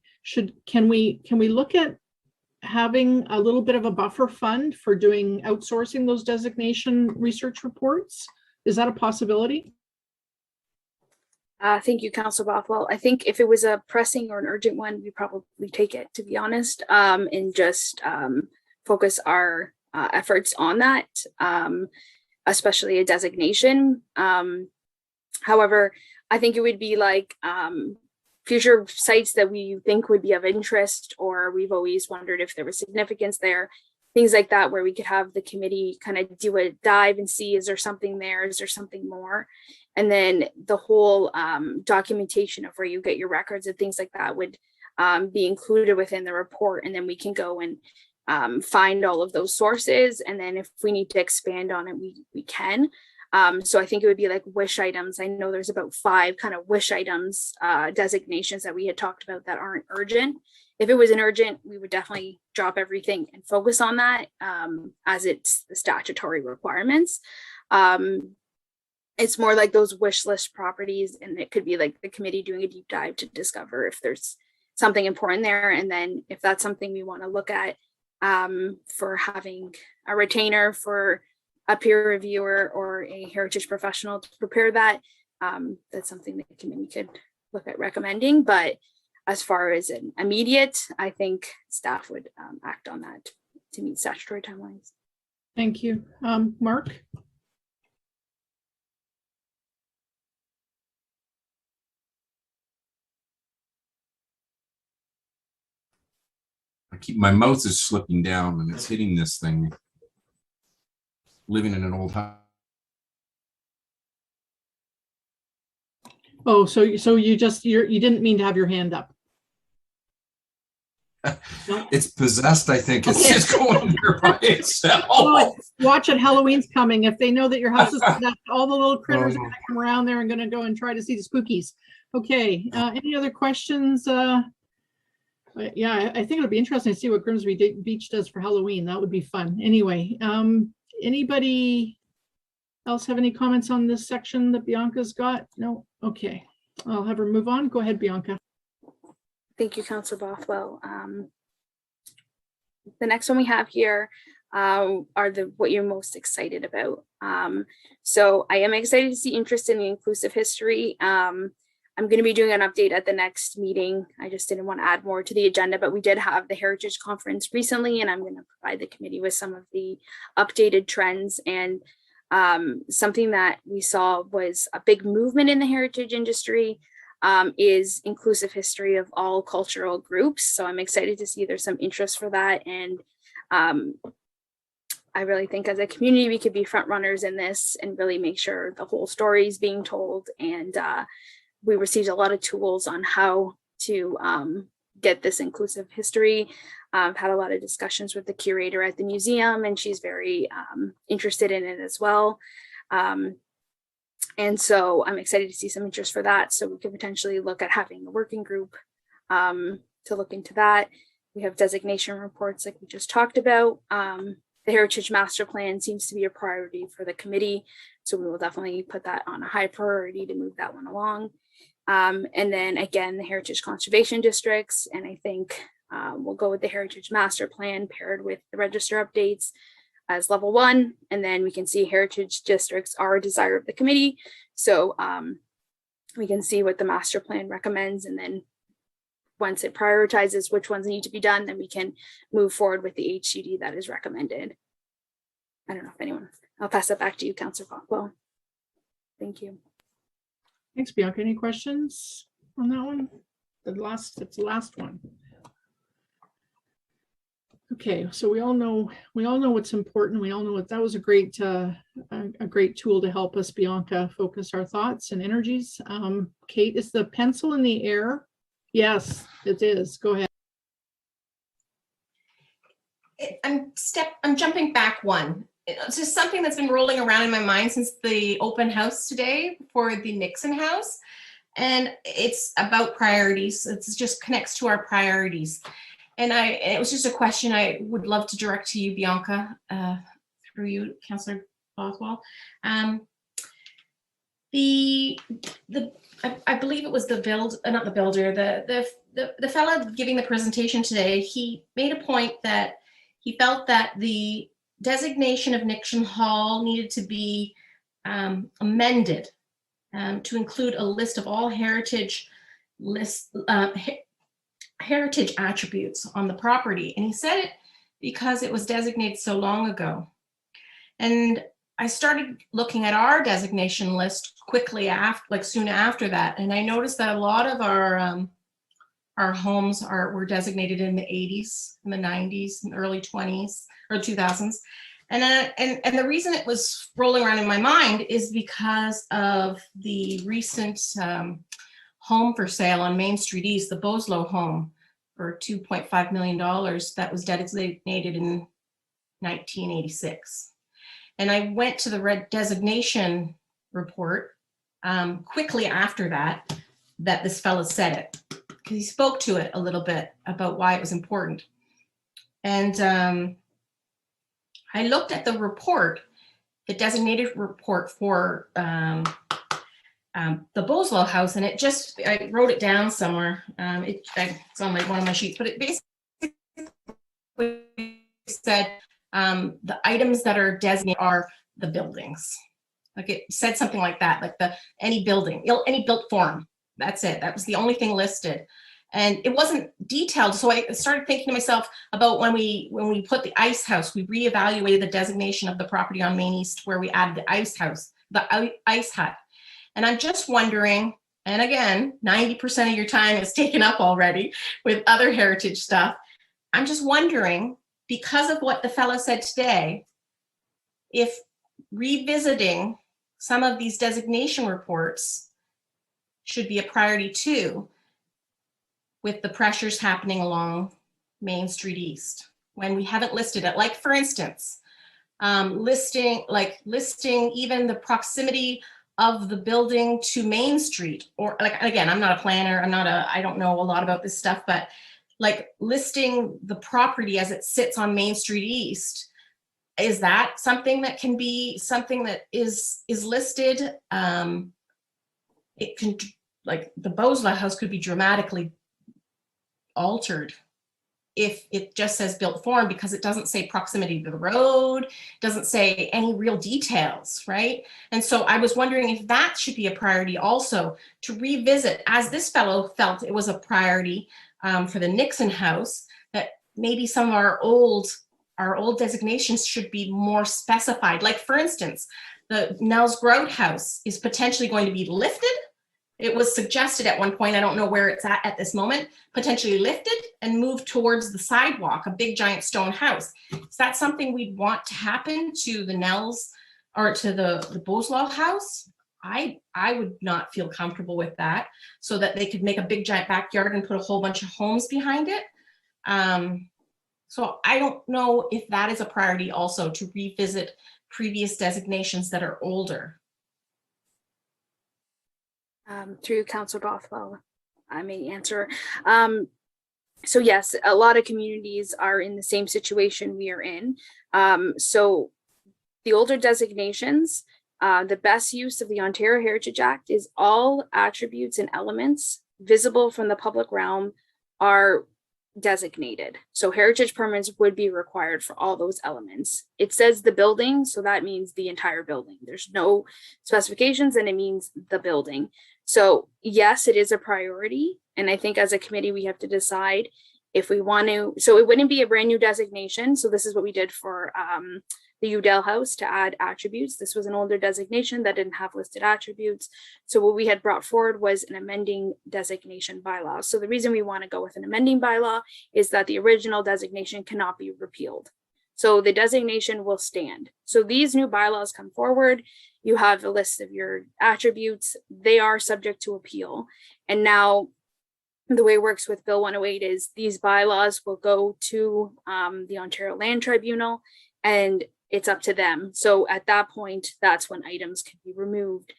can we look at having a little bit of a buffer fund for outsourcing those designation research reports? Is that a possibility? Thank you, Councilor Bothwell. I think if it was a pressing or an urgent one, we probably take it, to be honest, and just focus our efforts on that, especially a designation. However, I think it would be like future sites that we think would be of interest, or we've always wondered if there was significance there, things like that, where we could have the committee kind of do a dive and see, is there something there? Is there something more? And then the whole documentation of where you get your records and things like that would be included within the report. And then we can go and find all of those sources. And then if we need to expand on it, we can. So I think it would be like wish items. I know there's about 5 kind of wish items designations that we had talked about that aren't urgent. If it was an urgent, we would definitely drop everything and focus on that, as it's the statutory requirements. It's more like those wish list properties, and it could be like the committee doing a deep dive to discover if there's something important there. And then if that's something we want to look at for having a retainer for a peer reviewer or a heritage professional to prepare that, that's something that the committee could look at recommending. But as far as an immediate, I think staff would act on that to meet statutory timelines. Thank you. Mark? My mouth is slipping down and it's hitting this thing. Living in an old house. Oh, so you didn't mean to have your hand up. No? It's possessed, I think. It's just going there by itself. Well, watch it. Halloween's coming. If they know that your house is possessed, all the little critters are going to come around there and going to go and try to see the spookies. Okay. Any other questions? Yeah, I think it'll be interesting to see what Grimsby Beach does for Halloween. That would be fun. Anyway, anybody else have any comments on this section that Bianca's got? No? Okay. I'll have her move on. Go ahead, Bianca. Thank you, Councilor Bothwell. The next one we have here are what you're most excited about. So I am excited to see interest in the inclusive history. I'm going to be doing an update at the next meeting. I just didn't want to add more to the agenda, but we did have the Heritage Conference recently, and I'm going to provide the committee with some of the updated trends. And something that we saw was a big movement in the heritage industry is inclusive history of all cultural groups. So I'm excited to see there's some interest for that. And I really think as a community, we could be front runners in this and really make sure the whole story is being told. And we received a lot of tools on how to get this inclusive history. I've had a lot of discussions with the curator at the museum, and she's very interested in it as well. And so I'm excited to see some interest for that. So we could potentially look at having a working group to look into that. We have designation reports like we just talked about. The Heritage Master Plan seems to be a priority for the committee. So we will definitely put that on a high priority to move that one along. And then again, the Heritage Conservation Districts. And I think we'll go with the Heritage Master Plan paired with the register updates as level 1. And then we can see heritage districts are a desire of the committee. So we can see what the master plan recommends, and then once it prioritizes which ones need to be done, then we can move forward with the HCD that is recommended. I don't know if anyone, I'll pass it back to you, Councillor Cockwell. Thank you. Thanks, Bianca. Any questions on that one? It's the last one. Okay, so we all know what's important. We all know that was a great tool to help us, Bianca, focus our thoughts and energies. Kate, is the pencil in the air? Yes, it is. Go ahead. I'm jumping back one. It's just something that's been rolling around in my mind since the open house today for the Nixon house. And it's about priorities. It just connects to our priorities. And it was just a question I would love to direct to you, Bianca, through you, Councillor Bothwell. I believe it was the fellow giving the presentation today. He made a point that he felt that the designation of Nixon Hall needed to be amended to include a list of all heritage attributes on the property. And he said it because it was designated so long ago. And I started looking at our designation list quickly after, soon after that. And I noticed that a lot of our homes were designated in the 80s, in the 90s, and early 20s or 2000s. And the reason it was rolling around in my mind is because of the recent home for sale on Main Street East, the Boslow home for $2.5 million that was designated in 1986. And I went to the red designation report quickly after that this fellow said it, because he spoke to it a little bit about why it was important. And I looked at the report, the designated report for the Boslow house, and I wrote it down somewhere. It's on one of my sheets, but it basically said the items that are designated are the buildings. Like it said something like that, like any building, any built form. That's it. That was the only thing listed. And it wasn't detailed. So I started thinking to myself about when we put the ice house, we reevaluated the designation of the property on Main East where we added the ice house, the ice hut. And I'm just wondering, and again, 90% of your time is taken up already with other heritage stuff. I'm just wondering, because of what the fellow said today, if revisiting some of these designation reports should be a priority too, with the pressures happening along Main Street East, when we haven't listed it. Like for instance, listing even the proximity of the building to Main Street, or like, again, I'm not a planner, I don't know a lot about this stuff, but like listing the property as it sits on Main Street East, is that something that can be something that is listed? It can, like the Boslow house could be dramatically altered if it just says built form, because it doesn't say proximity to the road, doesn't say any real details, right? And so I was wondering if that should be a priority also, to revisit, as this fellow felt it was a priority for the Nixon house, that maybe some of our old designations should be more specified. Like for instance, the Nels Grout house is potentially going to be lifted. It was suggested at one point, I don't know where it's at this moment, potentially lifted and moved towards the sidewalk, a big giant stone house. Is that something we'd want to happen to the Nels or to the Boslow house? I would not feel comfortable with that, so that they could make a big giant backyard and put a whole bunch of homes behind it. So I don't know if that is a priority also, to revisit previous designations that are older. Through Councillor Bothwell, I may answer. So yes, a lot of communities are in the same situation we are in. So the older designations, the best use of the Ontario Heritage Act is all attributes and elements visible from the public realm are designated. So heritage permits would be required for all those elements. It says the building, so that means the entire building. There's no specifications, and it means the building. So yes, it is a priority. And I think as a committee, we have to decide if we want to, so it wouldn't be a brand new designation. So this is what we did for the Udell House to add attributes. This was an older designation that didn't have listed attributes. So what we had brought forward was an amending designation bylaw. So the reason we want to go with an amending bylaw is that the original designation cannot be repealed. So the designation will stand. So these new bylaws come forward. You have a list of your attributes. They are subject to appeal. And now the way it works with Bill 108 is these bylaws will go to the Ontario Land Tribunal, and it's up to them. So at that point, that's when items can be removed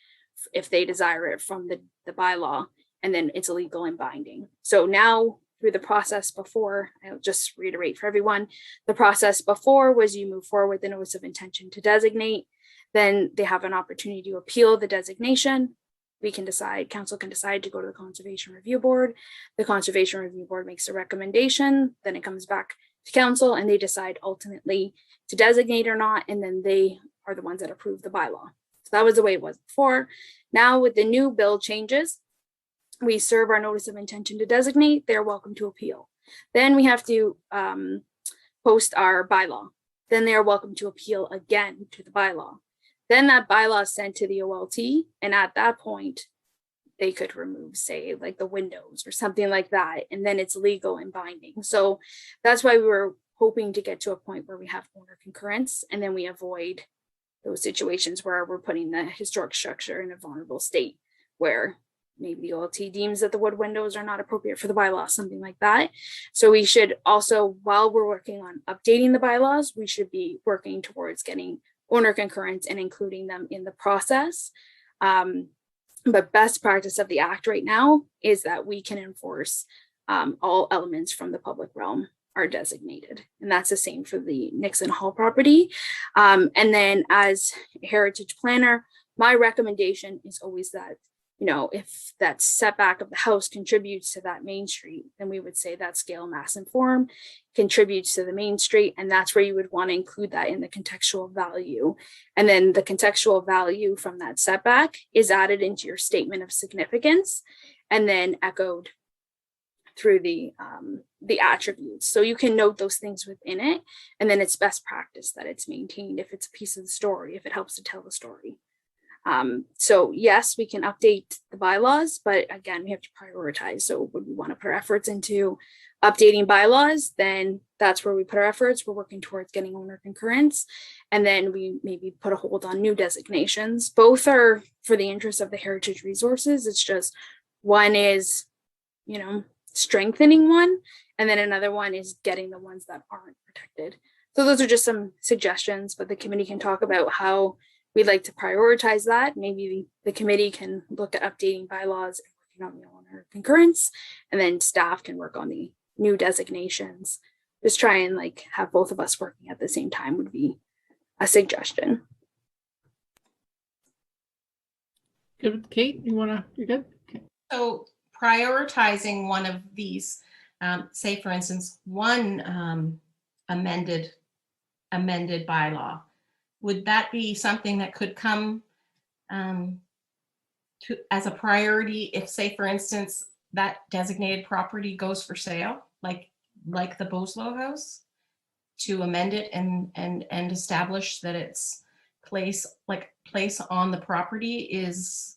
if they desire it from the bylaw, and then it's illegal and binding. So now through the process before, I'll just reiterate for everyone, the process before was you move forward with the notice of intention to designate, then they have an opportunity to appeal the designation. We can decide, council can decide to go to the Conservation Review Board. The Conservation Review Board makes a recommendation, then it comes back to council and they decide ultimately to designate or not, and then they are the ones that approve the bylaw. So that was the way it was before. Now with the new bill changes, we serve our notice of intention to designate, they're welcome to appeal. Then we have to post our bylaw. Then they are welcome to appeal again to the bylaw. Then that bylaw is sent to the OLT, and at that point, they could remove, say, like the windows or something like that, and then it's legal and binding. So that's why we were hoping to get to a point where we have owner concurrence, and then we avoid those situations where we're putting the historic structure in a vulnerable state, where maybe the OLT deems that the wood windows are not appropriate for the bylaw, something like that. So we should also, while we're working on updating the bylaws, we should be working towards getting owner concurrence and including them in the process. But best practice of the act right now is that we can enforce all elements from the public realm are designated. And that's the same for the Nixon Hall property. And then as a heritage planner, my recommendation is always that, you know, if that setback of the house contributes to that main street, then we would say that scale, mass, and form contributes to the main street. And that's where you would want to include that in the contextual value. And then the contextual value from that setback is added into your statement of significance and then echoed through the attributes. So you can note those things within it. And then it's best practice that it's maintained if it's a piece of the story, if it helps to tell the story. So yes, we can update the bylaws, but again, we have to prioritize. So when we want to put our efforts into updating bylaws, then that's where we put our efforts. We're working towards getting owner concurrence. And then we maybe put a hold on new designations. Both are for the interest of the heritage resources. It's just one is, you know, strengthening one, and then another one is getting the ones that aren't protected. So those are just some suggestions, but the committee can talk about how we'd like to prioritize that. Maybe the committee can look at updating bylaws and working on the owner concurrence, and then staff can work on the new designations. Just try and like have both of us working at the same time would be a suggestion. Good, Kate, you're good? Okay. So prioritizing one of these, say for instance, one amended bylaw, would that be something that could come as a priority if, say, for instance, that designated property goes for sale, like the Boslow House, to amend it and establish that its place on the property is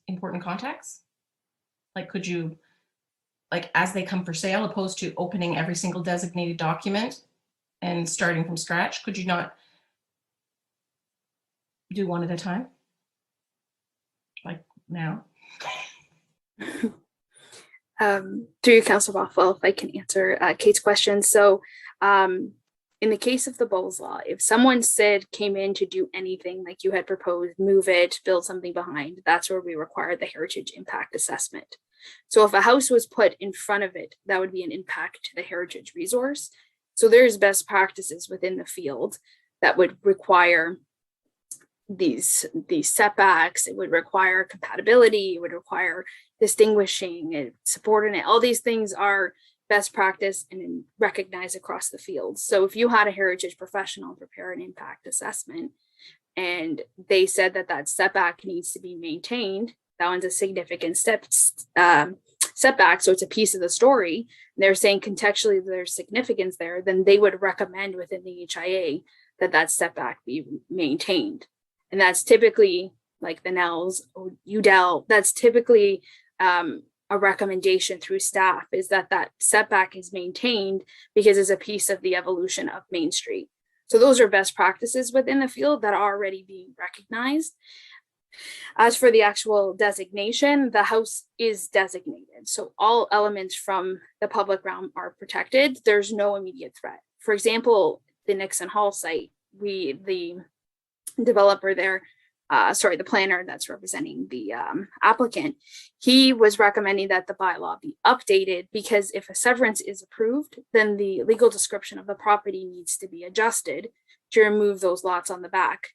important context? Like, could you, like, as they come for sale, opposed to opening every single designated document and starting from scratch, could you not do one at a time, like now? Through you, Councillor Bothwell, if I can answer Kate's question. So in the case of the Bowles Law, if someone came in to do anything like you had proposed, move it, build something behind, that's where we require the heritage impact assessment. So if a house was put in front of it, that would be an impact to the heritage resource. So there's best practices within the field that would require these setbacks. It would require compatibility. It would require distinguishing, subordinate. All these things are best practice and recognized across the field. So if you had a heritage professional prepare an impact assessment and they said that that setback needs to be maintained, that one's a significant setback. So it's a piece of the story. They're saying contextually there's significance there, then they would recommend within the HIA that setback be maintained. And that's typically like the Nells or Udell, that's typically a recommendation through staff, is that setback is maintained because it's a piece of the evolution of Main Street. So those are best practices within the field that are already being recognized. As for the actual designation, the house is designated. So all elements from the public realm are protected. There's no immediate threat. For example, the Nixon Hall site, the developer there, the planner that's representing the applicant, he was recommending that the bylaw be updated because if a severance is approved, then the legal description of the property needs to be adjusted to remove those lots on the back.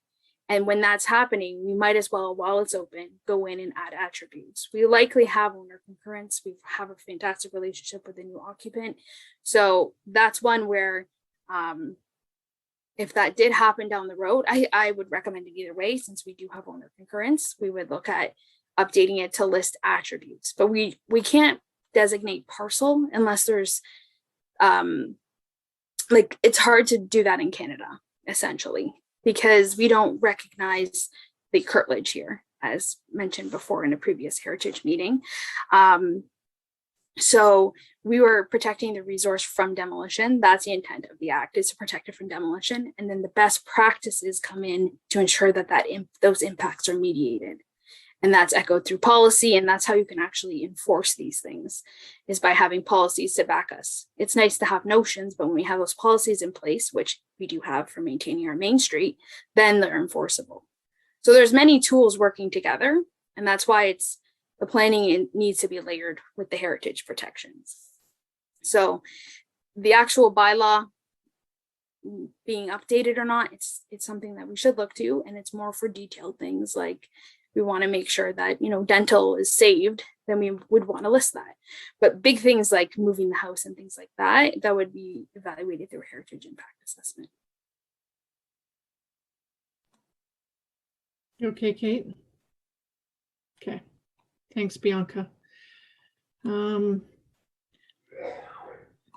And when that's happening, we might as well, while it's open, go in and add attributes. We likely have owner concurrence. We have a fantastic relationship with the new occupant. So that's one where if that did happen down the road, I would recommend it either way. Since we do have owner concurrence, we would look at updating it to list attributes. But we can't designate parcel unless there's it's hard to do that in Canada, essentially, because we don't recognize the curtilage here, as mentioned before in a previous heritage meeting. So we were protecting the resource from demolition. That's the intent of the act, is to protect it from demolition. And then the best practices come in to ensure that those impacts are mediated. And that's echoed through policy. And that's how you can actually enforce these things, is by having policies to back us. It's nice to have notions, but when we have those policies in place, which we do have for maintaining our Main Street, then they're enforceable. So there's many tools working together. And that's why the planning needs to be layered with the heritage protections. So the actual bylaw being updated or not, it's something that we should look to, and it's more for detailed things like we want to make sure that, dental is saved, then we would want to list that. But big things like moving the house and things like that would be evaluated through a heritage impact assessment. Okay, Kate. Okay. Thanks, Bianca.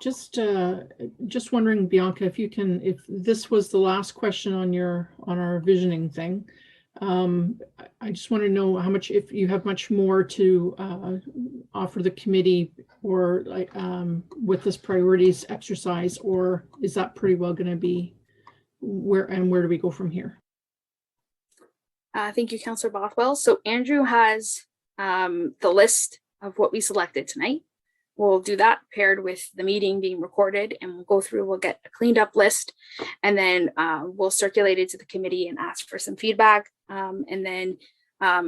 Just wondering, Bianca, if this was the last question on our visioning thing, I just want to know how much, if you have much more to offer the committee, or like with this priorities exercise, or is that pretty well going to be where do we go from here? Thank you, Councillor Bothwell. So Andrew has the list of what we selected tonight. We'll do that paired with the meeting being recorded, and we'll get a cleaned up list, and then we'll circulate it to the committee and ask for some feedback. And then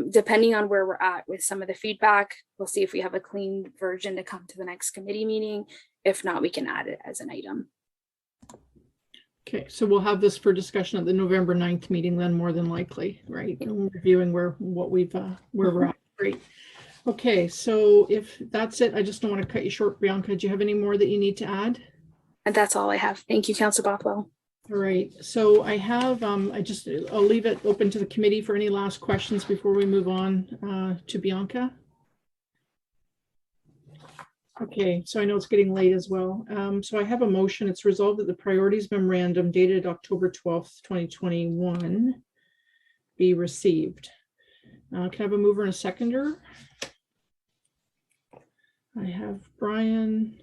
depending on where we're at with some of the feedback, we'll see if we have a clean version to come to the next committee meeting. If not, we can add it as an item. Okay, so we'll have this for discussion at the November 9th meeting then, more than likely, right? And reviewing where we're at. Great. Okay, so if that's it, I just don't want to cut you short, Bianca. Do you have any more that you need to add? And that's all I have. Thank you, Councillor Bothwell. All right, so I have, I'll leave it open to the committee for any last questions before we move on to Bianca. Okay, so I know it's getting late as well. So I have a motion. It's resolved that the priorities memorandum dated October 12th, 2021 be received. Can I have a mover and a seconder? I have Brian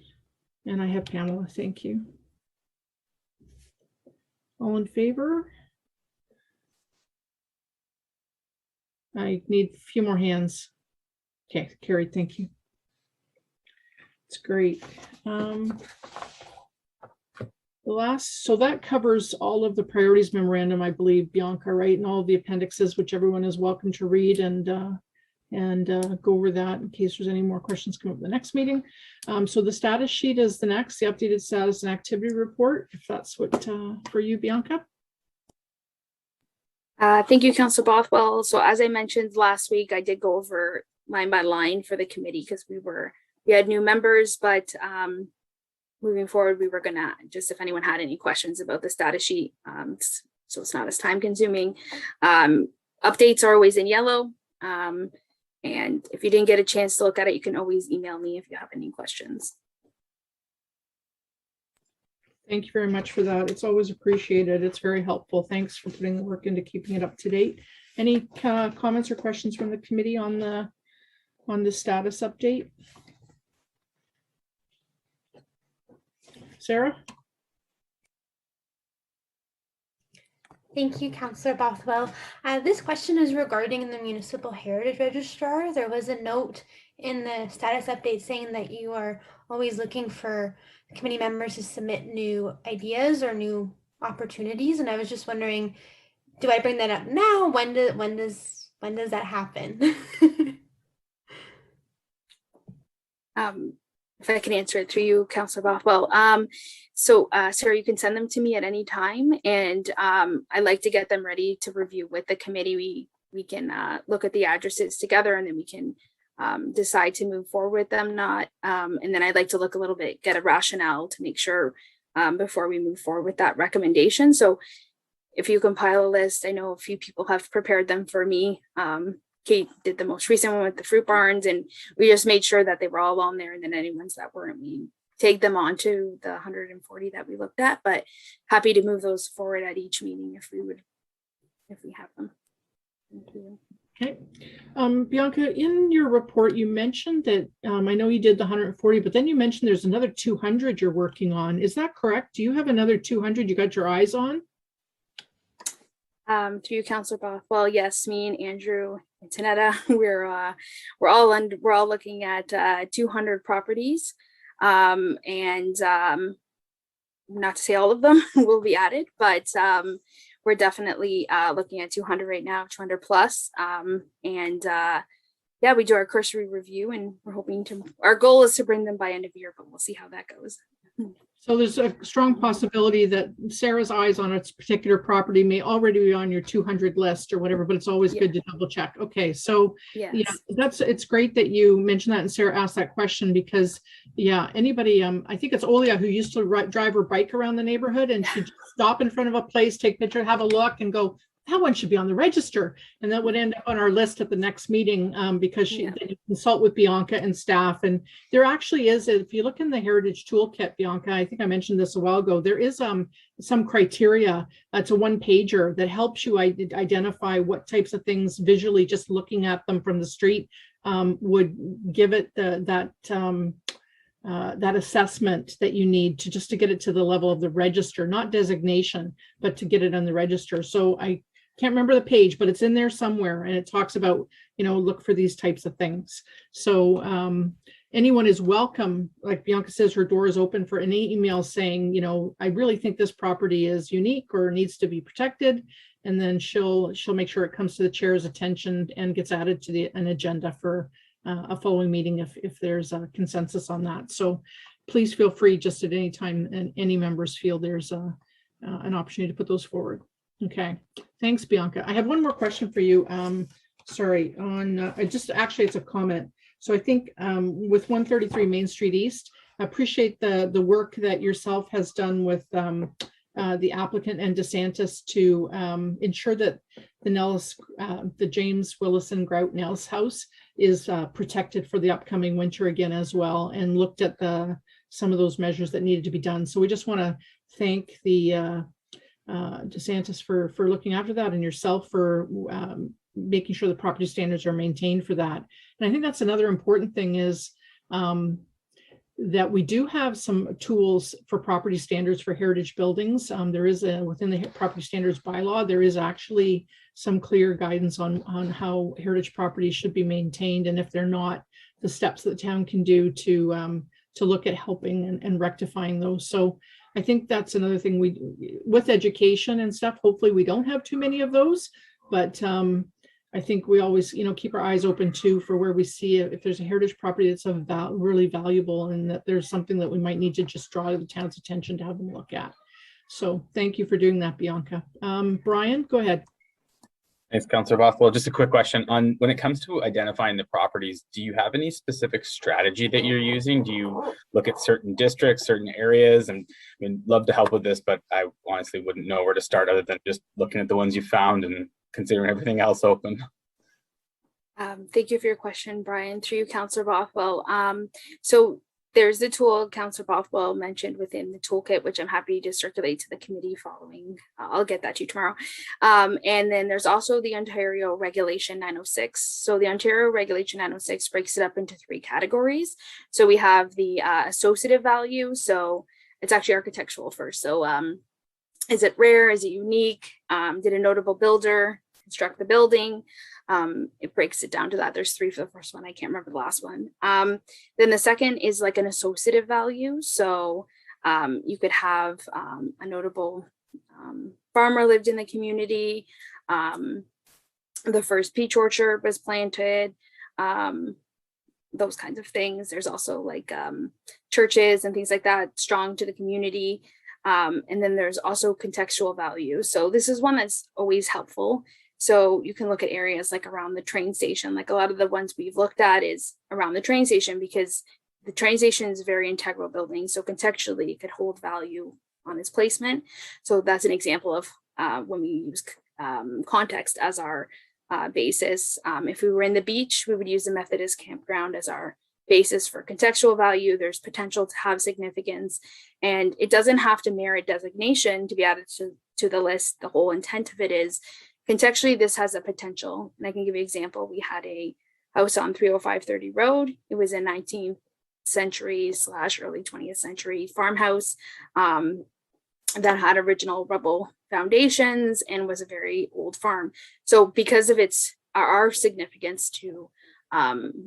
and I have Pamela. Thank you. All in favor? I need a few more hands. Okay, carried. Thank you. It's great. So that covers all of the priorities memorandum, I believe, Bianca, right? And all of the appendixes, which everyone is welcome to read and go over that in case there's any more questions come up at the next meeting. So the status sheet is the next, the updated status and activity report, if that's what for you, Bianca. Thank you, Councillor Bothwell. So as I mentioned last week, I did go over line by line for the committee because we had new members, but moving forward, we were gonna just, if anyone had any questions about the status sheet, so it's not as time consuming. Updates are always in yellow. And if you didn't get a chance to look at it, you can always email me if you have any questions. Thank you very much for that. It's always appreciated. It's very helpful. Thanks for putting the work into keeping it up to date. Any comments or questions from the committee on the status update? Sarah? Thank you, Councillor Bothwell. This question is regarding the Municipal Heritage Registrar. There was a note in the status update saying that you are always looking for committee members to submit new ideas or new opportunities. And I was just wondering, do I bring that up now? When does that happen? If I can answer it through you, Councillor Bothwell. So Sarah, you can send them to me at any time, and I like to get them ready to review with the committee. We can look at the addresses together, and then we can decide to move forward with them, not. And then I'd like to look a little bit, get a rationale to make sure before we move forward with that recommendation. So if you compile a list, I know a few people have prepared them for me. Kate did the most recent one with the fruit barns, and we just made sure that they were all on there, and then any ones that weren't, we take them on to the 140 that we looked at, but happy to move those forward at each meeting if we have them. Thank you. Okay. Bianca, in your report, you mentioned that, I know you did the 140, but then you mentioned there's another 200 you're working on. Is that correct? Do you have another 200 you got your eyes on? To you, Councillor Bothwell, yes, me and Andrew and Tanetta, we're all looking at 200 properties, and not to say all of them will be added, but we're definitely looking at 200 right now, 200 plus, and yeah, we do our cursory review, and we're hoping to. Our goal is to bring them by end of year, but we'll see how that goes. So there's a strong possibility that Sarah's eyes on a particular property may already be on your 200 list or whatever, but it's always good to double check. Okay, so yes. Yeah, it's great that you mentioned that and Sarah asked that question because yeah, anybody, I think it's Olia who used to drive her bike around the neighborhood and she'd stop in front of a place, take a picture, have a look and go, that one should be on the register. And that would end up on our list at the next meeting because she did consult with Bianca and staff. And there actually is, if you look in the Heritage Toolkit, Bianca, I think I mentioned this a while ago, there is some criteria. It's a one-pager that helps you identify what types of things visually, just looking at them from the street, would give it that assessment that you need to get it to the level of the register, not designation, but to get it on the register. So I can't remember the page, but it's in there somewhere and it talks about, look for these types of things. So anyone is welcome. Like Bianca says, her door is open for any emails saying, I really think this property is unique or needs to be protected. And then she'll make sure it comes to the chair's attention and gets added to an agenda for a following meeting if there's a consensus on that. So please feel free just at any time and any members feel there's an opportunity to put those forward. Okay, thanks, Bianca. I have one more question for you. Sorry, on actually it's a comment. So I think with 133 Main Street East, I appreciate the work that yourself has done with the applicant and DeSantis to ensure that the James Willison Grout Nels house is protected for the upcoming winter again as well, and looked at some of those measures that needed to be done. So we just want to thank the DeSantis for looking after that and yourself for making sure the property standards are maintained for that. And I think that's another important thing is that we do have some tools for property standards for heritage buildings. There is within the property standards bylaw, there is actually some clear guidance on how heritage properties should be maintained, and if they're not, the steps that the town can do to look at helping and rectifying those. So I think that's another thing with education and stuff, hopefully we don't have too many of those, but I think we always, keep our eyes open too for where we see if there's a heritage property that's really valuable and that there's something that we might need to just draw to the town's attention to have them look at. So thank you for doing that, Bianca. Brian, go ahead. Thanks, Councillor Bothwell. Just a quick question on when it comes to identifying the properties, do you have any specific strategy that you're using? Do you look at certain districts, certain areas? And I mean, love to help with this, but I honestly wouldn't know where to start other than just looking at the ones you found and considering everything else open. Thank you for your question, Brian, through you, Councillor Bothwell. So there's the tool Councillor Bothwell mentioned within the toolkit, which I'm happy to circulate to the committee following. I'll get that to you tomorrow. And then there's also the Ontario Regulation 906. So the Ontario Regulation 906 breaks it up into 3 categories. So we have the associative value. So it's actually architectural first. So is it rare? Is it unique? Did a notable builder construct the building? It breaks it down to that. There's 3 for the first one. I can't remember the last one. Then the second is like an associative value. So you could have a notable farmer lived in the community. The first peach orchard was planted. Those kinds of things. There's also like churches and things like that, strong to the community. And then there's also contextual value. So this is one that's always helpful. So you can look at areas like around the train station, like a lot of the ones we've looked at is around the train station, because the train station is a very integral building. So contextually it could hold value on its placement. So that's an example of when we use context as our basis. If we were in the beach, we would use the Methodist campground as our basis for contextual value. There's potential to have significance, and it doesn't have to merit designation to be added to the list. The whole intent of it is contextually, this has a potential. And I can give you an example. We had a house on 30530 Road. It was a 19th century / early 20th century farmhouse that had original rubble foundations and was a very old farm. So because of our significance to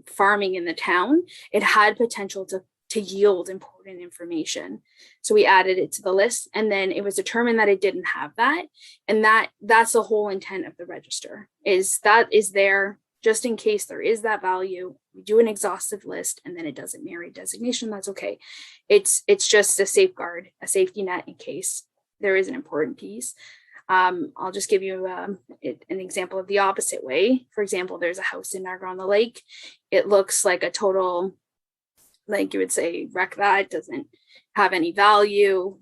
farming in the town, it had potential to yield important information. So we added it to the list, and then it was determined that it didn't have that. And that's the whole intent of the register, is there just in case there is that value. We do an exhaustive list, and then it doesn't merit designation. That's okay. It's just a safeguard, a safety net in case there is an important piece. I'll just give you an example of the opposite way. For example, there's a house in Niagara-on-the-Lake. It looks like a total, like you would say, wreck that, doesn't have any value.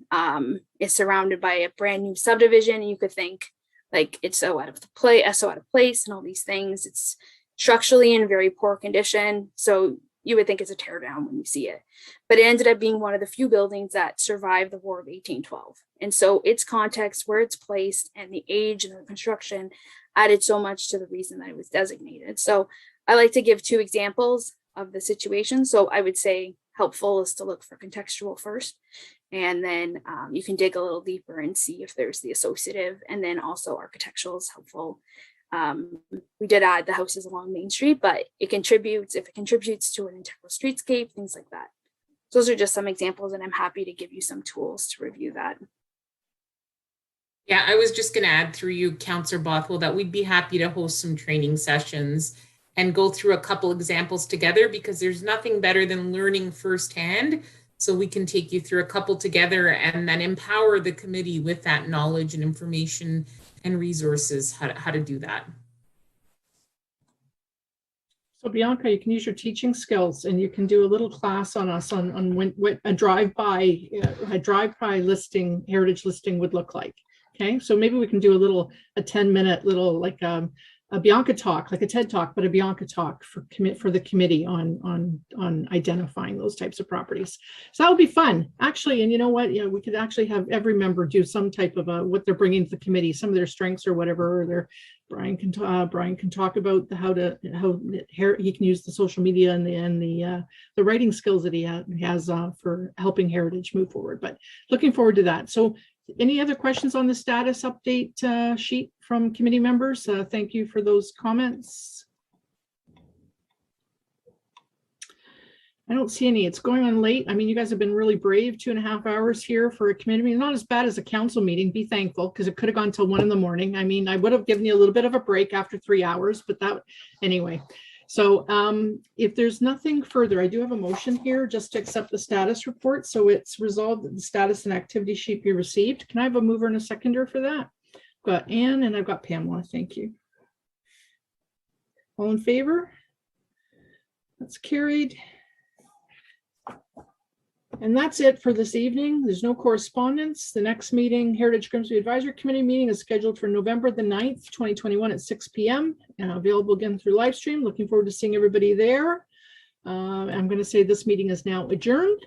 It's surrounded by a brand new subdivision. And you could think like it's so out of place and all these things. It's structurally in very poor condition. So you would think it's a tear down when you see it. But it ended up being one of the few buildings that survived the War of 1812. And so its context, where it's placed, and the age and the construction added so much to the reason that it was designated. So I like to give 2 examples of the situation. So I would say helpful is to look for contextual first, and then you can dig a little deeper and see if there's the associative, and then also architectural is helpful. We did add the houses along Main Street, but if it contributes to an integral streetscape, things like that. Those are just some examples, and I'm happy to give you some tools to review that. Yeah, I was just going to add through you, Councillor Bothwell, that we'd be happy to host some training sessions and go through a couple examples together, because there's nothing better than learning firsthand. So we can take you through a couple together and then empower the committee with that knowledge and information and resources, how to do that. So Bianca, you can use your teaching skills, and you can do a little class on us on what a drive-by heritage listing would look like. Okay, so maybe we can do a 10-minute little like a Bianca talk, like a TED talk, but a Bianca talk for the committee on identifying those types of properties. So that would be fun, actually. And you know what? We could actually have every member do some type of what they're bringing to the committee, some of their strengths or whatever. Or Brian can talk about how he can use the social media and the writing skills that he has for helping Heritage move forward. But looking forward to that. So. Any other questions on the status update sheet from committee members? Thank you for those comments. I don't see any. It's going on late. I mean, you guys have been really brave, 2.5 hours here for a committee meeting. Not as bad as a council meeting. Be thankful, because it could have gone till 1 a.m. I mean, I would have given you a little bit of a break after 3 hours, but anyway. So if there's nothing further, I do have a motion here just to accept the status report. So it's resolved that the status and activity sheet be received. Can I have a mover and a seconder for that? I've got Anne and I've got Pamela. Thank you. All in favor? That's carried. And that's it for this evening. There's no correspondence. The next meeting, Heritage Grimsby Advisory Committee meeting, is scheduled for November the 9th, 2021 at 6 p.m. Available again through live stream. Looking forward to seeing everybody there. I'm going to say this meeting is now adjourned.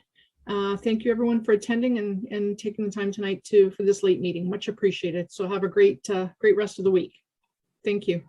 Thank you everyone for attending and taking the time tonight for this late meeting. Much appreciated. So have a great rest of the week. Thank you.